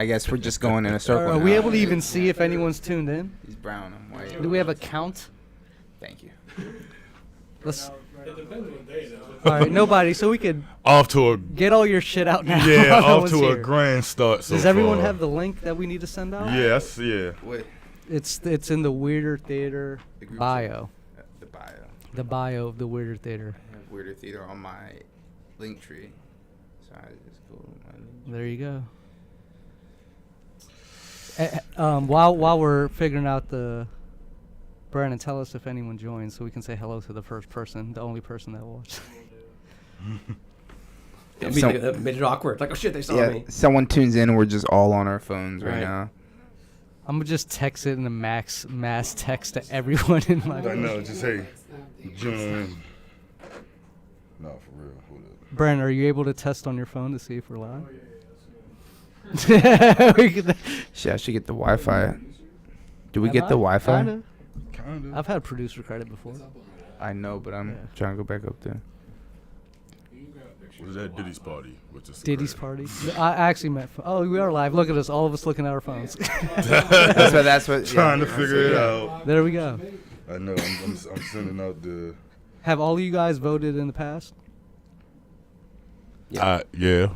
I guess we're just going in a circle. Are we now. able to even see if anyone's tuned in? He's brown. I'm white. Do we have a count? Thank you. Let's. It depends what day it is. All right, nobody. So we could Off to a get all your shit out now. yeah, while no off one's to a here. grand start. So Does everyone far. have the link that we need to send out? Yes, yeah. Wait, It's in the Weirder Theater The group bio. the bio. The bio of the Weirder Theater. I have Weirder Theater on my link tree. So I just go to my link. There you go. While we're figuring out the Brandon, tell us if anyone joins so we can say hello to the first person, the only person that watched. That made it awkward. Like, oh shit, they saw Yeah, me. someone tunes in. We're just all on our phones right Right. now. I'm gonna just text it in a mass text to everyone in my. I know. Just hey, join. No, for real. Hold up. Brandon, are you able to test on your phone to see if we're live? We could- Shit, I should get the Wi-Fi. Do we Am get the I? Wi-Fi? Kinda. Kinda. I've had producer credit before. I know, but I'm Yeah. trying to go back up there. Was that Diddy's party? Which is Diddy's party. I actually meant. Oh, we are live. Look at us, all of us looking at our phones. That's what. Trying to yeah, figure it out. There we go. I know. I'm sending out the. Have all of you guys voted in the past? Yeah.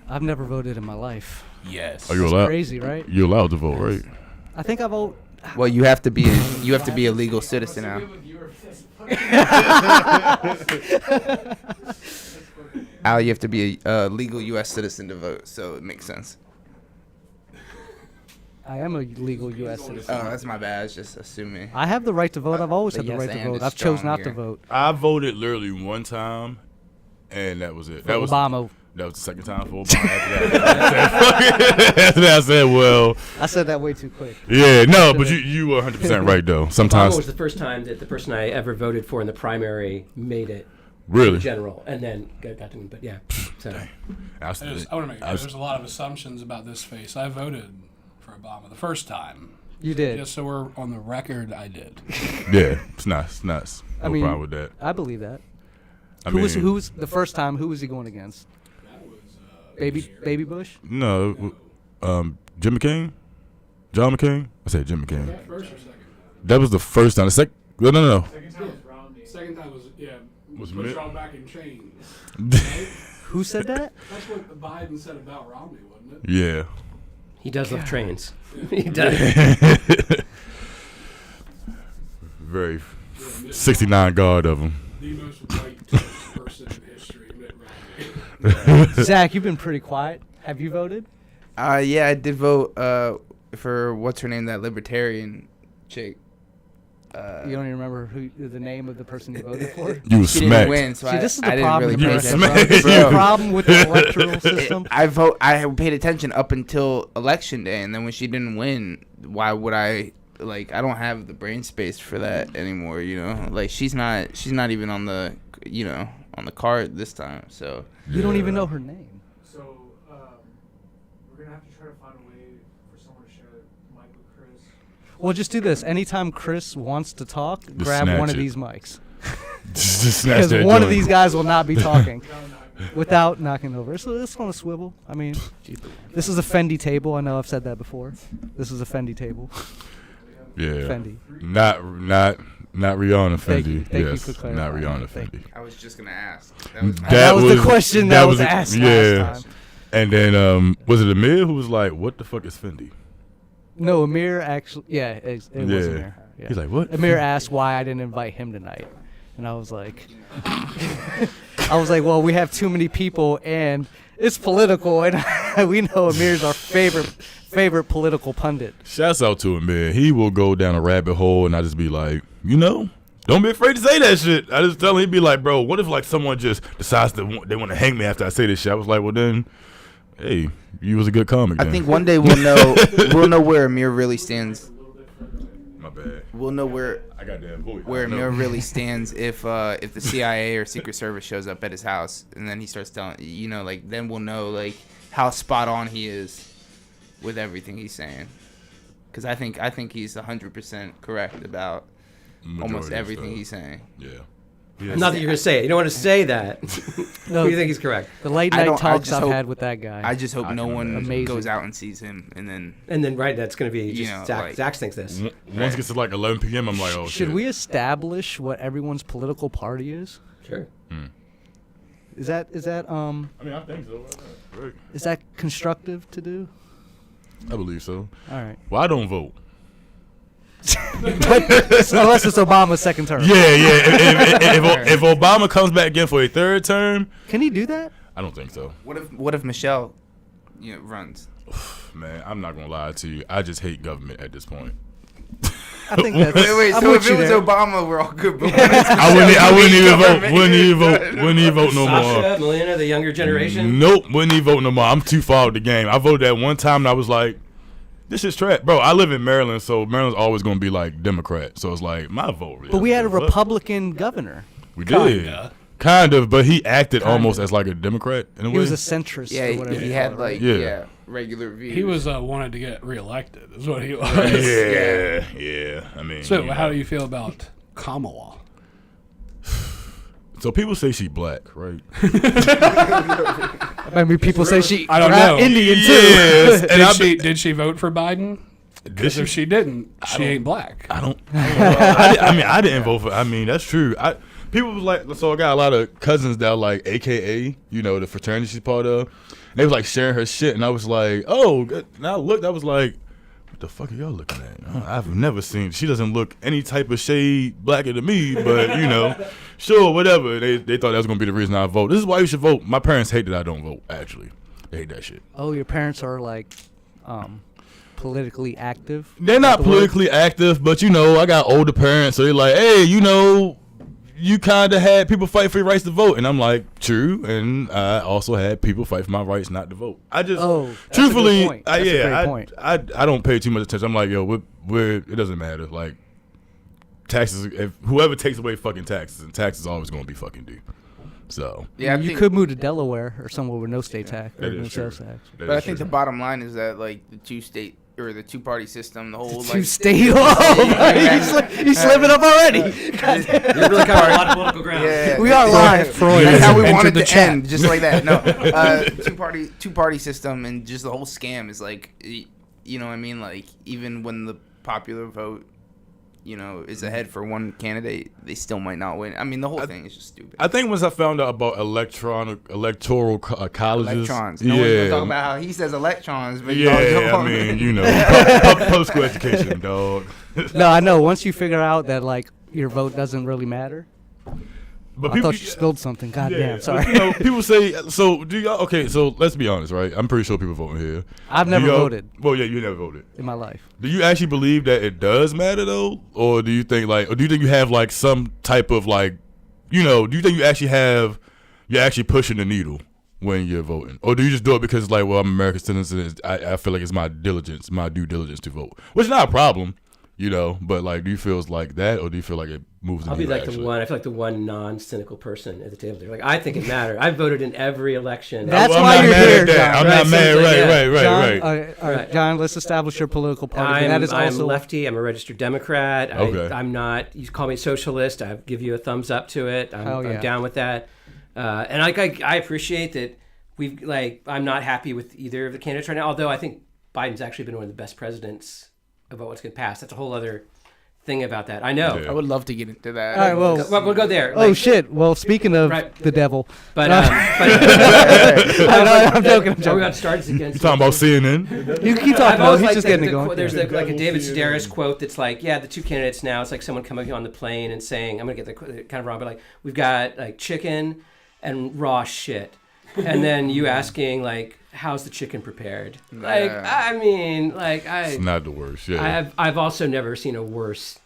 I've never voted in my life. Yes. Are you allowed? Crazy, right? You're allowed to vote, right? I think I vote. Well, you have to be a legal citizen now. Al, you have to be a legal U.S. citizen to vote, so it makes sense. I am a legal U.S. citizen. Oh, that's my bad. I was just assuming. I have the right to vote. I've always The had the yes right to and vote. is I've chose strong not to here. vote. I voted literally one time, and that was it. For That was Obama. That was the second time for Obama. After that, I said, well, I said that way too quick. yeah, no, but you were 100% right, though. Obama Sometimes, was the first time that the person I ever voted for in the primary made it really. general, and then got to me. But yeah, so I was- I want to make I was- there's a lot of assumptions about this face. I voted for Obama the first time. You did. Just so we're on the record, I did. Yeah, it's nice. Nice. No I mean, problem with that. I believe that. I Who mean, was the first time? Who was he going against? That was Baby Bush. No, Jim McCain? John McCain? I said Jim McCain. first or second. That was the first time. The no. Second time was Was put Mitt- y'all back in chains. Who said that? That's what Biden said about Romney, wasn't it? Yeah. he does love trains. He does. Very 69 guard of him. The most white person in history, Mitt Romney. Zach, you've been pretty quiet. Have you voted? Yeah, I did vote for what's her name, that libertarian chick. You don't even remember the name of the person you voted for? You was She didn't smacked. win, so See, this is the I didn't problem. really You pay were attention. smacked. This is the Bro, problem with the electoral system. I paid attention up until election day, and then when she didn't win, why would I? Like, I don't have the brain space for that anymore. You know, like she's not even on the on the card this time. So You don't even know her name. So we're gonna have to try to find a way for someone to share the mic with Chris. Well, just do this. Anytime Chris wants to talk, grab snatch one of it. these mics. Just snatch Because that one of joint. these guys will not be talking without knocking over. So it's on a swivel. I mean, this is a Fendi table. I know I've said that before. This is a Fendi table. Yeah. Fendi. Not Rihanna Thank you. Fendi. Thank you Yes. for not clarifying. Rihanna Thank Fendi. I was just gonna ask. That was the question that was asked Yeah. last time. And then was it Amir who was like, "What the fuck is Fendi?" No, Amir actually. Yeah, it was Yeah. Amir. Yeah. He's like, "What?" Amir asked why I didn't invite him tonight, and I was like, well, we have too many people, and it's political, and we know Amir's our favorite political pundit. Shouts out to him, man. He will go down a rabbit hole, and I just be like, don't be afraid to say that shit. I just tell him, he'd be like, bro, what if like someone just decides that they want to hang me after I say this shit? I was like, well then, hey, you was a good comic. I then. think one day we'll know where Amir really stands. My bad. We'll know where I got that voice. where I know. Amir really stands if the CIA or Secret Service shows up at his house, and then he starts telling like then we'll know like how spot on he is with everything he's saying. Because I think he's 100% correct about Majority almost of everything stuff. he's saying. Yeah. Yes. Not that you're going to say it. You don't want to say that. No, You think he's correct. the late I night don't- I talks just I've hope- had with that guy. I just hope I no can one imagine. Amazing. goes out and sees him, and then And then, right, that's going to be You just know, Zach. like- Zach thinks this. Once it gets to like 11 p.m., I'm like, oh Should shit. we establish what everyone's political party is? Sure. Is that I mean, I think so. Right. is that constructive to do? I believe so. All right. Well, I don't vote. Unless it's Obama's second term. Yeah. If Obama comes back again for a third term, Can he do that? I don't think so. what if Michelle, runs? Man, I'm not gonna lie to you. I just hate government at this point. I think that's. Wait, I'm so with if you it was there. Obama, we're all good. But when it's I wouldn't even vote. government, Wouldn't even vote no more. Sasha, Melina, the younger generation. Nope, wouldn't even vote no more. I'm too far out the game. I voted that one time and I was like, this is trash. Bro, I live in Maryland, so Maryland's always going to be like Democrat. So it's like, my vote really But we had a doesn't give fuck. Republican governor. We did. Kind of, but he acted almost as like a Democrat in a He way. was a centrist. Yeah, or whatever he you had call it, right? like Yeah. regular views. He was wanted to get reelected, is what he was. yeah. I mean, So, you how know. do you feel about Kamala? So people say she black, right? I mean, people say she. I don't know. Indian too. Yes. And Did she vote for Biden? Because if she didn't, she ain't black. I don't. I didn't vote for. I mean, that's true. People was like, so I got a lot of cousins that are like, AKA, the fraternity she's part of. And they was like sharing her shit, and I was like, oh. And I looked, I was like, what the fuck are y'all looking at? I've never seen. She doesn't look any type of shade blacker than me, but sure, whatever. They thought that was gonna be the reason I vote. This is why you should vote. My parents hate that I don't vote. Actually, they hate that shit. Oh, your parents are like, politically active. They're not politically active, but I got older parents, so they're like, hey, you kind of had people fight for your rights to vote, and I'm like, true, and I also had people fight for my rights not to vote. I just, Oh, that's a good truthfully, point. That's a great point. I don't pay too much attention. I'm like, yo, it doesn't matter. Like, taxes, if whoever takes away fucking taxes, and taxes always gonna be fucking due. So, Yeah, I you think, could move to Delaware or somewhere with no state tax or that no is true. sales tax. That but I is think the true. bottom line is that like the two-party system, the whole Two like state. He's slipping up already. You're really covering a lot of political ground. Yeah, We are live, Freud. That's how we Entered wanted the to chat. end, just like that. No, two-party system, and just the whole scam is like, you know what I mean? Like even when the popular vote, is ahead for one candidate, they still might not win. I mean, the whole thing is just stupid. I think once I found out about electoral colleges, Electrons. No one's gonna talk about how he says electrons, but y'all yeah, don't. I mean, public school education, dog. No, I know. Once you figure out that like your vote doesn't really matter. But I thought you spilled something. God damn, sorry. People say, so do y'all, okay, so let's be honest, right? I'm pretty sure people voting here. I've never Do y'all- voted Well, yeah, you never voted. in my life. Do you actually believe that it does matter, though? Or do you think, you have, like, some type of, like, do you think you're actually pushing the needle when you're voting? Or do you just do it because, it's like, well, I'm an American citizen, I feel like it's my due diligence to vote? Which is not a problem. But like, do you feel it's like that, or do you feel like it moves the I'll be needle? like actually? I feel like the one non-cynical person at the table. Like, I think it mattered. I voted in every election. That's I'm why not you're mad here, at that. John. I'm Right, not mad. so, Right, yeah. right. John, all right, John. Let's establish your political party. I'm, that is I'm also lefty. I'm a registered Democrat. Okay. I'm not. You call me socialist. I give you a thumbs up to it. Hell yeah. I'm down with that. And I appreciate that. I'm not happy with either of the candidates right now. Although I think Biden's actually been one of the best presidents about what's going to pass. That's a whole other thing about that. I know. Yeah. I would love to get into that. All right, well, We'll go there. oh shit. Well, speaking of Right. the devil, But I'm joking. I'm we joking. got started against. You talking about CNN? You keep I've talking. always He's liked just getting it going. There's like a David Devil's Sedaris quote that's like, yeah, the two candidates now. It's like someone coming on the plane and saying, I'm gonna get the kind of wrong, but like we've got like chicken and raw shit, and then you asking like, how's the chicken prepared? Like, Yeah. I mean, like It's not the worst. Yeah. I've also never seen a worse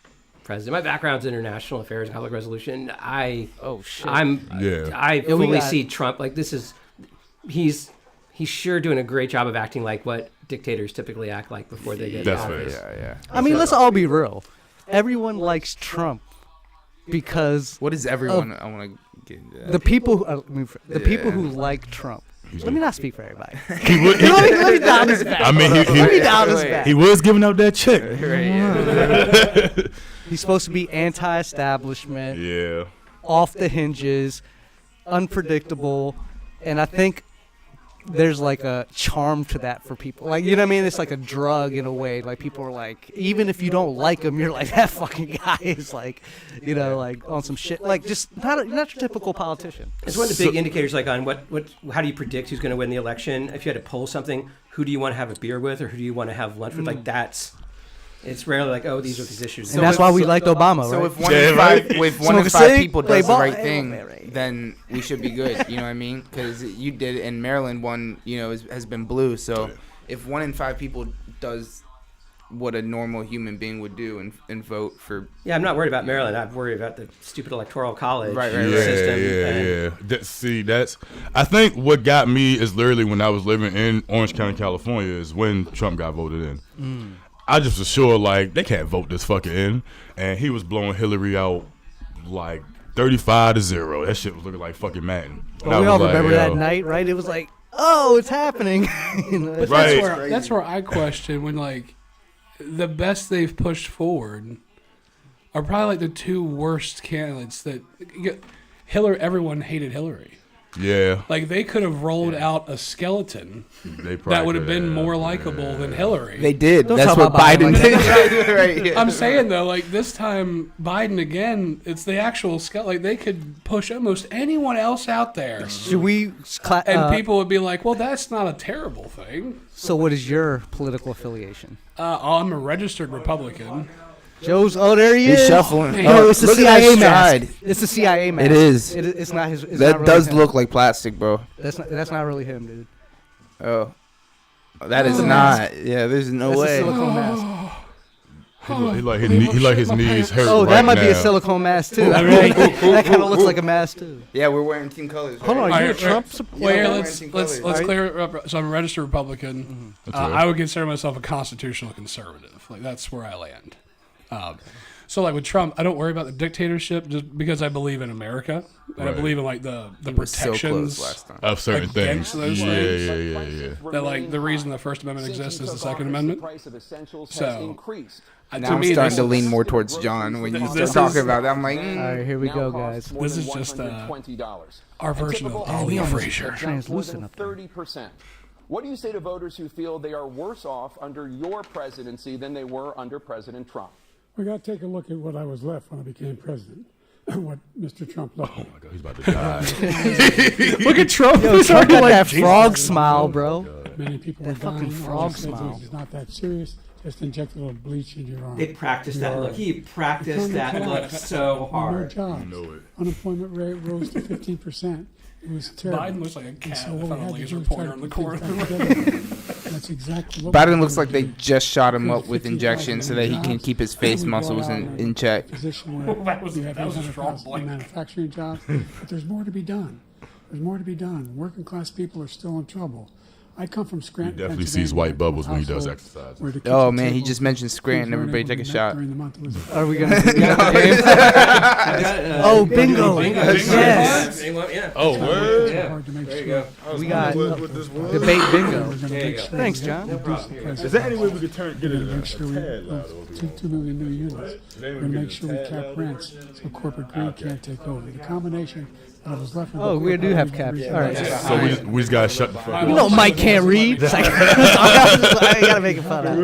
president. My background's international affairs and conflict resolution. Oh shit. I we fully got- see Trump like this is he's sure doing a great job of acting like what dictators typically act like before they get That's office. fair. Yeah. I mean, let's all be real. Everyone likes Trump because What is everyone? I want to get into that. the people who like Trump. Let me not speak for everybody. He would, let me down his back. I mean, Let me down his Wait. back. he was giving out that check. Right, yeah. He's supposed to be anti-establishment. Yeah. off the hinges, unpredictable, and I think there's like a charm to that for people. Like, you know what I mean? It's like a drug in a way. Like, people are like, even if you don't like him, you're like, that fucking guy is like, you know, like on some shit. Like, just not your typical politician. It's one of the big indicators, like on how do you predict who's going to win the election? If you had to poll something, who do you want to have a beer with, or who do you want to have lunch with? Like, it's rarely like, oh, these are these issues. And that's why we liked Obama, So right? if one in five, if one in Smoke a five cig, people play does the ball. right Hey, thing, right. then we should be good. You know what I mean? Because you did, and Maryland one, you know, has been blue. So if 1 in 5 people does what a normal human being would do and vote for, Yeah, I'm not worried about Maryland. I'm worried about the stupid electoral college Right, system. That's. I think what got me is literally when I was living in Orange County, California, is when Trump got voted in. I just was sure, like, they can't vote this fucker in, and he was blowing Hillary out like 35-0. That shit was looking like fucking Madden. And I Well, we all was like, remember yo. that night, right? It was like, oh, it's happening. You know, But Right. that's where I question when, like, the best they've pushed forward are probably like the two worst candidates that Hillary. Everyone hated Hillary. Yeah, Like, they could have rolled out a skeleton they probably that would have could been more likable than Hillary. they did. Don't That's talk what about Biden Biden like did. Right, yeah. I'm saying though, like this time Biden again, it's the actual skeleton. Like they could push almost anyone else out there, should we? and people would be like, "Well, that's not a terrible thing." So, what is your political affiliation? I'm a registered Republican. Joe's. Oh, there he He's is. shuffling. No, it's the Look at that CIA stride. mask. It's the CIA mask. It is. It's not his. It's That not really does him. look like plastic, bro. That's not really him, dude. Oh, that is not. Yeah, there's no That's a way. silicone mask. he like his knees hurt. Oh, that right might be a now. silicone mask too. I mean, that kind of looks like a mask too. Yeah, we're wearing team colors. Hold on, right? are you a Alright, Trump right. supporter? Well, here, Yeah, let's wearing let's team let's colors. clear it up. So I'm a registered Republican. That's right. I would consider myself a constitutional conservative. Like that's where I land. So like with Trump, I don't worry about the dictatorship just because I believe in America and I Right. believe in like the He was so close protections last time. Of certain against things. those Yeah. that like the reason the First Amendment exists is the Second Amendment. So Now to I'm me, starting this to is- lean more towards John when you start This talking is- about that. I'm like, All right, here we go, guys. This is just our version of Ali Frazier. Translucent up there. 30%. What do you say to voters who feel they are worse off under your presidency than they were under President Trump? We got to take a look at what I was left when I became president. What Mr. Trump left. Oh my God, he's about to die. Look at Trump. Yo, Trump got that frog smile, bro. Many people That are dying. fucking All frog I said smile. was, it's not that serious. Just inject a little bleach in your arm. They practiced that look. He practiced that look so No hard. jobs. know it. Unemployment rate rose to 15%. It was terrible. Biden looks like a And cat so with what a we had to laser do is try pointer to in the put corner. things back together. That's exactly what Biden we're looks like they doing. just shot him up with 50,000 injections so that he can jobs. keep his face We brought muscles out in check. a position where That was- you have that was a strong 800,000 blink. manufacturing jobs, but there's more to be done. There's more to be done. Working class people are still in trouble. I come from Scranton. definitely sees white Pennsylvania, bubbles when he does household exercise. where the Oh kitchen man, he table just mentioned Scranton. things weren't Everybody able take a to be met shot. during the month. It was Are we gonna? Oh, bingo! Yes. Yeah. Oh, word. Yeah. hard to make There you sure. go. We got What this was? debate bingo. We're gonna There you make go. sure Thanks, we John. reduce the price Is of there any way gas. we could get We're it gonna make sure we tad louder? 2 million new units. We're gonna make sure we cap rents so corporate greed can't take over. The combination that was left. Oh, we do have caps. All right. So we just gotta shut the fuck up. You know, Mike can't read. It's like, I gotta make it fun of.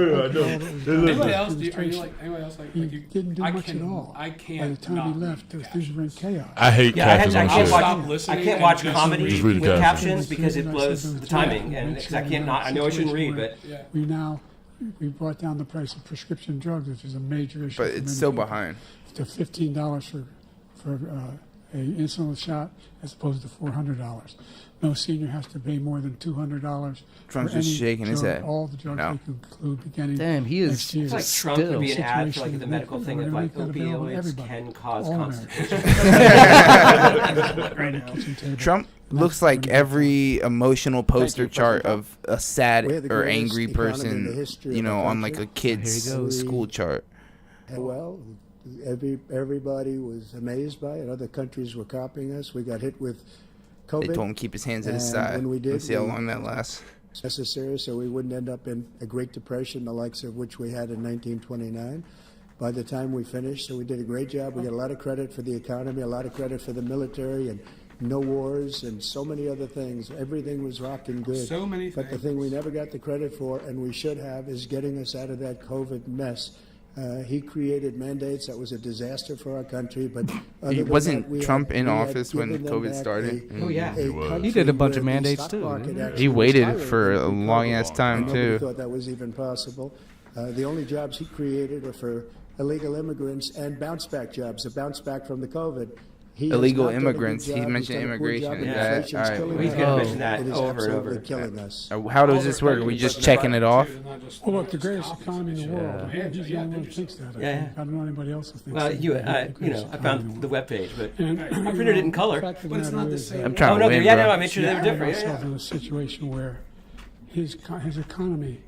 Anybody else? Are you like anybody else like? He like you, didn't do I much can, at all. I By can't. the time not he left, read things were in chaos. I hate Yeah, I captions on can't shit. watch. Stop listening I can't and watch just comedy Just read the with captions. captions because it blows the timing, and because I can't not. I know I shouldn't read, but We brought down the price of prescription drugs, which is a major issue. But for it's many still people, behind. to $15 for a insulin shot as opposed to $400. No senior has to pay more than $200. Trump's for just any shaking his drug. head. All the drugs No. we can include beginning Damn, he is. next year. it's like Trump would be an ad for like the medical thing of like opioids can cause constipation. Trump looks like every emotional poster chart of a sad We had the or greatest angry economy in the person, history you of know, our on like a country. kid's Here he goes. school chart. Well, everybody was amazed by it. Other countries were copying us. We got hit with COVID. They told him to keep his hands at his And side. when we did, Let's see how we- long that lasts. necessary so we wouldn't end up in a Great Depression, the likes of which we had in 1929. by the time we finished. So we did a great job. We got a lot of credit for the economy, a lot of credit for the military, and no wars and so many other things. Everything was rocking good. So many But the things. thing we never got the credit for, and we should have, is getting us out of that COVID mess. He created mandates that was a disaster for our country, but other than Wasn't that, we Trump had- in we had office when given them COVID back started? Oh, yeah. a He was. country He did a bunch where of the mandates, stock too, market didn't he? actually He was waited higher for a than long COVID. ass time Nobody too. thought that was even possible. The only jobs he created were for illegal immigrants and bounce back jobs, a bounce back from the COVID. He has Illegal not done a good immigrants. He job. He's mentioned done a poor immigration. job. Yeah. Inflation's All right. killing He's us. gonna mention that It is over and absolutely over. killing us. How does this work? Are we just checking it off? Well, look, the greatest economy in the world. Yeah. He's the only one who thinks that. I Yeah, think. I don't know anybody else who thinks Well, that. you, The I greatest economy found the in world. webpage, but And, I printed it in color. fact of But it's the not matter the is same. that I'm trying Oh to no, win, yeah, bro. no, I made sure they were he different. found Yeah, himself in a situation where his economy,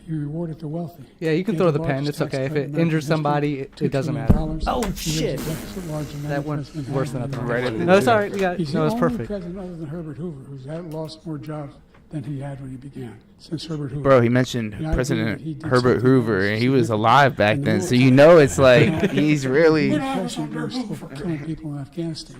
he rewarded the wealthy. Yeah, you can He throw had the the pen. largest It's okay. tax If cut in it American injures history, somebody, it $2 doesn't trillion. matter. Oh, He raised shit. the deficit larger than That any went president worse had than I in thought. the Right world. at the No, it's all right. We got, He's no, the it's only perfect. president other than Herbert Hoover who's had lost more jobs than he had when he began. Since Herbert Hoover. Bro, he mentioned Yeah, I President agree that he did Herbert something Hoover, that and was he was significant. alive back And the then. So military- you know it's like he's really. President during for killing people in Afghanistan.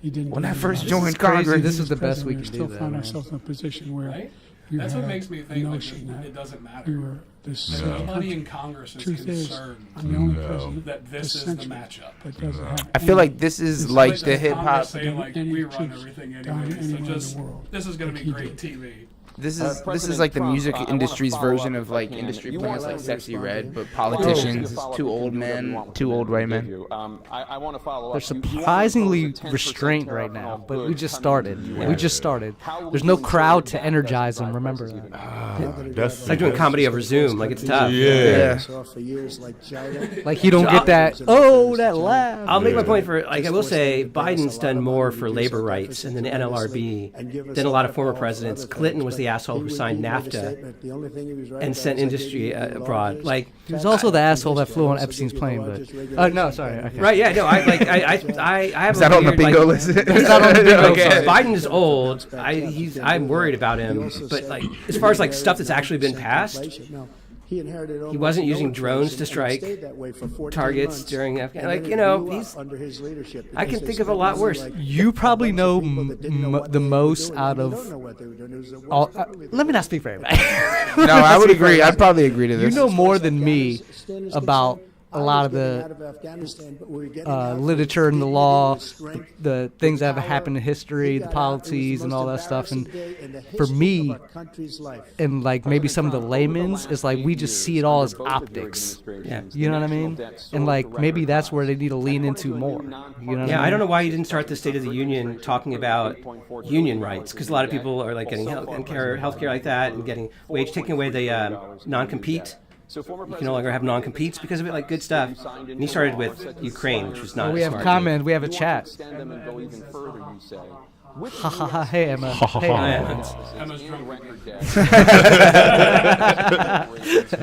He didn't. When do I anything first about it. joined This is crazy. Congress, This is the best we President, can we do, still though, find man. ourselves in a position where Right? you That's what have makes me a think like, notion that it doesn't we matter. were this. Yeah. Somebody in Congress is Truth is, concerned I'm the only No. president that this is the century matchup. that doesn't have I feel like this is It's like like the hip hop. Congress saying like Any we run troops everything down anyway, so anywhere in the just world this is gonna like be he great did. TV. This is President like the Trump, music I wanna industry's follow version up of if I like can. industry You plans want like to Sexy respond Red, to but him? politicians, Follow up, two you can old do whatever you men, want with two the old minute white we give men. you. I want to follow They're up. You want to surprisingly impose a 10% restrained tariff right on now, all but we goods just coming started. into the We US. just started. How will There's you no ensure crowd that to that energize doesn't them. drive Remember prices that. even That's it's like doing comedy over Zoom. Like it's tough. Yeah. For years, like China. Like you don't So get that. Oh, that laugh. I'll make my Yeah. point for like I will say Biden's done more for labor rights and the NLRB than a lot of former presidents. Clinton was the asshole who signed NAFTA and sent industry abroad. Like He was also the asshole that flew on Epstein's plane, but no, sorry. Okay. right, yeah, no, I have Is that a on the weird, bingo like, list? He's not on the bingo Okay. list. Biden is old. I'm worried about him. But like as far as like stuff that's actually been passed, He wasn't using drones to strike targets during Afghanistan. Like, you know, he's. I can think of a lot worse. You probably know the most out of all. Let me not speak for everybody. No, I would agree. I'd probably agree to You this. know more than me about a lot of the literature and the law, the things that have happened in history, the policies and all that stuff. And for me, and like maybe some of the laymen's, is like we just see it all as optics. Yeah. You know what I mean? And like maybe that's where they need to lean into more. You know what Yeah, I I don't mean? know why you didn't start the State of the Union talking about union rights, because a lot of people are like getting healthcare like that and getting taking away the non-compete. You can no longer have non-competes because of it, like good stuff. And he started with Ukraine, which was not. Well, we have smart. comment. We have a chat. Extend them and go even further, you say. Ha ha ha. Hey Emma. Hey I Emma. am. Emma's drunk. Record debt.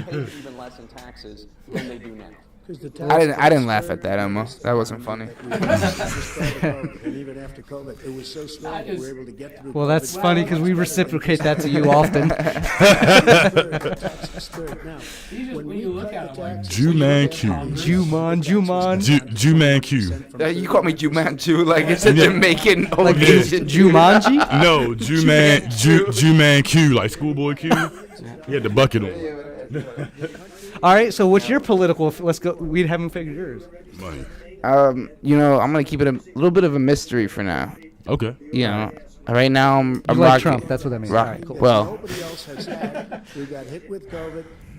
Pay even less in taxes than they do now. I didn't laugh at that, Emma. That wasn't funny. Well, that's funny because we reciprocate that to you often. When you look at him, like, Juman Q. Juman. Juman Q. You call me Jumanju like it's a Jamaican old Like Asian Jumanji? No, Juman Q, like Schoolboy Q. He had the bucket on. All right, so what's your political? Let's go. We haven't figured yours. Money. You know, I'm gonna keep it a little bit of a mystery for now. Okay. You know, right now I'm You rocking. like Trump? That's what that means. Rock- All right, cool. Well,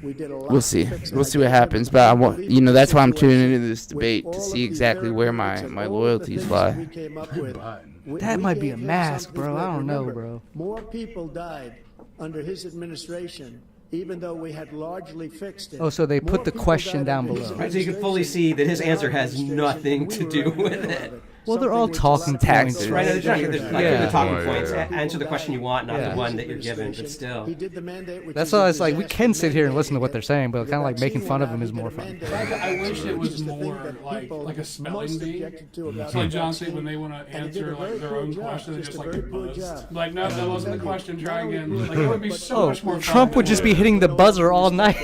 we'll see. We'll see what happens. But I want, you know, that's why I'm tuning into this debate to see exactly where my loyalties lie. That might be a mask, bro. I don't know, bro. More people died under his administration, even though we had largely fixed it. Oh, so they put the More people question died down under his below. Right, so you can fully see that his answer has nothing to do with it. Well, they're all talking Taxes. points, Right, right? they're like Yeah. the talking Right, points. yeah. Answer the question you want, not Yeah. the one that you're given. But still, He did the mandate, which That's is a why it's like we disaster can sit here and mandate. listen to what they're saying, but kind of like The making vaccine fun of went them out, is he more did a fun. mandate, I wish it which was is the thing more that like people a spelling most bee. objected to about It's like the John said, vaccine. when they want to And he did answer a very like their poor own job, question, they just just a like very poor buzz. job. Like, no, that wasn't the question. Try again. Like, it would be so Oh, much more fun. Trump would just be hitting the buzzer all night.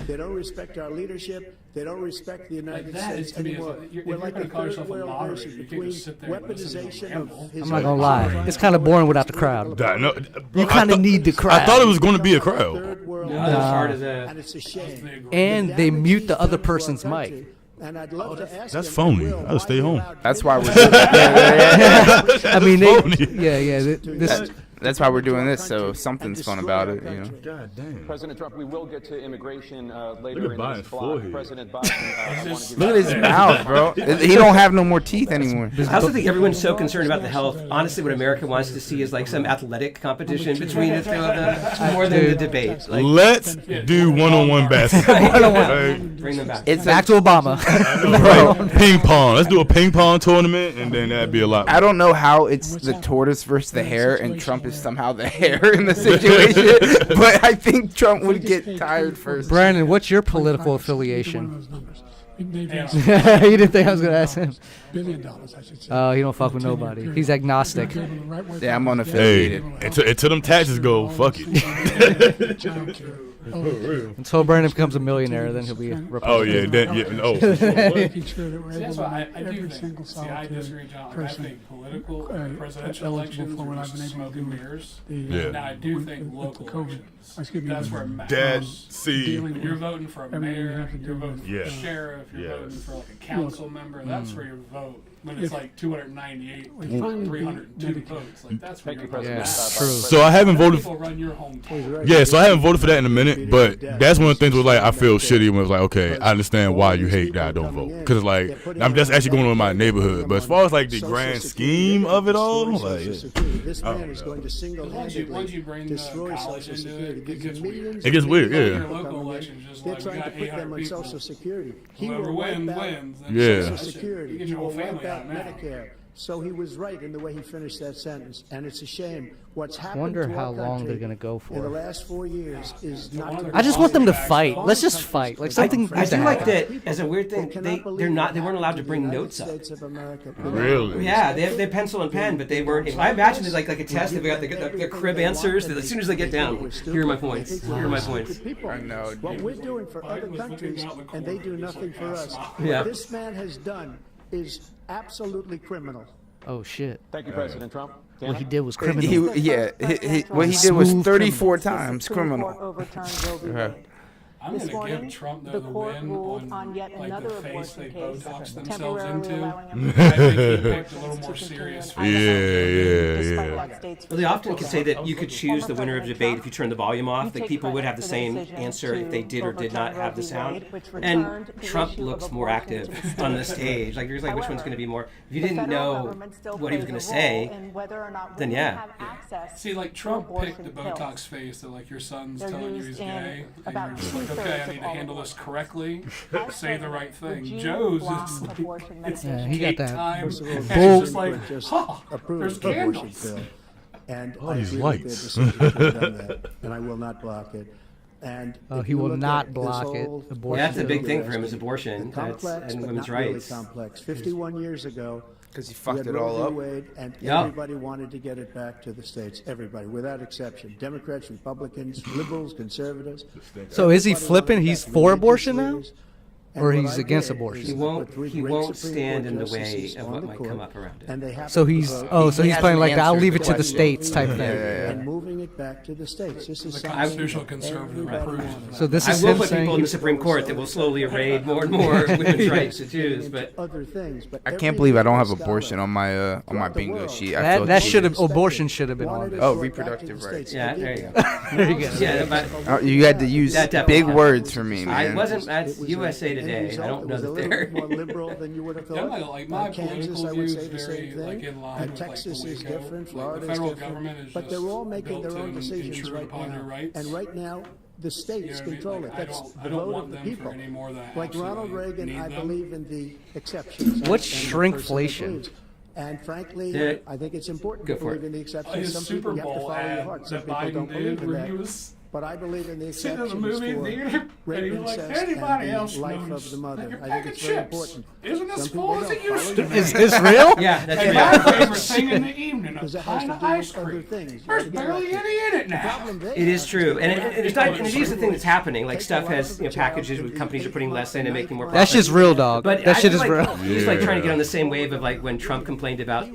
They don't respect our leadership. They don't respect the United Like, that is, States to me, is anymore. a- you're- if We're you're like gonna the call third yourself a world moderator, nation you can't between just sit there and listen to weaponization ramble. of his I'm not gonna lie. It's kind of boring without the crowd. No, You kind of need the crowd. I thought it was going to be a crowd. Third world No, nation, that's part of the. and it's a shame. And they mute the other person's mic. mic. And I'd love to ask That's him, phony. Will, I'll stay why you home. allowed That's why we're videos- I mean, phony. this. that's why we're doing this. So something's fun about it, you know. God damn. President Trump, we will get to immigration later Look at in Biden's this block. forehead. President Biden, I want to give Look you at his mouth, bro. He don't have no more teeth anymore. I also think everyone's so concerned about the health. Honestly, what America wants to see is like some athletic competition between the two of them, more than the debate. Like, Let's do one-on-one basketball. Right? bring them back. It's Back to Obama. Right. Ping pong. Let's do a ping pong tournament, and then that'd be a lot. I don't know how it's the tortoise versus the hare, and Trump is somehow the hare in the situation. But I think Trump would get tired first. Brandon, what's your political One of affiliation? those numbers. Maybe Yeah. You didn't think I was gonna ask him? $1 billion, I should say. Oh, he don't fuck with nobody. He's agnostic. Yeah, I'm Hey, unaffiliated. until them taxes go, fuck it. Until Brandon becomes a millionaire, then he'll be a Republican. Oh yeah, oh. Making sure that we're See, able that's to why make I do every think. single See, I solitary disagree, John. Like, I person think political presidential eligible elections for are what I've just been able to smoke do and with mirrors. Yeah. Now I do with think the local COVID. elections. Excuse me, That's where it Dad, matters. see, dealing You're with voting for a everything you mayor, have to do you're voting with, for Yeah. a sheriff, you're Yes. voting for like a council member. That's where your vote. When it's If- like 298, We finally 302 beat Medicare. votes. Like that's where Thank your you, vote President. matters. True. So I haven't voted. People run your hometown. Yeah, so I haven't voted for that in a minute, but that's one of the things where like I feel shitty when it's like, okay, I understand why you hate that I don't vote, because like I'm just actually going on in my neighborhood. But as far as like the grand scheme of it all, like This I man don't is know. going to Once you single-handedly bring destroy college Social into Security. it, it Gives gets you weird. millions It gets of weird, people yeah. Your coming local in. elections just They're like we trying to got put them 800 on people. Social Security. He Whoever will wipe wins, out wins. Then Yeah. Social that's it. Security. You get He your will whole wipe family out out now. Medicare. So he was right in the way he finished that sentence, and it's a shame. What's happened Wonder to how our long country they're gonna go in the for. last 4 years is not. I just want them to fight. Let's just fight. Like something I needs to do like happen. that as a weird thing. They weren't allowed to bring notes up. really. Yeah, they have pencil and pen, but they weren't. I imagine it's like a test. They've got the crib answers. That as soon as they get down, here are my points. Here are my points. I know. What we're doing for other was looking countries, out the and they corner, do just nothing like, for us. "Ah, Yeah. What this man has done is absolutely criminal. Oh shit! Thank you, President Trump. What he did was He, criminal. what he did was Smooth 34 criminal. times criminal. Overturned I'm This going to morning, give Trump the the court win ruled on on yet like another the face they abortion case, Botox themselves temporarily into. allowing I him think he picked a little more serious. Idaho, Yeah, despite yeah. that state's Well, they often restrictions. could say that you could choose the winner of the debate if you turn the volume off. You Like take people would credit have the for the same decision answer if they did or did not overturn have the Roe v. sound. Wade, which And returned the Trump issue looks of more abortion active to the on the states. stage. Like you're like, which one's going to be more? If you The didn't federal know government still what he was plays going to a role say, in whether or not then women yeah. have access See, like to Trump picked the abortion Botox pills. face that like your son's They're telling you used he's in gay, and about you're just like, two-thirds okay, I of need to all handle this correctly, As say the president, right would thing. you Joe's block is like, abortion it's Yeah, medication? he got cake that. time, First of all, and the it's Bull- just like, Supreme Court just huh, approved there's the abortion candles. bill. And All I these agree lights. with their decision to have done that, and I will not block it. And Oh, if he you will look not at this block it. whole Abortion Yeah, that's a big bill, thing for him is it's abortion complex, and but women's not really rights. complex. 51 years ago, Because he we fucked had it Roe all v. up. Wade, and Yeah. everybody wanted to get it back to the states. Everybody, without exception. Democrats, Republicans, liberals, conservatives. So is he Everybody flipping? wanted He's back. for Religious abortion now? leaders. And Or what he's I against did abortion? is He put won't. three He great won't Supreme stand Court in the way justices of on what the might court, come up around it. and they happen So to he's vote oh, so He he's hasn't playing like the I'll answered leave it the to the question. states type Yeah, thing. yeah, yeah. and moving it back to the states. This is The something constitutional that conservative everybody approves. wanted. So this I is will him put people in saying. the Supreme Court that will slowly erode more and more women's rights to choose. But Other things, but I can't believe I don't have every abortion on my bingo sheet. I feel That cheated. should have abortion should have been on wanted there. it Oh, brought back to reproductive the rights. states. yeah, They there did. you go. There you go. Yeah, but Oh, you had to use That definitely big happened. words for me, I man. wasn't. It That's was USA an end Today. I result. don't It know was a that little they're. bit more liberal than you would have Yeah, thought. like my Kansas, political I would views say the very same like thing. in line with like Texas the is Waco. different. Like, Florida the is federal different. government is But they're just all making their built own to decisions intrude right upon your now. rights. And right now, the states You know what I mean? control Like, it. That's the I don't vote want of the them people. for any more than I Like Ronald absolutely Reagan, need I them. believe in the exceptions. What's and the person that shrinkflation? believes. And frankly, The- I think it's important Go to for believe it. in the exceptions. His Some Super people you have to Bowl follow your ad heart. Some that people Biden don't believe did, in where he that. was But I believe in the Sitting in exceptions the movie for theater, rape, and you're like, incest, anybody and else the life knows of the mother. that your I bag think of it's very chips important. isn't as Some full people as it don't used follow to your be. Is this real? Yeah, that's And right. my favorite thing in the evening, a Because that has pint to of do ice with other cream. things. You There's gotta get barely out any in it now. Problem they It is have true, and It's it's not. like- And here's the thing that's happening: like Take stuff the life has of a child packages to with be companies are putting less in and making more. That's profit. just real, dog. But That I shit feel is like real. he's like trying to get on the same wave of like when Trump complained about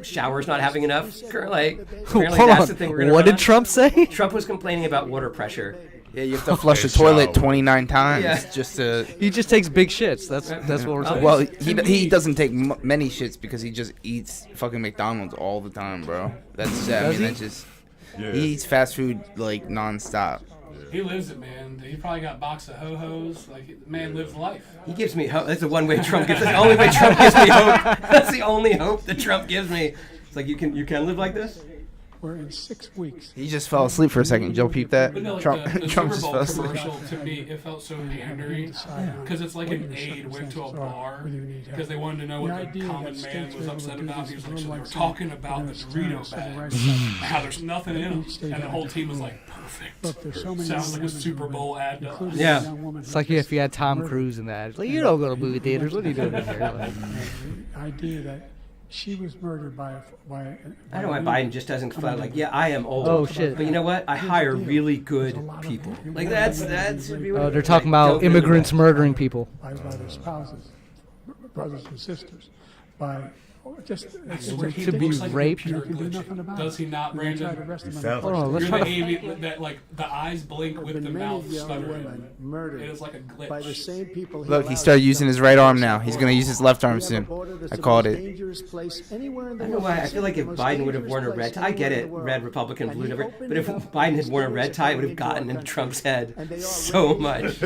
showers not having enough. Like apparently Hold that's on. the thing we're gonna What run did on. Trump say? Trump was complaining about water pressure. Yeah, you have to flush the Shower. toilet 29 times Yeah. just to. He just takes big shits. That's what we're saying. Well, he doesn't take many shits because he just eats fucking McDonald's all the time, bro. That's Does he? that's just. Yeah. He eats fast food like nonstop. He lives it, man. He probably got a box of ho-hos. Like, the man lives life. He gives me hope. That's the one way Trump gives. That's the only way Trump gives me hope. That's the only hope that Trump gives me. It's like you can live like this. We're in 6 weeks. He just fell asleep for a second. Joe, peep that? But no, like Trump, the Trump Super just Bowl fell asleep. commercial, to me, it felt so pandery. Because it's like an aid went to a bar because they wanted to know what the common man was upset about. He was like, so they were talking about the Dorito bags, how there's nothing in them. And the whole team was like, perfect. Sounds like a Super Bowl ad to us. Yeah. It's like if you had Tom Cruise in that. It's like, you don't go to movie theaters. What are you doing in here? Like, The idea that she was murdered by I don't know why Biden just doesn't flat like, yeah, I am old. Oh, shit. But you know what? I hire really good people. Like that's oh, they're talking about immigrants murdering people. by their spouses, brothers and sisters, by just it's To ridiculous. be Looks like a raped? computer You can do glitch. nothing about Does he it. not, And they tried to Brandon? arrest him He on sounds the- Hold on, let's You're try the to. AV that like the eyes blink There with have the been many mouth young stuttering. women murdered It is like a glitch. by the same people. Look, he allowed started to using come his to right the arm south now. He's border. gonna use his left arm We have a soon. border that's I the called most it. dangerous place anywhere in the I don't know world. why. I feel like if The most Biden would have dangerous worn a place red tie, I get anywhere it, in the world. red Republican, And blue, he whatever. opened But if it up Biden had to worn a red serious tie, it would have into our gotten in country. Trump's head And they so already much.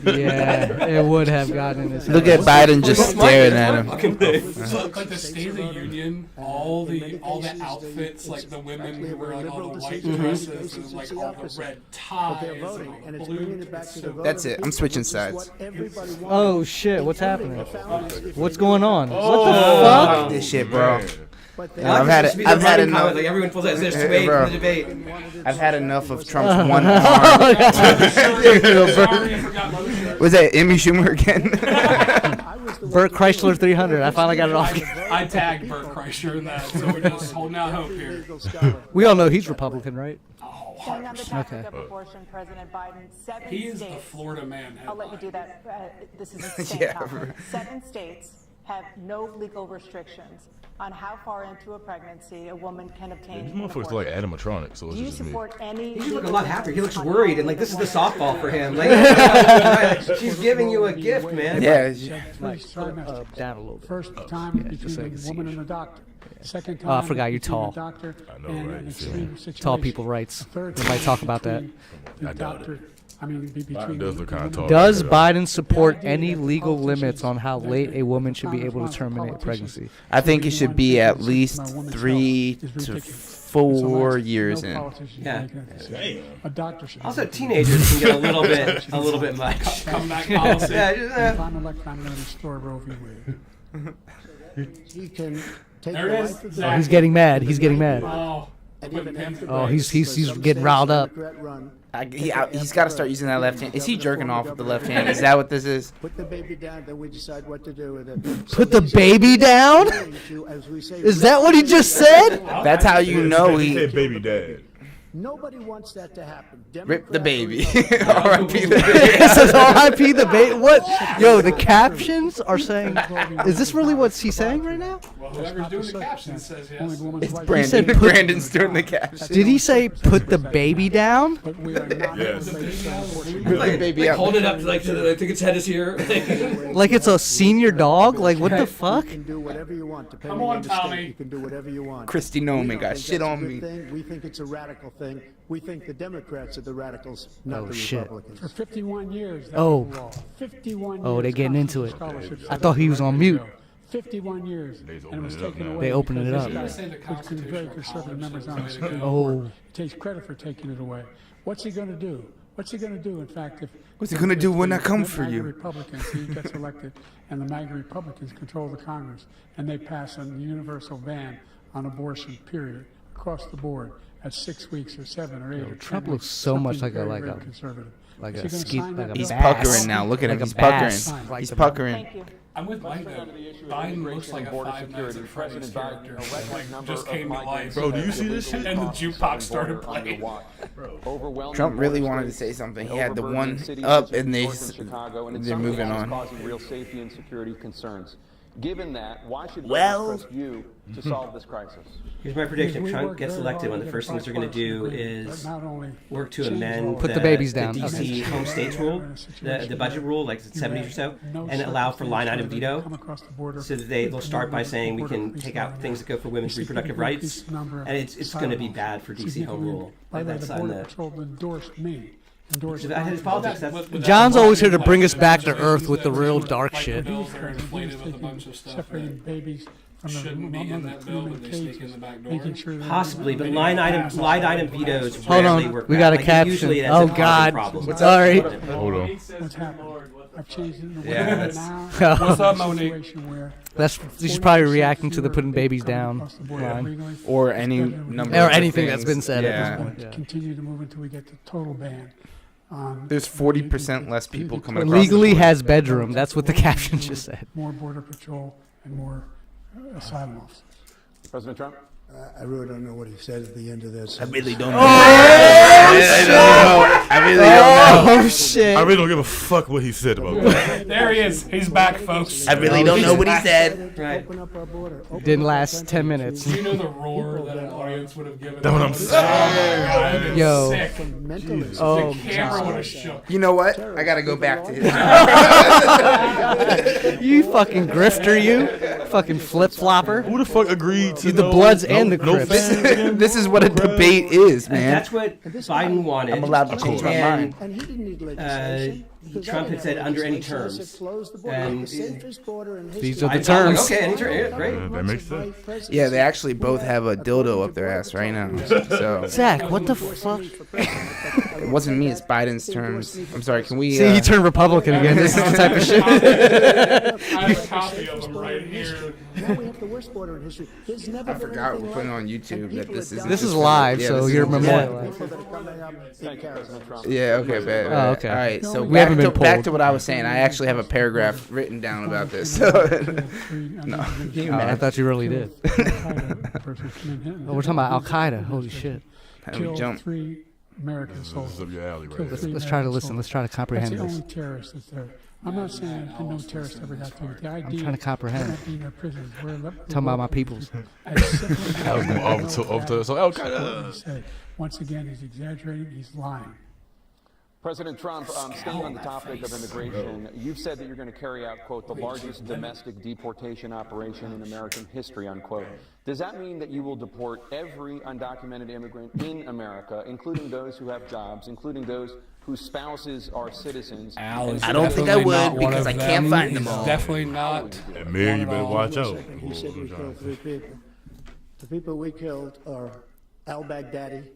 Yeah, it would have gotten in his Look head. at Biden just staring at him. Fucking thing. So, like the State of the Union, all the outfits, like the women who wear like all the white dresses and like all the red ties They're and voting, like and it's blue. bringing it back to the vote That's of it. the I'm people, switching which is sides. what everybody wanted. Oh shit, what's happening? Including the What's going on? Oh, What the fuck? Fuck this shit, bro. But they Yeah, I've had it. I've had enough. Like everyone pulls out. There's Hey, wait bro. for the debate. I've had enough of Trump's one arm. Sorry, I forgot my shirt. Was that Amy Schumer again? Burt Chrysler 300. I finally got it off. I tagged Bert Kreischer in that, so we're just holding out hope here. We all know he's Republican, right? Staying on the topic Okay. of abortion, President Biden, 7 He is states. the Florida man. I'll let you do that. This is a state Yeah. topic. 7 states have no legal restrictions on how far into a pregnancy a woman can obtain These an motherfuckers abortion. like animatronics, so it's Do you just me. support any? He should look a legal lot happier. He looks restrictions on worried, how and like this is the a woman softball can for him. obtain Like she's giving you a gift, man. Yeah. First trimester. Down a little bit. First time just so between you the can woman see and the doctor. Second Oh, I time forgot you're between tall. the doctor I know, and right? an You see extreme me? situation. Tall people rights. Third We might time talk about that. between I The doubt doctor, it. I mean, between does look kinda the tall. woman- Does Biden support any legal limits on how late a woman should be able to terminate a pregnancy? I think it should be at least 3 to 4 years in. Yeah. A doctor should. Also, teenagers can get a little bit much. Come back policy. Yeah, If I'm elected, I'm going to restore Roe v. Wade. He can take There the it is. life of Zach. Oh, he's getting mad. He's getting mad. Oh, and putting even him after to Oh, bed. he's For some getting states, riled up. Democrat run, He's got to start using that left hand. Is he jerking off with the left hand? Is that what this is? Put the baby down, then we decide what to do with it. Put the baby down? As we say, Is that what he just said? That's how you know He he said baby dad. Nobody wants that to happen. ripped the Democrat baby. or R.I.P. the baby. It says R.I.P. the baby. What? Yo, the captions are saying. Is this really what he's saying right now? Well, whoever's doing the caption says Only yes. woman's It's life- Brandon. said put- Brandon's doing the caption. Did he say put the baby down? But we are not Yes. Put the baby out. Hold it up like I think its head is here. Like it's a senior dog? Like what the fuck? You can do whatever you want. Depending Come on, on the state, Tommy. you can do whatever you want. Christy We Noman don't got think shit that's a on good me. thing. We think it's a radical thing. We think the Democrats are the radicals, not Oh, the shit. Republicans. For 51 years. That Oh. was the law. 51 Oh, years. they getting into it. Scholarships I thought he was on mute. 51 years. They just And it was opening it up taken now. away. They opening it because up. this Say the guy, which can very constitutional conservative members college on the is the way to Supreme go. Oh. Court, takes credit for taking it away. What's he going to do? What's he going to do? In fact, if What's he gonna do when I come for MAGA you? Republicans, he gets elected, and the MAGA Republicans control the Congress, and they pass a universal ban on abortion, period, across the board. at 6 weeks or 7 or 8 or 10 Trump weeks, looks so much something like a very, very conservative. like Is a he gonna ski, sign like that? a He's bass. puckering now. Look at him. Like a He's bass. puckering. Like He's the- puckering. Thank you. I'm with Mike though. Biden looks like a Five Nights at Freddy's character. Like, just came to life. Bro, do you see this shit? And the jukebox started playing. Trump really wanted to say something. He had the one up, and they're moving on. Causing real safety and security concerns. Given that, why should we trust you to solve this crisis? Here's my prediction. We Trump worked gets very elected. hard One to of the get first a things they're going to do bipartisan is agreement, but not only work to change amend all Put the babies the down. DC home states rule, the budget rule, like the 70s or so, and allow for line item veto, so that they'll start by saying we can take out things that go for women's reproductive rights, and it's going to be bad for DC home rule. By the way, That's the on Border the. Patrol endorsed me. Endorsed That is politics. That's John's always here to bring us back to earth with the real dark shit. Bills that are inflated with a bunch of stuff separating that babies from the shouldn't be in mother, that bill, them but in they sneak in cages, the back door. making sure that possibly, but everybody- line item vetoes Hold rarely on, work. we bad. got a Like, caption. usually it ends Oh up causing God, problems. sorry. Hold on. What's happening? I've changed it in a way Yeah, that that's- now What's up, it's a Monique? situation where That's she's probably reacting to the 40% putting babies coming down across the border line. illegally. Or any It's better number Or of anything things. that's been said at this Yeah. point. to Yeah. continue to move until we get the total ban. There's 40% less people coming across. Legally the border. has bedroom. That's what the caption just said. More border patrol and more asylum officers. President Trump? I really don't know what he said at the end of this. I really don't know. I really don't know. Oh shit! I really don't give a fuck what he said about that. There he is. He's back, folks. I really don't know what he said. Right. Open up our border. Open Didn't up our last country 10 to minutes. Do you know the roar that an audience would have given? That's what I'm this? saying. Oh my God, I've been Yo. sick. mentally. Oh, The camera would have shook. You know what? I gotta go back to his. You fucking grifter, you fucking flip flopper. Who the fuck agreed to The no- Bloods no- and the no Crips. fans again? This is what a debate is, And man. that's what Biden wanted. I'm allowed to change my And, mind. And he didn't need legislation. because Trump I had said didn't have under any legislation that terms. said close the border. And the safest border in these history. are the I thought, like, terms. okay, any turn, yeah, great. That makes sense. Yeah, they actually both have a dildo up their ass right now. So Zach, what the fuck? it wasn't me. It's Biden's terms. I'm sorry. Can we? See, he turned Republican again. This is the type of shit. I have a copy of them right here. Now we have the worst border in history. There's never I been forgot anything we're putting like on it. YouTube And that people this have is. died. This is live, Yeah, so this you're is- memorialized. People that are coming up in cars. Yeah. Okay. Bad. Oh, okay. All right. So We haven't been back polled. to what I was saying. I actually have a paragraph written down about this. So no. I thought you really did. Oh, we're talking about Al Qaeda. Holy shit. Have we jump? 3 American soldiers. Up your alley right Killed there. 3 Let's try to American listen. Let's try to That's comprehend the this. only terrorist that's there. I'm not saying that no terrorist ever got there. The idea trying to comprehend. of being in prisons where Talking about my peoples. That was going off to so Al Qaeda. Once again, he's exaggerating. He's lying. President Trump, staying on the topic of immigration, you've said that you're going to carry out, quote, the largest domestic deportation operation in American history, unquote. Does that mean that you will deport every undocumented immigrant in America, including those who have jobs, including those whose spouses are citizens? I don't think I would because I can't find them all. Definitely not. And man, you better watch out. He said we killed 3 people. The people we killed are al-Baghdadi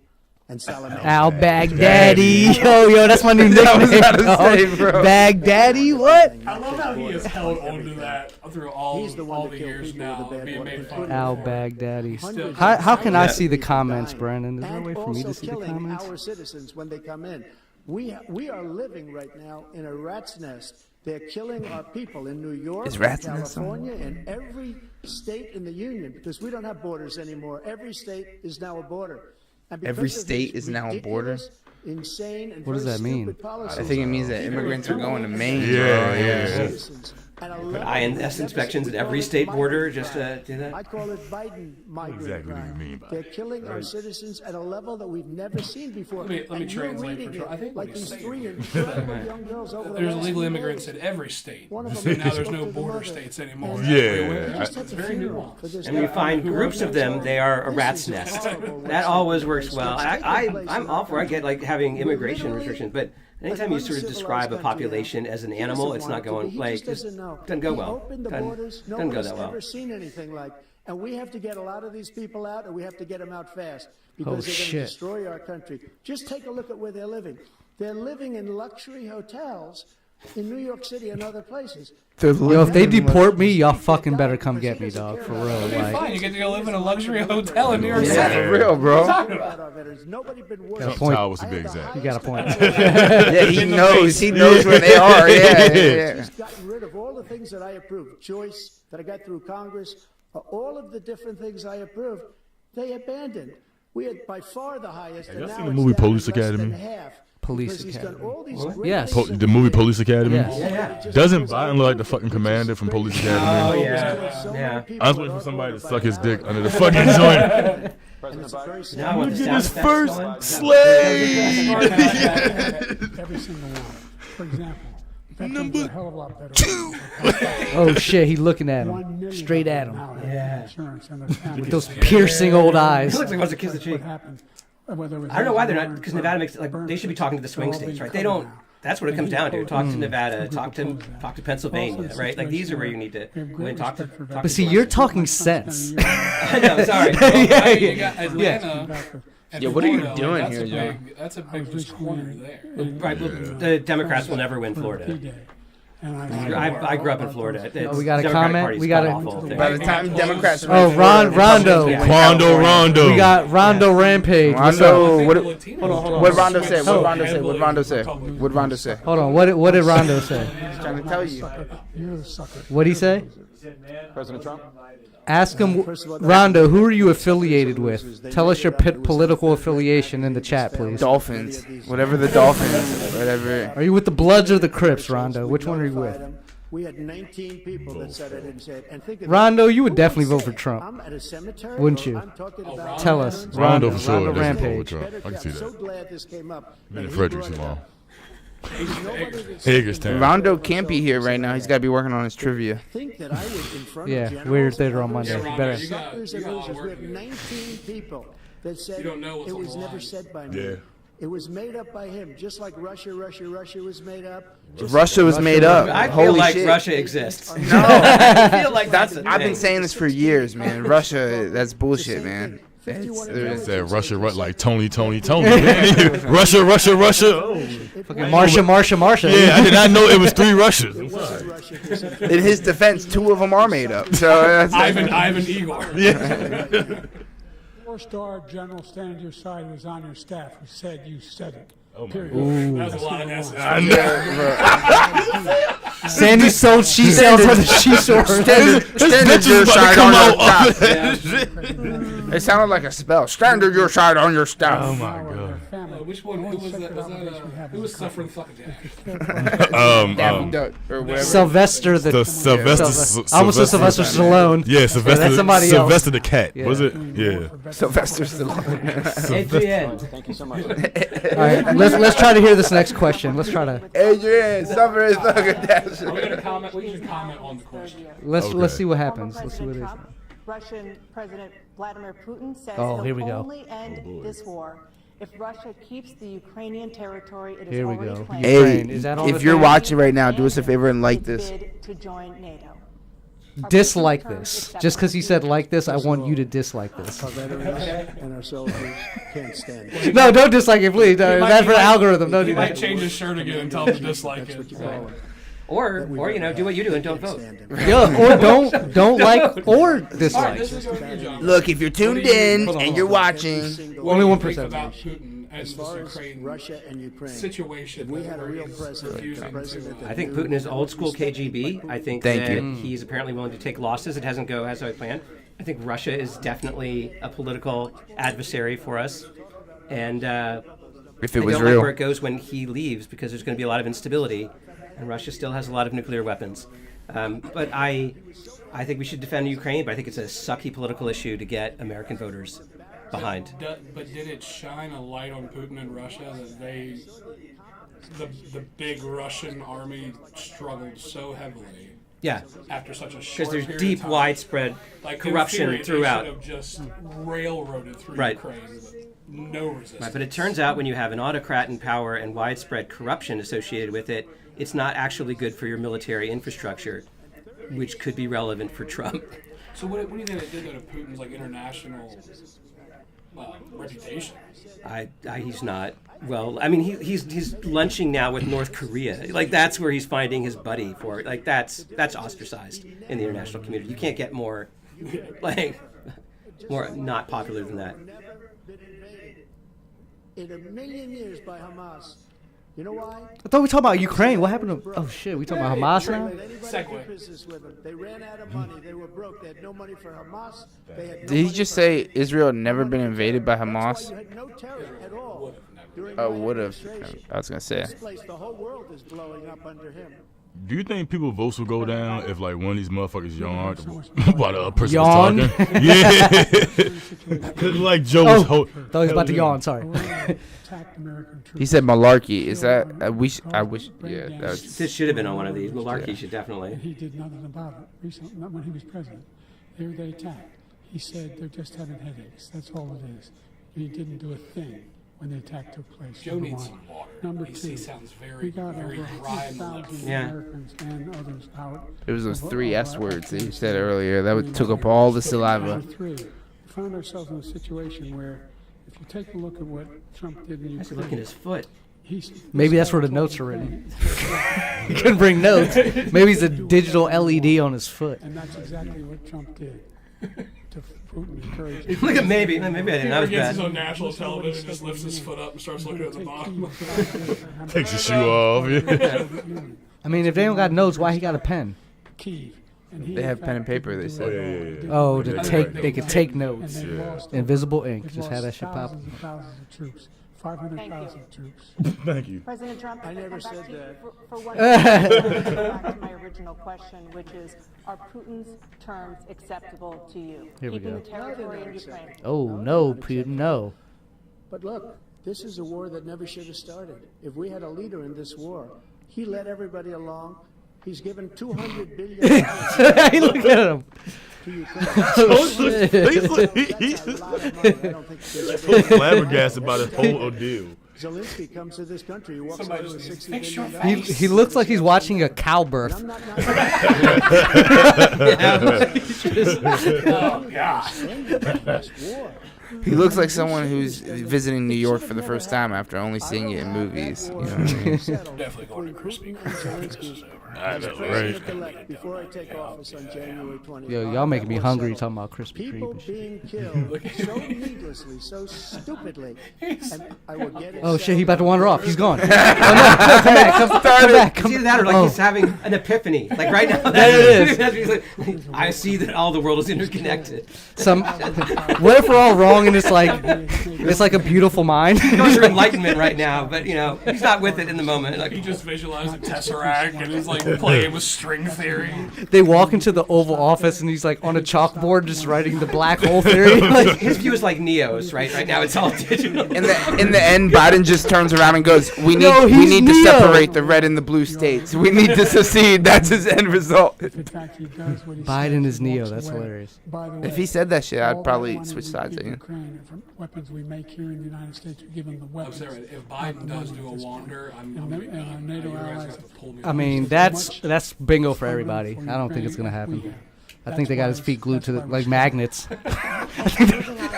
and Salam Al Baghdadi. Yo, that's my new nickname. about to say, bro. Baghdadi, what? I love how he has held on to that through all, He's the one all that the killed years people with now a bad being one, made fun including of. Al Baghdadi. Hundreds How of can I thousands see the of people comments, dying. Brandon? Is there a And way for me to also see the killing comments? our citizens when they come in. We are living right now in a rat's nest. They're killing our people in New York, Is in rat's nest California, in every state in the union because we don't have borders anymore. Every state is now a border. And because Every of state these is now a border? ridiculous, insane, and What does very that mean? stupid policies, I think it means that immigrants are going to Maine. Yeah, bro. yeah. citizens at a level INS we've never inspections seen. at We every call it state border migrant just crime. to do that? I call it Biden migrant Exactly what crime. you mean by They're it. killing our citizens at a level that we've never seen before. Let me And you're translate reading for sure. it I think what like he's these saying 3 incredible young girls over the There's last illegal few immigrants days. in every state. One of So them now there's spoke no to the border mother. states anymore. Yeah. It's very nuanced. And when you find groups of them, they are a rat's nest. That always works well. I'm all for I get like having immigration restrictions, but anytime you sort of describe a population as an animal, it's not going like just doesn't go well. Doesn't go that well. Never seen anything like. And we have to get a lot of these people out, and we have to get them out fast because Oh, they're going shit. to destroy our country. Just take a look at where they're living. They're living in luxury hotels in New York City and other places. Yo, if they deport me, y'all fucking better come get me, dog. For real. Fine, Like, you get to go live in a luxury hotel in New York Yeah, City. for real, bro. Nobody been worse. Got a point. Towers to be exact. you got a point. Yeah, he knows. He knows where they are. Yeah. He's gotten rid of all the things that I approved. Choice that I got through Congress, all of the different things I approved, they abandoned. We had by far the highest. Have y'all and seen now the it's movie down Police to less than Academy? half, Police because he's done Academy. all these great Yes. things. The movie Police Academy? Yes. Doesn't Biden look like the fucking commander from Police Academy? Oh yeah. I was waiting for somebody to suck his dick under the fucking joint. President Biden. Now with the Get sound his effects first going. slave. Every single one. For example, veterans are a hell of a lot better. Oh shit, he looking at $1 him, million straight at him, now have Yeah. insurance and their families. with those piercing old eyes. He looks like he wants to kiss the cheek. What happened, whether it was I don't know why they're not, Warren, because Nevada makes it like they should be talking to the swing they're all states, being right? They covered don't. now. That's what it comes down to. Talk to Nevada, Some talk to people oppose that. Pennsylvania, Also, the right? Like these are where you situation need to we have go great and talk to. respect for Talk But to see, the you're West. talking sense. I know. Sorry. Well, you got Atlanta. And Yeah, what are you Florida, doing that's here, a Joe? That's a big just corner there. Right, well, the Democrats will never win Florida. I grew up in Florida. Oh, we got a Democratic comment? Party's We got a- awful up there. By the time Democrats Oh, win, Rondo. Republicans win Rondo, California. Rondo. We got Rondo Rampage. What's Rondo. up? What Hold what Rondo say? What Oh. Rondo say? What Rondo say? What Rondo say? Hold on. What did Rondo say? He's trying to tell you. You're the sucker. What'd he say? President Trump. Ask him, Rondo, who are you affiliated with? Tell us your political affiliation in the chat, please. Dolphins. Whatever the Dolphins. Whatever. Are you with the Bloods or the Crips, Rondo? Which one are you with? We had 19 people that said I didn't say it. And think of it, Rondo, you would who definitely would vote for say, Trump. I'm at a cemetery, Wouldn't or you? I'm talking about Tell us. Rondo for sure. Rondo Doesn't vote Rampage. with Trump. I can see I'm so that. glad this came up. Man, And he Frederick's brought it long. up. Hagerstown. Rondo can't be here right now. He's got to be working on his trivia. Think that I was in front of Yeah, generals, we're theater on others, Monday. Yeah, Better. Rondo, suckers and you got losers. work We have here. 19 people that said You don't know what's it on was the never line. said by me. Yeah. It was made up by him, just like Russia was made up. just Russia was made up. I feel Holy like shit. Russia exists. No. I feel like That's. that's a I've been thing. saying this for years, man. Russia. That's bullshit, man. It's- Said Russia, like Tony. Russia. Oh. Fucking Marsha. Yeah, I did not know it was 3 Russias. in his defense, 2 of them are made up. So that's Ivan Igor. Yeah. 4-star general standing to your side who was on your staff who said you said it. Oh my Period. That was a lot of S's. I know. Sandy sold she sells for the she source. Standard Bitches your about to side come on your out. staff. It sounded like a spell. Standard your side on your staff. Oh my god. Which one? Who was that? Was that who was suffering fucking death? Daffy Duck or whatever. Sylvester the Sylvester. I almost said Sylvester Stallone. Yeah, Sylvester. That's somebody else. Sylvester the cat. Yeah. Was it? Yeah. Sylvester Stallone. Adrian. Thank you so much. All right, let's try to hear this next question. Let's try to Adrian, suffer his fucking death. Are we gonna comment? We should comment on the question. let's Okay. see what Former happens. Let's see what it President is. Trump, Russian President Vladimir Putin says Oh, he'll here we go. only end this war if Russia keeps the Ukrainian territory it has Here we already go. claimed. Ukraine. Hey, Is that on if the you're thing? watching right now, do us a favor and like Its this. bid to join NATO. Dislike this. Just because he said like this, I want you to dislike this. Our veterans and our soldiers can't stand it. No, don't dislike it, please. That's for the algorithm. Don't He do might that. change his shirt again and tell him to dislike That's what you it. call it. Or do what you do and don't vote. Stand it. Yeah, or don't like or All right, dislike. this is your job. Look, if you're tuned in and you're Every watching, single What do you 1%. think about Putin and As this far as Ukraine Russia and Ukraine, situation? if we had a where real he's president, refusing a president to, that I think knew Putin is old school what was KGB. I think Thank that you. he's apparently willing to take losses. It hasn't go as I planned. I think Russia is definitely a political adversary for us, and if it I was don't like real. where it goes when he leaves because there's going to be a lot of instability, and Russia still has a lot of nuclear weapons. But I think we should defend Ukraine, but I think it's a sucky political issue to get American voters behind. But did it shine a light on Putin and Russia that the big Russian army struggled so heavily Yeah, after such a because short there's period deep, of time? widespread Like, in corruption theory, throughout. They should have just railroaded through Right. Ukraine with no resistance. Right, but it turns out when you have an autocrat in power and widespread corruption associated with it, it's not actually good for your military infrastructure, which could be relevant for Trump. So what do you think it did to Putin's like international reputation? He's not. well, I mean, he's lunching now with North Korea. Like that's where he's finding his buddy for it. Like that's ostracized in the international community. You can't get more, like, more not popular than that. In a million years by Hamas. You know why? I thought we were talking about Ukraine. What happened to? Oh shit, we talking about Hamas now? They ran out of money. They were broke. They had no money for Hamas. They had no Did he money just for say Israel had never been invaded by Hamas? You had no terror at all. Oh, would have. I was gonna say. This place, the whole world is blowing up under him. Do you think people's votes will go down if like one of these motherfuckers yawned while the other person Yawn? was talking? Yeah. Cause like Joe was thought he was about to yawn. Sorry. He said malarkey. Is that? I wish. Yeah. That was, This should have been on one of these. Malarkey should definitely. And he did nothing about it recently, not when he was president. They attacked. He said they're just having headaches. That's all it is. He didn't do a thing when the attack took place. Joe needs some water. Number He two, sounds we very, got very over dry in the lips. 100,000 Yeah. Americans and others out. it was those of- 3 of S our words that you Afghanistan. said earlier. That took up all the saliva. Number three, we found ourselves in a situation where if you take a look at what Trump did in I should Ukraine, look at his foot. Maybe that's where the notes are written. He couldn't bring notes. Maybe it's a digital LED on his foot. And that's exactly what Trump did to Putin encouraged. Look at maybe I didn't. That was He gets bad. his own national television, just lifts his foot up and starts looking at the bottom. Takes his shoe off. Yeah. I mean, if they don't got notes, why he got a pen? Kyiv. And he, They in have pen fact, and paper, didn't they do said. it Yeah. Oh, to Yeah. take, they could take notes. And they lost Invisible ink. they've Just had that lost shit pop. thousands and thousands of troops. 500,000 troops. Thank you. President Trump, I never come back said to you that. For one second, go back to my original question, which is, are Putin's terms acceptable to you? Here we Keeping go. the territory in Ukraine. Oh, no, Putin, no. But look, this is a war that never should have started. If we had a leader in this war, he led everybody along. He's given $200 billion Hey, look at him. to Ukraine. Oh, shit. That's a lot of money. I don't think there's So flabbergasted about his whole ordeal. Zelensky comes to this country. He walks Somebody away with just $60 needs to fix your billion. He looks like he's watching a cow birth. I'm not Oh, God. this war. He looks like someone who's visiting New York for the first time after only seeing it in movies. You know what I mean? Definitely going to Krispy Kreme after this is over. I know, right? President-elect before I take office on January 20th. Yo, y'all making me hungry talking about Krispy People Kreme and shit. being killed so needlessly, so stupidly. And I will get it Oh shit, he about to settled. wander off. He's gone. Oh, no, come back, come back. It's either that or like Oh. he's having an epiphany. Like right now, There it is. He's like, I see that all the world is interconnected. What if we're all wrong and it's like a beautiful mind? He's going through enlightenment right now, but you know he's not with it in the moment. Like He just visualized a Tesseract and he's like playing with string theory. They walk into the Oval Office and he's like on a chalkboard just writing the black hole theory. Like, his view is like Neo's, right? Right now it's all digital. In the end, Biden just turns around and goes, "We need No, we he's need to Neo. separate the red and the blue states. We need to secede." That's his end result. If in fact he does what he Biden says, is he Neo. walks That's away. hilarious. By the way, If he said that shit, all I'd that probably money switch we sides give again. Ukraine and from weapons we make here in the United States, we give them the I'm weapons. sorry, if Biden does do a wander, I'm gonna be And our done. NATO You guys allies- have to pull me I off. mean, that's bingo for everybody. I don't think it's gonna happen. I think they got his feet glued to the, like magnets. I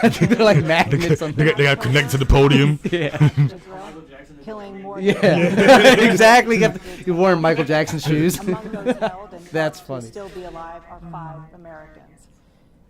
think they're like magnets on They got connected to the podium. Yeah. Killing more Yeah. Exactly. You're wearing Michael Jackson shoes. Among those held and That's thought funny. to still be alive are 5 Americans.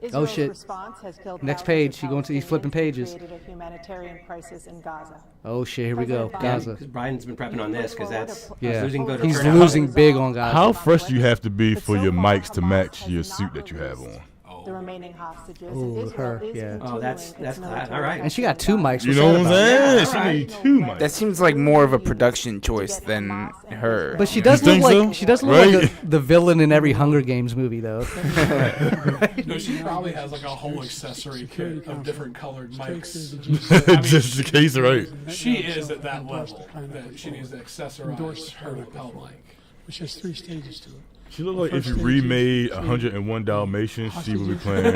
Oh, Israel's shit. response has killed Next thousands of page. You going to these flipping Palestinians pages. and created a humanitarian crisis in Gaza. Oh shit, here we go. Gaza. Because Biden's been prepping on this because that's Yeah. losing voter He's turnout. losing big on Gaza. How fresh do you have to be for your mics to match your suit that you have on? The remaining hostages. Ooh, and Israel her, is yeah. Oh, that's continuing its all military right. And she got 2 mics. You What's know that what I'm about? saying? She need 2 mics. That seems like more of a production choice than her. But she does look think like so? she does look like Right? the villain in every Hunger Games movie, though. No, she probably has like a whole accessory kit of different colored mics. Just in case, right? She is at that level that she needs to accessorize her lapel mic. Which has 3 stages to it. She look like if you First stage remade is 101 Dalmatians, she would be playing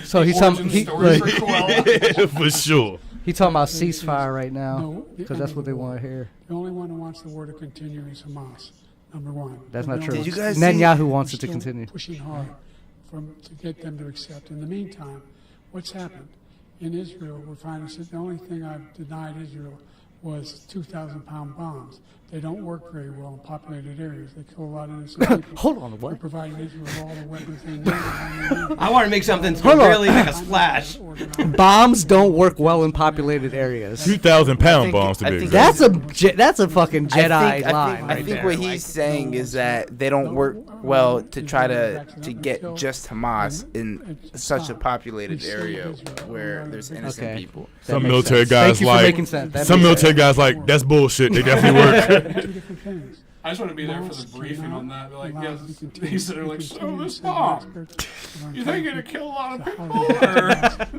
So he's Origin he, story for like, Cruella. for sure. he talking about ceasefire right now No, because that's what they want to hear. The only one who wants the war to continue is Hamas, number one. That's not They're true. Did you guys see- Netanyahu wants it to still continue. pushing hard to get them to accept. In the meantime, what's happened in Israel, we're finding that the only thing I've denied Israel was 2,000-pound bombs. They don't work very well in populated areas. They kill a lot of innocent people. Hold on, We're what? providing Israel with all the weapons they need. and I want to make something to Hold on. really make a splash. Bombs don't work well in populated areas. 2,000-pound bombs to I be think exact. That's a fucking Jedi I line think, right I think there. what he's saying is that they don't work well to try to get just Hamas in such a populated area where there's innocent Okay. people. Some makes military sense. Thank guys you for like making sense. That some makes military guys like that's bullshit. They definitely work. Two different things. I just want to be there for the Bombs briefing cannot on that. Be like, allow yes, you to continue these that are to like, continue so to this send bomb. experts that are You think it'll incapable kill a lot of to people? how they Or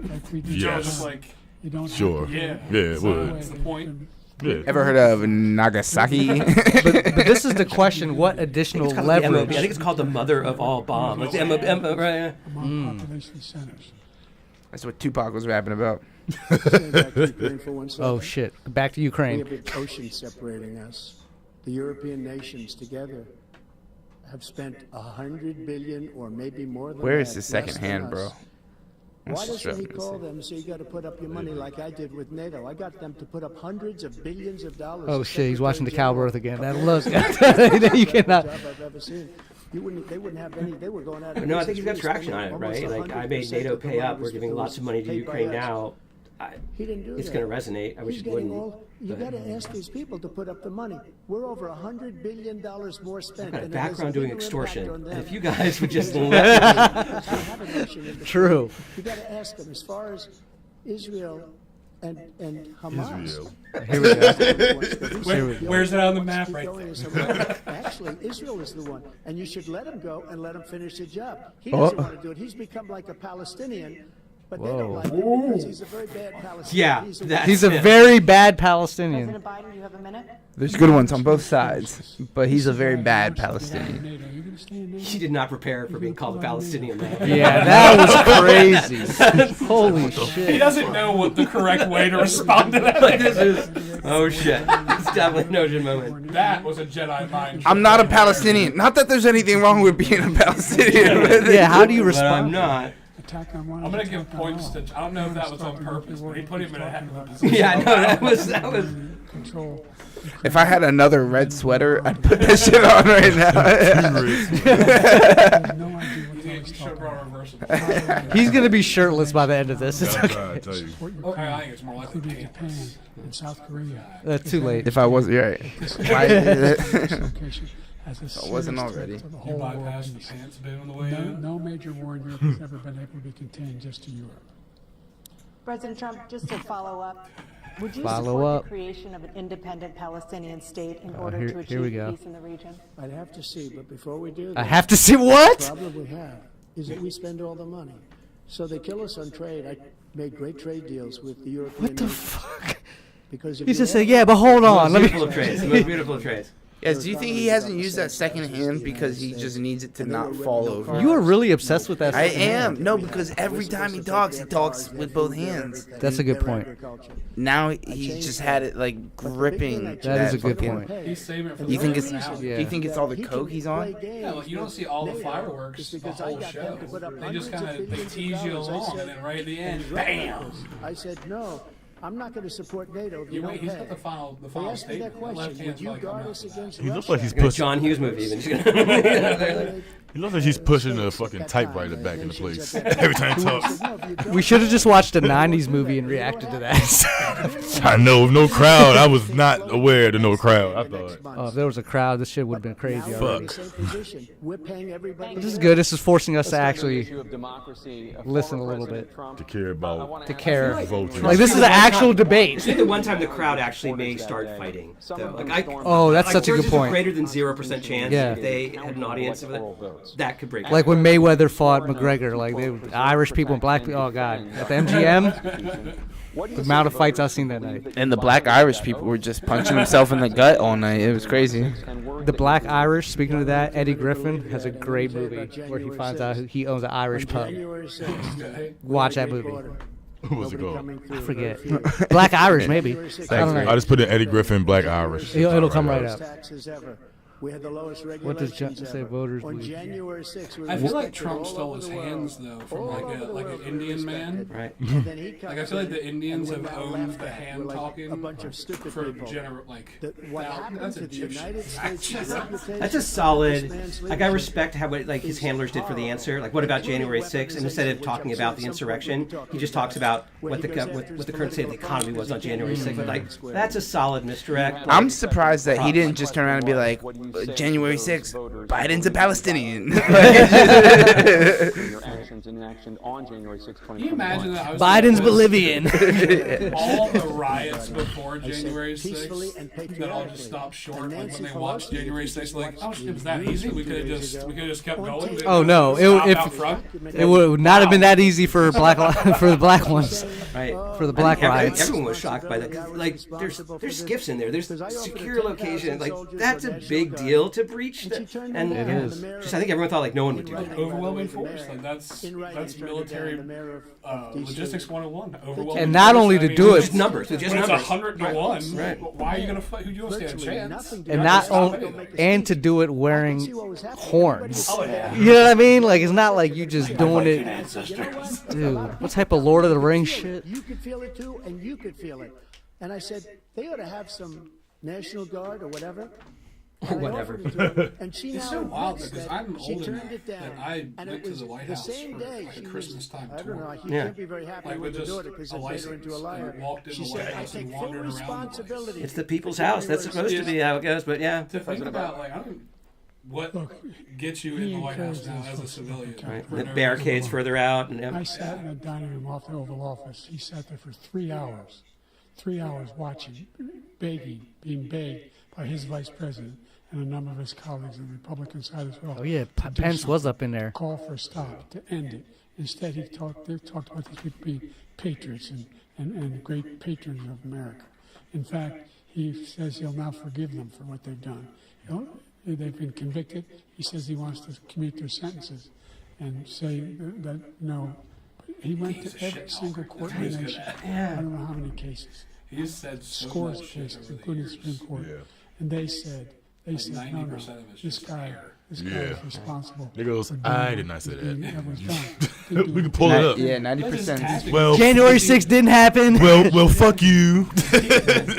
like we did Joe Yes. just like, You don't have Sure. to- yeah, Yeah, it would. That's the point. Yeah. Ever heard of Nagasaki? but this is the question: what additional It's called the MOB. leverage? I think it's called the mother of all bombs. Like the MOB, right? among population centers. That's what Tupac was rapping about. Stay back to Ukraine for 1 second. Oh shit! Back to We Ukraine. have an ocean separating us. The European nations together have spent 100 billion or maybe more than Where that. is the second less hand, than bro? us. That's Why just doesn't he what I'm call saying. them and say you got to put up your money like I did with NATO? I got them to put up hundreds of billions of dollars. Oh The shit! He's watching the Secretary Cowbirth General- again. That looks. You cannot. job I've ever seen. They wouldn't have any. They were going out. of No, I business. think you've got We were traction on spending it, right? almost Like I 100% made NATO of the pay up. money We're giving was lots of money to paid by Ukraine us. now. He didn't do It's that. going to resonate. I wish He's it getting wouldn't. all. You got to ask these people to put up the money. We're over $100 billion more spent. Got a and it has background doing bigger impact extortion. on And them. if you guys would just let Because we have an ocean in between. True. You got to ask them as far as Israel and Hamas. Israel. Here we go. Where's it on the map Keep right going there? as Hamas. Actually, Israel is the one, and you should let him go and let him finish the job. He doesn't want to do it. He's become like a Palestinian, but they don't like him because he's a very bad Palestinian. Yeah, He's a- that's He's a it. very bad Palestinian. President Biden, you have a minute. There's good ones on both sides, but he's a very bad Palestinian. NATO. You're going to stay in NATO? She did not prepare for being called a Palestinian. Man. Yeah, that was crazy. Holy He shit! doesn't know what the correct way to respond to that Like this is, oh shit, it's definitely an ocean moment. That was a Jedi mind trick. I'm not a Palestinian. Not that there's anything wrong with being a Palestinian. but- Yeah, how do you But I'm respond? not. Attack on one. I'm gonna attack give on points all. to. I don't know if that was on purpose, but he put him in a heck of a position. Yeah, no, that was Control. If I had another red sweater, I'd put that shit on right now. Have no idea what He those should talk have brought about. reversible. He's gonna be shirtless by the end of this. It's That's okay. what I tell you. Support I Ukraine, think it's more likely including pants. Japan and South Korea. Too late. If I was right. Why- This location has a serious wasn't threat already. to the You whole world bypassed the peace. pants bit on the way No, in. no major war in Europe has ever been able to be contained just to Europe. President Trump, just to follow up, would you Follow support up. the creation of an independent Palestinian state in order here- to here we achieve go. peace in the region? I'd have to see, but before we do I that, have to see the what? problem we have is that we spend all the money. So they kill us on trade. I made great trade deals with the European What the nations. fuck? Because if He you just have said, "Yeah, but hold on, let Beautiful me." of trades. The most beautiful of trades. Yes, do you think he hasn't used that second hand because he just needs it to not fall over? You are really obsessed with that. I second hand. am. No, because every time he talks with both hands. That's a good point. Now he just had it like gripping. That is a good fucking- point. He's saving it for Do you the think last it's? hour. Do you think it's all the coke he's on? Yeah, look, you don't see all the fireworks the whole show. They just kind of they tease you along, and then right at the end, bam! I said, no, I'm not going to support NATO if you You don't wait, he's pay. got the final They asked me statement. that The left question. hand's Would you probably guard coming us out. against He looks Russia? like he's Like a pushing. John Hughes movie. Even. Just gonna- He looks like he's pushing the fucking typewriter back into place every time he talks. We should have just watched a '90s movie and reacted to that. I know, no crowd. I was not aware of no crowd. I thought. Oh, if there was a crowd, this shit would have been crazy Now we're already. in the same position. We're paying everybody. This is good. This is forcing us to Issue actually of democracy, listen former a little President bit. Trump- To care about to care. voters. Like this is an actual debate. I think the one time the crowd actually may start fighting. Though. Like Oh, that's like such a good there's point. greater than 0% chance Yeah. if they had an audience of it, that could break. Like when Mayweather fought McGregor, like they Irish people and black people. Oh god, at the MGM, the amount of fights I've seen that night. And the black Irish people were just punching himself in the gut all night. It was crazy. The black Irish. Speaking of that, Eddie Griffin has a great movie where he finds out he owns an Irish pub. January 6th, Watch that movie. What was it called? I forget. Black Irish, maybe. I don't I know. just put in Eddie Griffin, Black Irish. It'll come right up. taxes ever. We had the lowest What does regulations say ever. voters On believe? January 6th, we I were feel like respected Trump all stole over his the world. hands though from All like over an the world, we were Indian man. respected. Right. And then he Like I feel like the comes in Indians and have we're now owned laughed the at. hand We're like talking a bunch of stupid for people. What happened that's to the Egyptian. United States reputation? That's a this solid. man's Like I leadership respect how like his handlers did for the answer. Like what about January 6th? And instead of talking about the insurrection, he just talks about what the current state of the economy was on January 6th. But like that's a solid misdirect. I'm surprised that he didn't just turn around and be like, January 6th, Biden's a Palestinian. Your actions and inaction on January 6th, Can you imagine 2021. that? I was Biden's gonna Bolivian. all the riots before January peacefully 6th and that all just stopped short. Like when they watched January 6th, like, oh, it was that easy. We could have just kept going. Oh no! Stopped out front. It would not have been that easy for for the black ones. Right. For the black riots. Everyone was shocked by that. 'Cause, like, there's skiffs in there. There's secure locations. Like, that's a big deal to breach. And It is. Just, I think everyone thought like no one would do that. Overwhelming force. Like that's military logistics 101. Overwhelming. And not force, only I to mean, do it- Just numbers. Just When it's numbers. 100 to 1, Right. why are you gonna fight? Who you gonna stand a chance? And not only and to do it wearing horns. Oh yeah. You know what I mean? Like it's not like you just doing it. Dude, what type of Lord of the Rings shit? You could feel it too, and you could feel it. And I said, they ought to have some National Guard or whatever. And I Whatever. offered it to her, and she It's now so wild admits because that I'm she old turned enough it down. that I And went it to was the White the House same for day like she a was, Christmas time I don't know, tour. he Yeah. can't be very happy Like with with the just daughter because a it made her into a license liar. and walked in She the said, White I House take and full wandered around the place. responsibility. It's the people's house. That's supposed to be how it goes. But yeah. To think about, like, I don't. What Look, gets you in the White House now as a civilian? Right. For The no barricades reason. further out. And I sat in a dining room off the Oval Office. He sat there for 3 hours. 3 hours watching, being begged by his vice president and a number of his colleagues on the Republican side as well. Oh yeah, to do Pence was something. up in there. Call for a stop, to end it. Instead, they talked about these people being patriots and great patrons of America. In fact, he says he'll now forgive them for what they've done. You know, they've been convicted. He says he wants to commute their sentences and say that no. He went He's to a every shit single talker. court That's in what the he's nation. good at. I don't know how many cases. He's said so Scores much of shit cases, over the including the years. Supreme Court. Yeah. And they said, no, 90% no, of it's this just guy, hair. this guy Yeah. is responsible. He goes, for doing I did what not say that was done. We Didn't do can it. pull it up. Yeah, That's just 90%. tactics. Well, January 6th didn't happen. well, fuck you.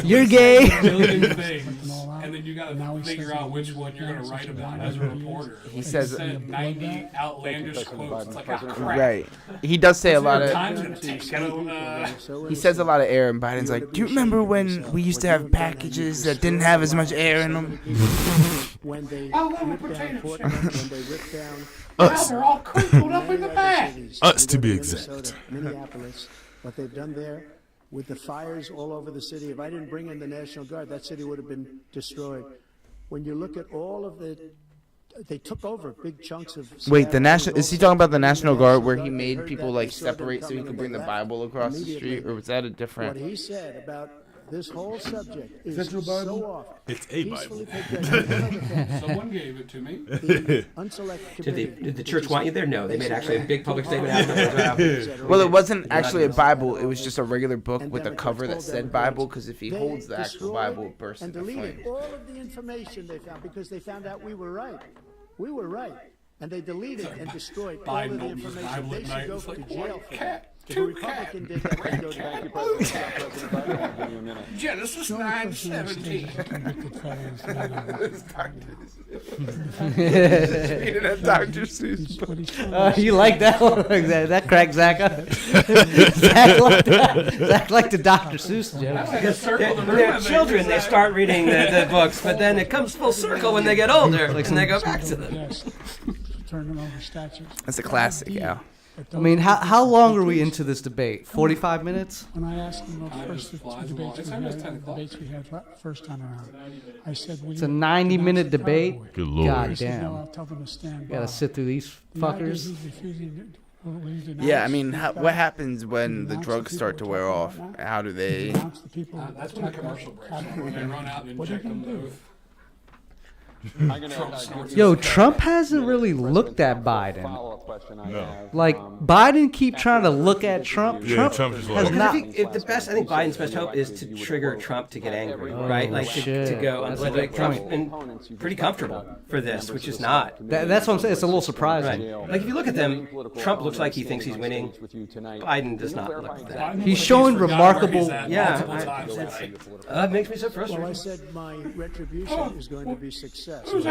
You're gay. Million things, all out. and then you gotta Now he figure says out that which he's one you're gonna such write a about bad as a idea. reporter. He says- said 90 outlandish quotes. It's like, ah, crap. Right. He does say a lot Your of. time's gonna take. He says a lot of air, and Biden's like, "Do you remember when we used to have packages that didn't have as much air in them?" When they Oh, let me ripped down potato Portland, when they ripped down Now they're all crinkled up in the back. Us to be Minnesota, exact. Minneapolis, what they've done there with the fires all over the city. If I didn't bring in the National Guard, that city would have been destroyed. When you look at all of they took over big chunks of. Wait, the national is he talking about the National Guard where he They made heard people that, like they saw them separate so he coming, could and bring they the left Bible across the immediately. street, or was that a What different? he said about this whole subject is Central Bible? so off. It's a Peacefully Bible. patriotic. Someone gave it to me. The unselected Did the church want you there? No, they made actually a big public statement out of it. Well, it wasn't actually a Bible. It was just a regular book with a cover that said Bible. Because if he holds the actual Bible, it bursts and into deleted flames. all of the information they found because they found out we were right. We were right. And they deleted and destroyed all of Biden the opens his information. Bible They at should night. go It's to like, jail one for that. cat, If a two Republican cat, did that, they'd go to Thank you, jail. President Biden. I'll give you a minute. Genesis The only person on stage 9:17. that convicted felons in Reading a Dr. Seuss. He's what he's trying to You like that one? that cracked Zach up. Zach liked the Dr. Seuss joke. I just circled the room. They're and children, they just- start reading the books, but then it comes full circle when they get older, and they go back to them. Yes, turning over statues. That's a classic, Al. I mean, how long are we into this debate? 45 minutes? When I asked him about Time the first just two flies debates along. we It's had, almost 10 o'clock. first time around, I said, It's a 90-minute debate. Good lord. God He said, no, damn. I'll tell them to stand by. Gotta sit through these The idea fuckers. he's refusing to- will he denounce Yeah, I mean, the what fact- happens when the denounce drugs people start to we're wear talking off? about now? How do they? Denounce the people who That's when the attack commercial that breaks. When they run out and What are you inject them gonna do? both. Yo, Trump hasn't really looked at Biden. Like Biden keep trying to look at Trump. Yeah, Trump just has like, not. I think Biden's best hope is to trigger Trump to get angry, right? Like to go That's a like good Trump's point. been pretty comfortable for this, which is not. That's what I'm saying. It's a little surprising. Right. Like if you look at them, Trump looks like he thinks he's winning. Biden does not look like that. He's showing remarkable. It makes me so frustrated. Well, I said my retribution is going to be success. We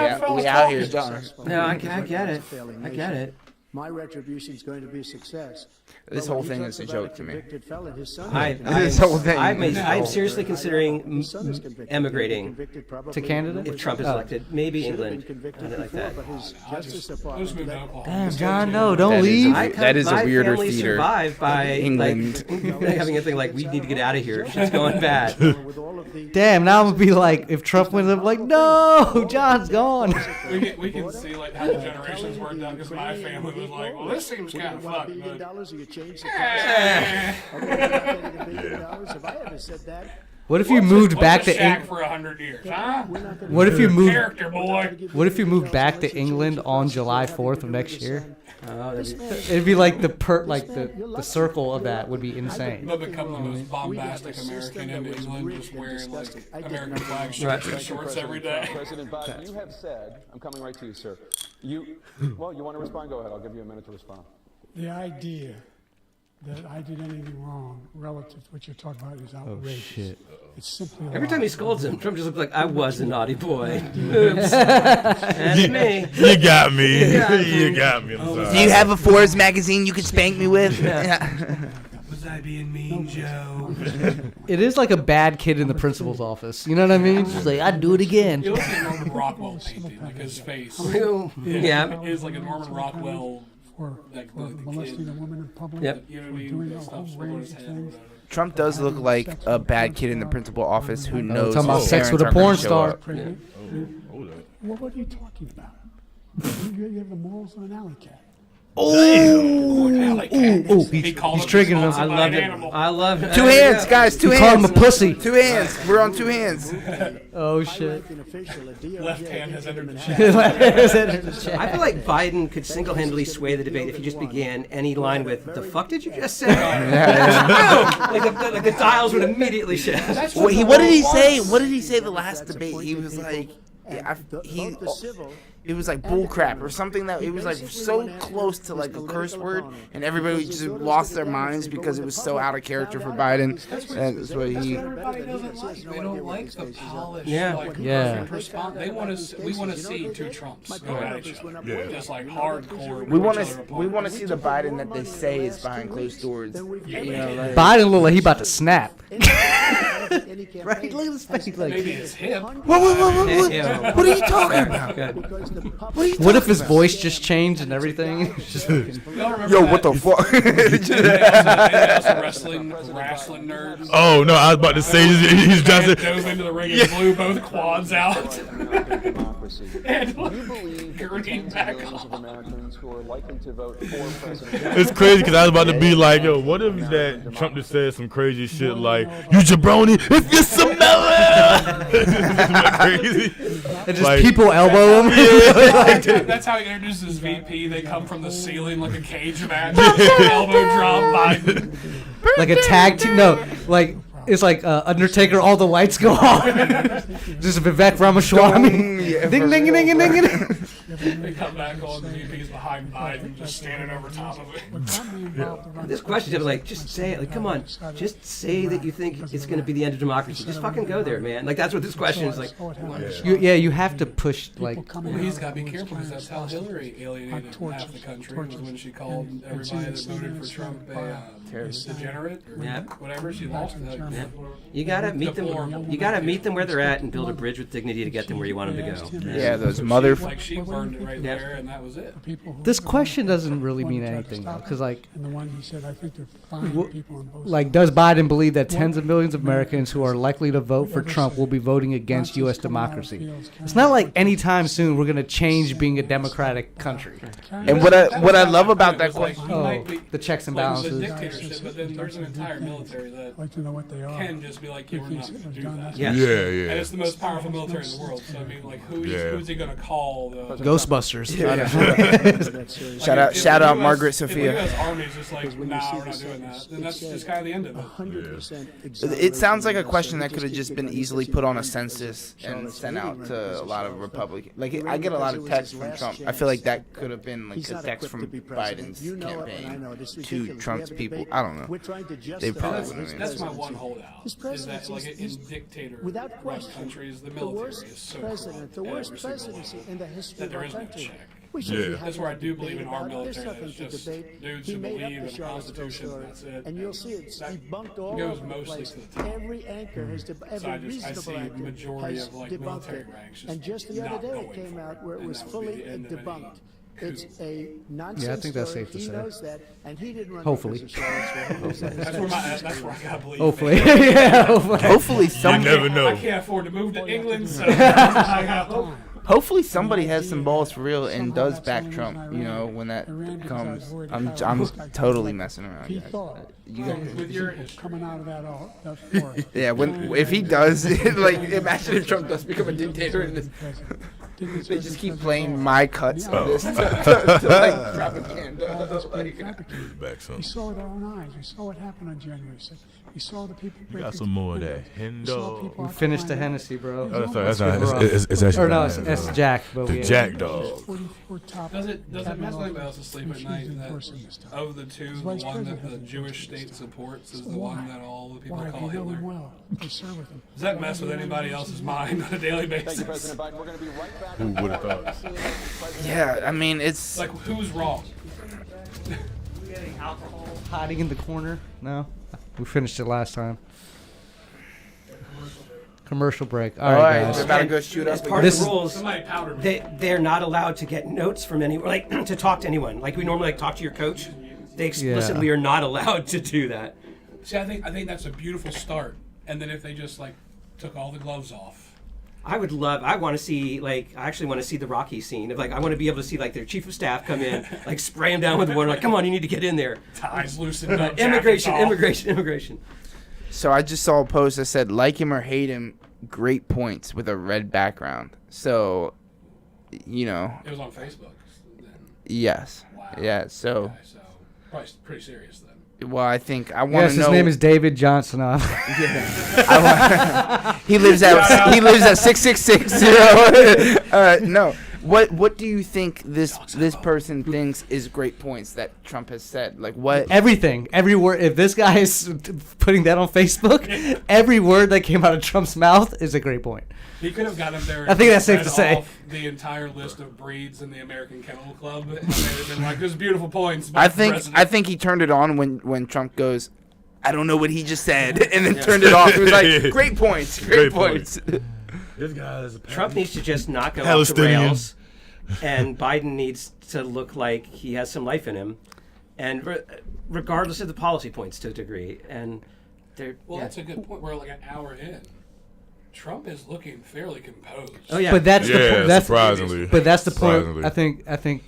out here, John. No, I get it. I get it. My retribution is going to be success. This whole thing is a joke to me. I'm seriously considering emigrating To Canada? if Trump is elected. Maybe England. Like that. Damn, John, no, don't leave. That is a weirder family theater. Survived by England. like, having a thing like we need to get out of here. Shit's going bad. Damn, now I'm gonna be like, if Trump wins, I'm like, no, John's gone. We can see like how the generations worked out because my family was like, well, this seems kind of fucked. What if you moved back to England for 100 years? Huh? What if you moved? Character boy. What if you moved back to England on July 4th of next year? It'd be like the circle of that would be insane. They'll become the most bombastic American in England, just wearing like American flag shirts and shorts every day. President Biden, you have said, I'm coming right to you, sir. You want to respond? Go ahead. I'll give you a minute to respond. The idea that I did anything wrong relative to what you're talking about is outrageous. Oh shit! It's simply a Every lie. time he scolds him, Trump just looks like I was a naughty boy. Oops, that's me. You got me. You got me. I'm Do sorry. you have a Forbes magazine you could spank me with? Was I being mean, Joe? It is like a bad kid in the principal's office. You know what I mean? Just like I'd do it again. It looks like Norman Rockwell painting, like his face. Yeah. It is like a Norman Rockwell. For molesting a woman in public. Yep. You know what I for mean? doing That a whole stuff's range below of his head or things. whatever. Trump does look like a bad kid in the principal office who knows talking about his sex with a parents porn aren't gonna show star. up. Well, what are you talking about? You have the morals of an alley cat. He called He's him triggering him. I love it. I love it. Two hands, guys. Two You hands. called him a pussy. Two hands. We're on two hands. Oh shit! Left hand has entered the chat. I feel like Biden could single-handedly sway the debate if he just began any line with "the fuck did you just say?" like the dials would immediately shift. What did he say? What did he say the last debate? He was like, it was like bullcrap or something that it was like so close to like a curse word, and everybody just lost their minds because it was so out of character for Biden. That's what he. Everybody doesn't like. They don't like the polished, Yeah. like, Yeah. perfect response. They want to. We want to see two Trumps go at each other. Just like hardcore. We want to see the Biden that they say is behind closed doors. You know, like, Biden look like he about to snap. Right? Look at his face. Like, Maybe it's hip. what are you talking about? what if his voice just changed and everything? Just fucking- Yo, what the fuck? Wrestling nerds. Oh no, I was about to say he's And just. dove into the ring and blew both quads out. And You believe that Gurney tens back of millions of on. Americans who are likely to vote for President It's crazy because I was about to be like, yo, what if that Trump just said some crazy shit like, you jabroni if you smell it? Isn't that crazy? and just Like- people elbow him. That's how he introduces his VP. They come from the ceiling like a cage match. Elbow drop Biden. Like a tag team. No, like it's like Undertaker. All the lights go off. Just Vivek Ramaswamy. Yeah, Ding ding ding ding ding ding. They come back on the VP's behind Biden, just standing over top of it. This question is like, just say it. Like, come on, just say that you think it's going to be the end of democracy. Just fucking go there, man. Like, that's what this question is like. You have to push like. Well, he's got to be careful because that's how Hillary alienated half the country. Was when she called everybody that voted for Trump a degenerate or Yeah. whatever. She lost that. Yeah. You gotta meet them. You gotta meet them where they're at and build a bridge with dignity to get them where you want them to go. Yeah, those mother. Like she Well, burned it right Yep. there, and that was it. People who This question doesn't really mean tried to anything, though, stop because it, like, and the one he said, I think they're fine Wh- people on both like, sides. does Biden believe that tens of millions of Americans who are likely to vote for Trump will be voting against U.S. democracy? It's not like anytime soon we're going to change being a democratic country. And what I love about that It was like, question, he Oh, might be- the checks and like, it's a balances. dictatorship, but then there's an entire military that I'd like to know what they are. can just be like, yeah, we're not going to do that. Yeah. Yeah, And yeah. it's the most powerful military in the world. So I mean, like, who's he gonna call? The Ghostbusters. I don't know. Shout out Margaret Sophia. If the U.S. Army's just like, When you nah, see we're the not doing that, census, then it that's said just kind of the end of it. 100% It sounds like a question that Just could have keep just it been going. easily Just put on a keep it census going. and Charlotte's sent really out running to a this lot of show. Republicans. Like He I get a lot ran of because it texts was from his Trump. last I feel like chance. that could have been like He's a not text equipped from to be president. Biden's You know it, and I campaign know it. It's to ridiculous. Trump's We have a people. debate. I don't know. We're trying to They justify probably That's, wouldn't that's my answer. one holdout. His Is that presidency like is- in dictator Without run question, countries, the the military worst is so president, corrupt the at worst every single presidency level in the history that of there our is no country. check. We should Yeah. be having That's where I a do believe debate in our about it. There's military. nothing It's to just debate. dudes He who made believe up in the the Charlottesville Constitution. story, That's it. and you'll see it's That debunked all goes over the mostly place. to the top. Every anchor has So every I reasonable see anchor majority has of like debunked military it. ranks just And just the not other day it going came for out where it and was that would be fully the end of any debunked. coup. It's a nonsense Yeah, I think that's story. safe to He say. knows that, and he didn't run Hopefully. because of Charlottesville. He was That's where I gotta believe. Hopefully. man. Yeah, hopefully. Hopefully You some never know. I can't afford to move to England, so I got hopefully somebody has some balls for real and does back Trump. You know, when that comes, I'm totally messing around. He Guys. thought You guys, with your coming out of that forest. yeah. When if he does, like, imagine if Trump does become a dictator and this. They just keep playing my cuts of this to like propaganda. Like, Back some. We saw with our own eyes. We saw what happened on January 6th. We saw the people. You got breaking some more of windows. that We saw Hendo. people We out finished the behind Hennessy, bro. Oh, that's not. rough. It's actually Or no, not. it's Jack. But The we Jack Dog. 44 top Does it mess cabinet anybody officers, else asleep and at she's night enforcing that this stuff. of the two, the Vice one that President the hasn't Jewish enforced state this stuff. supports is the Why? one that all the people Why? call They know Hitler? him well. They serve with him. Does that mess with anybody else's mind on a daily Thank you, basis? President Biden. We're going to be right back. Who with would have more thought? CNN President yeah, I mean it's. Like, who's wrong? hiding in the corner. No, we finished it last time. Commercial break. All right, We're guys. about to go shoot As up. part This of is- the rules, Somebody powdered me. they're not allowed to get notes from anyone, like to talk to anyone. Like we normally like talk to your coach. They explicitly are not allowed to do that. See, I think that's a beautiful start. And then if they just like took all the gloves off. I want to see, like, I actually want to see the Rocky scene of, like, I want to be able to see, like, their chief of staff come in, like, spray him down with water, like, come on, you need to get in there. Ties loosened up. Immigration, jackets off. immigration. So I just saw a post that said, like him or hate him, great points with a red background. So, you know, It was on Facebook. Then. yes. Wow. Yeah, so, Okay, so probably pretty serious then. well, I think I want Yes, to his know. name is David Johnson. He lives at 6660. No. What do you think this person thinks is great points that Trump has said? Like what? Everything, every word. If this guy is putting that on Facebook, every word that came out of Trump's mouth is a great point. He could have got him there. I think that's safe read to say. off the entire list of breeds in the American Kennel Club, and they'd have been like, "There's beautiful points." About I the think president." he turned it on when Trump goes, I don't know what he just said, and then turned it off. He was like, great points, great points. This guy is a Trump needs to just not go off the Palestinian. rails, and Biden needs to look like he has some life in him, and regardless of the policy points to a degree. And they're Well, that's a good point. We're like an hour in. Trump is looking fairly composed. Oh yeah, But that's Yeah, the that's surprisingly. But that's the point. Surprisingly. I think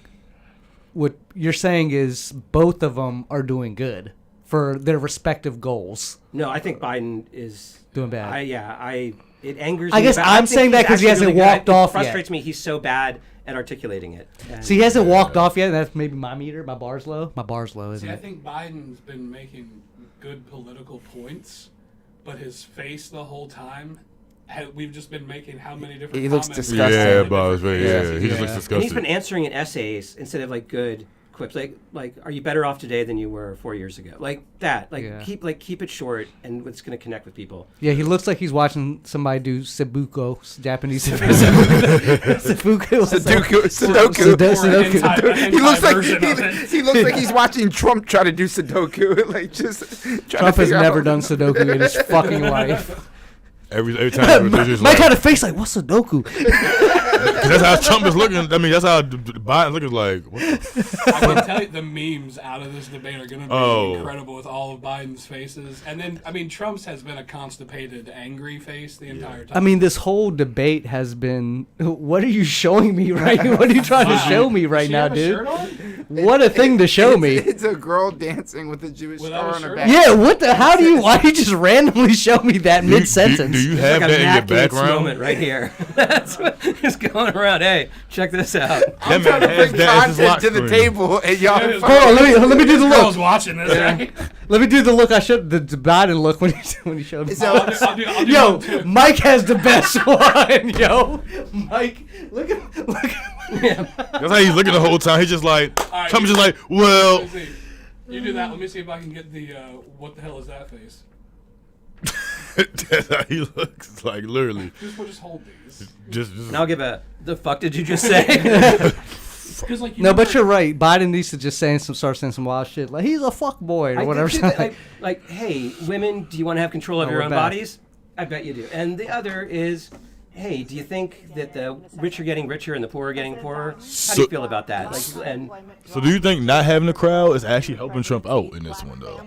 what you're saying is both of them are doing good for their respective goals. No, I think Biden is Doing bad. It angers I me. guess but I'm think saying that he's 'cause he actually hasn't really good. walked off It yet. frustrates me. He's so bad at articulating it. And So he hasn't walked off yet. That's maybe my meter. My bar's low. My bar's low, isn't See, I it? think Biden's been making good political points, but his face the whole time. We've just been making how many different. He looks comments disgusting. Yeah, about about his different face. faces. Yeah, he just looks And he's been disgusted. answering in essays instead of like good quips. Like, are you better off today than you were 4 years ago? Like that. Yeah. Keep it short, and it's going to connect with people. Yeah, he looks like he's watching somebody do Sudoku, Japanese Sudoku. Sudoku. Sudoku. He looks like version of it. he looks like he's watching Trump try to do Sudoku. Like just trying to Trump has figure never out- done Sudoku in his fucking life. Every time Mike there's just Mike like, had a face like, what's Sudoku? That's how Trump is looking. I mean, that's how Biden's looking like. What the I can tell you the memes out of this debate are going to be incredible with all of Biden's faces. And then, I mean, Trump's has been a constipated, angry face the entire time. I mean, this whole debate has been. What are you showing me right now? What are you trying to show me right now, dude? What a thing to show me. It's a girl dancing with a Jewish star on her back. Yeah, what the? How do you? Why do you just randomly show me that mid sentence? Do you have like that in your immaculate background? moment right here. That's what is going around. Hey, check this out. I'm trying to bring content to the table, and y'all. Hold on, let me do the Girls look. watching this, right? Let me do the look. I showed the Biden look when he showed me. I'll do Yo, one too. Mike has the best one. Yo, Mike, look at. That's how he's looking the whole time. He's just like, right, Trump's you- just like, well. Let me see. You do that. Let me see if I can get the what the hell is that face? That's how he looks, like literally. Just hold these. Just. And I'll give the fuck did you just say? Like, No, but you're right. Biden needs to just start saying some wild shit like he's a fuck boy or I whatever. think that, like, hey, women, do you want to have control of Oh, your we're own back. bodies? I bet you do. And the other is, hey, do you think that the rich are getting richer and the poor are getting poorer? How do So- you feel about that? Like, and So do you think not having a crowd is actually helping Trump out in this one though?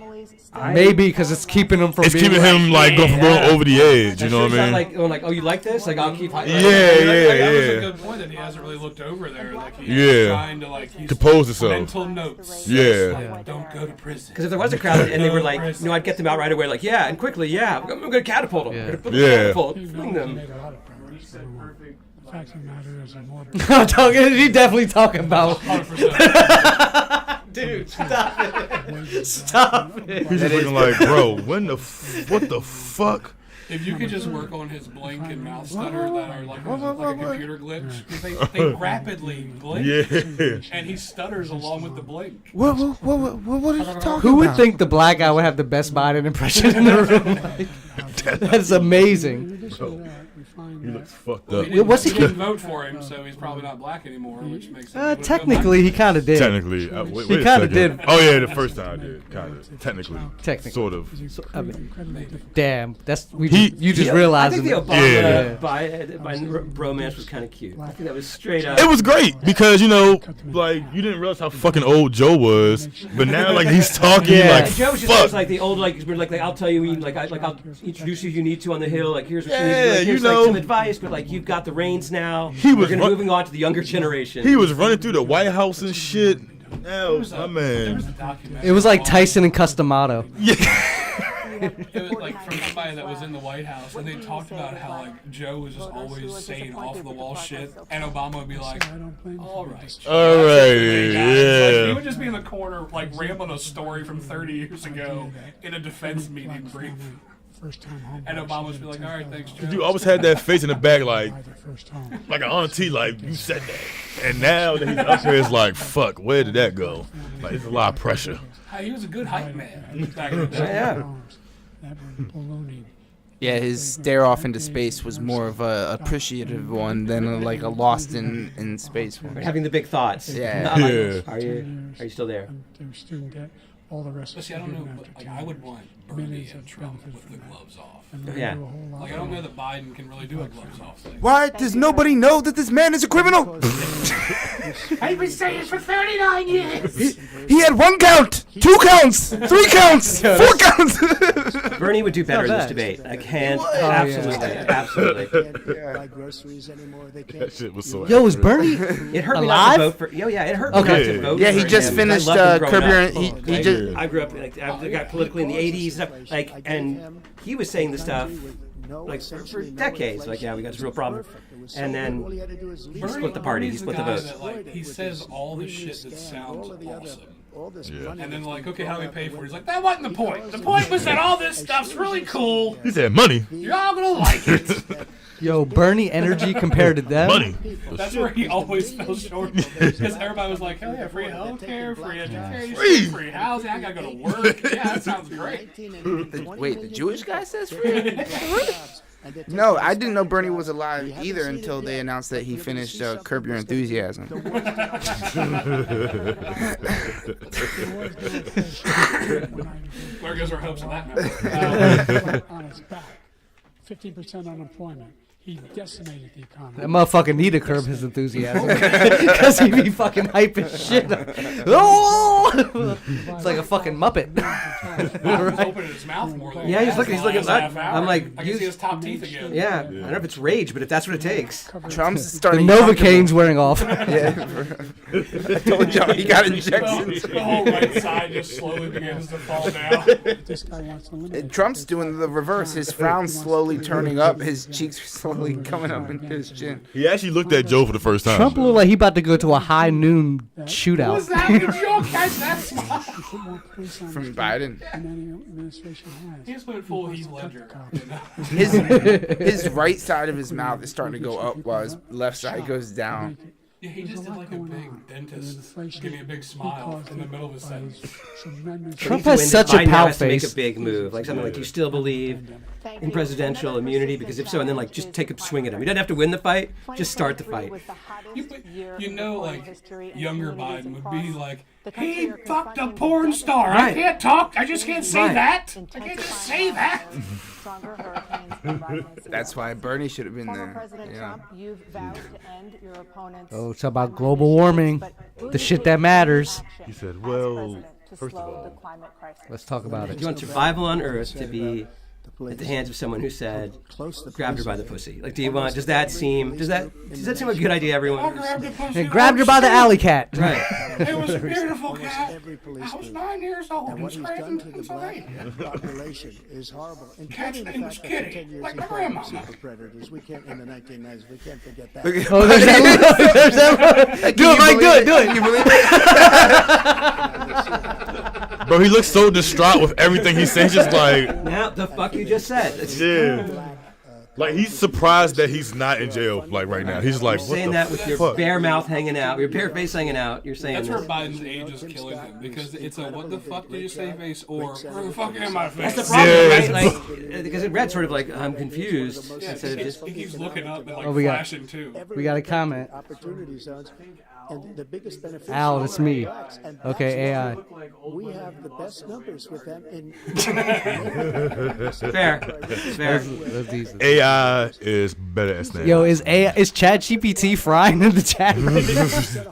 Maybe because it's keeping him from. It's being keeping him like going from going over the edge. You know what I mean? Like, oh, you like this? Like, I'll keep. Yeah, That was a yeah. good point that he hasn't really looked over there. Like he's Yeah. trying to like he's Compose himself. mental notes. Yeah. Like, don't go to prison. Because if there was a crowd and they were like, I'd get them out right away. Like, yeah, and quickly, yeah, I'm going to catapult them. I'm going to put them in a catapult, fling them. Made a lot of progress. The fact of the matter is, I'm more. I'm talking. He definitely talking about. 100%. Dude, stop it! Stop it! He's just looking like, bro, what the fuck? If you could just work on his blink and mouth stutter that are like a computer glitch, 'cause they rapidly blink, Yeah. and he stutters along with the blink. What are you talking Who would about? think the black guy would have the best Biden impression in the room? Like, that's amazing. He looks fucked up. What's he? He didn't vote for him, so he's probably not black anymore, which makes sense. Technically, he kind of did. Technically, wait He a kinda second. did. Oh yeah, the first time I did, kind of. Technically, sort of. I mean, damn, that's He- you just I realized. think the it. Obama Biden bromance was kind of cute. I think that was straight up. It was great because like you didn't realize how fucking old Joe was, but now like he's talking Yeah. like Joe was just fuck. always like the old like I'll tell you I'll introduce you if you need to on the Hill, like here's what you need to do, Yeah, like, here's you know. like some advice, but like you've got the reins now. He was We're run- moving on to the younger generation. He was running through the White House and shit. Now, my There man. was a documentary It was like on- Tyson and Customato. It was like from somebody that was in the White House, and they talked about how like Joe was just always saying off the wall shit, and Obama would be like, "All right, Joe, All that's right, it for me, guys." Like, yeah. he would just be in the corner like rambling a story from 30 years ago in a defense meeting brief, First time home. and Obama would be like, "All right, thanks, Joe." You always had that face in the back, like First home. an auntie, like you said that. And now that he's up here, it's like, fuck, where did that go? Like, it's a lot of pressure. He was a good hype man back in the day. Yeah. That was baloney. Yeah, his stare off into space was more of a appreciative one than like a lost in space one. Having the big thoughts. Yeah. Not like, Yeah. Are you still there? There was student debt. All the rest. But see, I don't know. But, like, I would want Bernie and Trump with the gloves off. Yeah. Like, I don't know that Biden can really do a gloves off thing. Why does nobody know that this man is a criminal? I've been saying this for 39 years. He had 1 count, 2 counts, 3 counts, 4 counts. Bernie would do better in this bad. debate. Like hands, Oh, absolutely, absolutely. Can't buy groceries anymore. They can't. That shit was so Yo, is Bernie? It hurt me Alive? not to vote for. Yeah, it hurt me Okay. not to vote. Yeah, he for just him. finished, I loved him growing Curb Your- up. he just- I grew up like I got politically in the '80s, like, and he was saying the stuff like for decades. Like, yeah, we got this real problem, and then he split the party. He Bernie's split the guy vote. that, like, he says all this shit that sounds awesome. And then like, okay, how do we pay for it? He's like, that wasn't the point. The point was that all this stuff's really cool. He said money. You're all gonna like it. Yo, Bernie energy compared to them. Money. That's where he always fell short. Because everybody was like, hell yeah, free healthcare, free education, Free. free housing, I gotta go to work. Yeah, that sounds great. Wait, the Jewish guy says free? No, I didn't know Bernie was alive either until they announced that he finished Curb Your Enthusiasm. Where goes our hopes in that matter? on its back. 15% unemployment. he decimated the economy. That motherfucker need to curb his enthusiasm because he be fucking hyping shit up. Oh! It's like a fucking Muppet. He's opening his mouth more than Yeah, he's looking. I'm like, I can see his top teeth again. yeah. I don't know if it's rage, but if that's what it takes. Trump's The starting. Novocaine's wearing off. Yeah, I told y'all he got injections. The whole right side just slowly begins to fall down. This guy wants to eliminate Trump's doing the reverse. His frown's slowly turning up. His cheeks are slowly coming up into his chin. He actually looked at Joe for the first time. Trump look like he about to go to a high noon shootout. Was that a joke? That's smile. put more police on the From street Biden. than any administration has. He just went full Heath Ledger. His right side of his mouth is starting to go up while his left side goes down. Yeah, he just did like a big dentist. Give me a big smile in the middle of his sentence. Trump has such a Biden pout has to make face. a big move, like something like, "Do you still believe in presidential immunity? Because if so, and then like just take a swing at him. He doesn't have to win the fight, just start the fight." You know, like, younger Biden would be like, he fucked a porn star. I can't talk. I just can't say that. I can't just say that. That's why Bernie should have been Former there. President Yeah. Trump, you've vowed to end your opponent's Oh, it's about global warming, the shit that matters. He said, well, first of all, Let's talk about Do it. you want survival on Earth to be at the hands of someone who said, grabbed her by the pussy? Like, do you want? Does that seem like a good idea? Everyone. And grabbed her by the alley cat. Right. It was a beautiful cat. Every I policeman. was 9 years old And in what he's done Scranton, to the black Pennsylvania. population is horrible. Cat's Including the name was fact that for Kitty, 10 years like he my fought with grandmama. super predators. We can't, in the 1990s, we can't forget that. Oh, there's that. There's that. Do it, Mike. Do it. Do it. You believe it? Bro, he looks so distraught with everything he says. Just like, Now the fuck you just said. yeah. Like, he's surprised that he's not in jail, like, right now. He's like, You're what saying the that with your fuck? bare mouth hanging out, your bare face hanging out. You're saying That's where this. Biden's age is killing him because it's a what the fuck did you say face or where the fuck am I face? That's the problem, Yeah. right? Like, because it read sort of like I'm confused instead of just. He keeps looking up and like Oh, we got- flashing too. We got a comment. Opportunity zones. And the biggest benefit Al, it's me. Okay, AI. We have the best numbers with them in Fair. Fair. That's decent. AI is better at snap. Yo, is ChatGPT frying in the chat?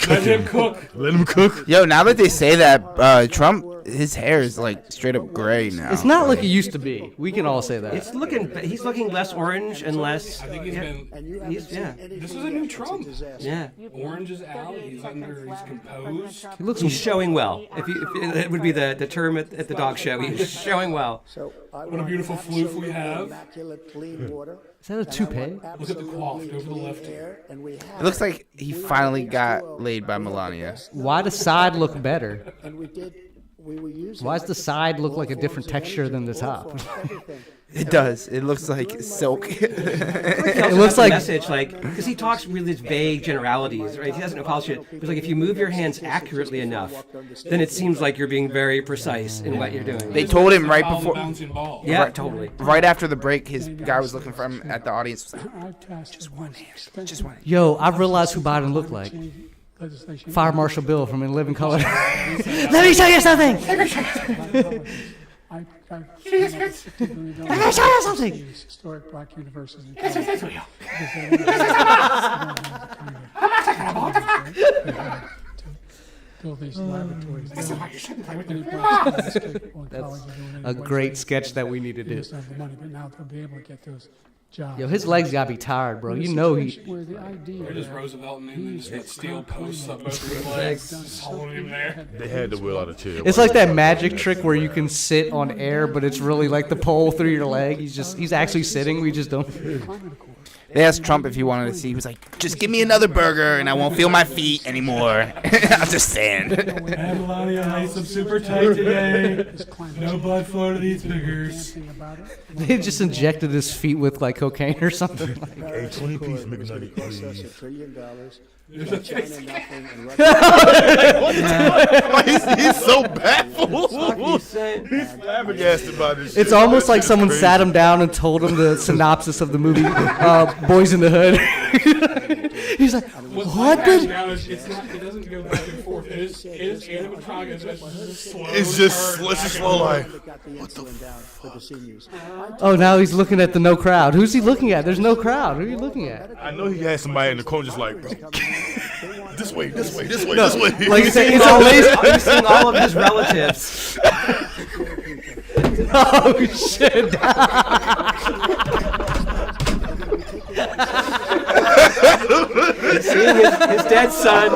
Let him cook. Let him cook. Yo, now that they say that, Trump, his hair is like straight up gray now. It's not like it used to be. We can all say that. It's looking. He's looking less orange and less. I think he's been. He's This is a new Trump. Yeah. Orange is out. He's composed. He looks. He's showing well. If it would be the term at the dog show. He's showing well. So I What a beautiful floof we have. immaculate clean water. Is that a toupee? Look at the coiffed over the left. And we have It looks like he finally got laid by Melania. Why does side look better? and we were using Why does the side look like a different texture than the top? It does. It looks like silk. It looks like message, like, because he talks really vague generalities, right? He doesn't know polish it. He's like, if you move your hands accurately enough, then it seems like you're being very precise in what you're doing. They told him right All the before, bouncing ball. Yeah, totally. right after the break, his guy was looking for him at the audience. Was like, I've tasked just one hand. just one. Yo, I realized who Biden looked like. Legislation. Fire Marshal Bill from In Living Color. Let me tell you something. Let me tell you something. Historic black universities. Build these laboratories. That's a great sketch that we need to do. Just have the money, but now they'll be able to get those jobs. Yo, his legs gotta be tired, bro. You know he. Where the idea They're just Roosevelt and then just got steel posts up both of his legs, just holding him there. They had to wheel out a chair. It's like that magic trick where you can sit on air, but it's really like the pole through your leg. He's actually sitting. We just don't. They asked Trump if he wanted to see. He was like, "Just give me another burger, and I won't feel my feet anymore. I'll just stand." And Melania lace them super tight today. No blood flow to these fingers. They just injected his feet with like cocaine or something. A 20-piece McNugget, cost us please. $1 trillion. There's China a face nothing and Russia He's so baffled. He's saying. He's flabbergasted by this shit. It's almost like This someone shit's sat him down and told him the synopsis of the movie Boys in the Hood. He's like, What Actually, the? now it's not. It doesn't go back and forth. It is animatronic. It's just slow like. What the fuck? Oh, now he's looking at the no crowd. Who's he looking at? There's no crowd. Who are you looking at? I know he had somebody in the corner just like, bro. This way. No, This way. like you said, it's all, amazing. he's seeing all of his relatives. Oh shit! He's seeing his dead son.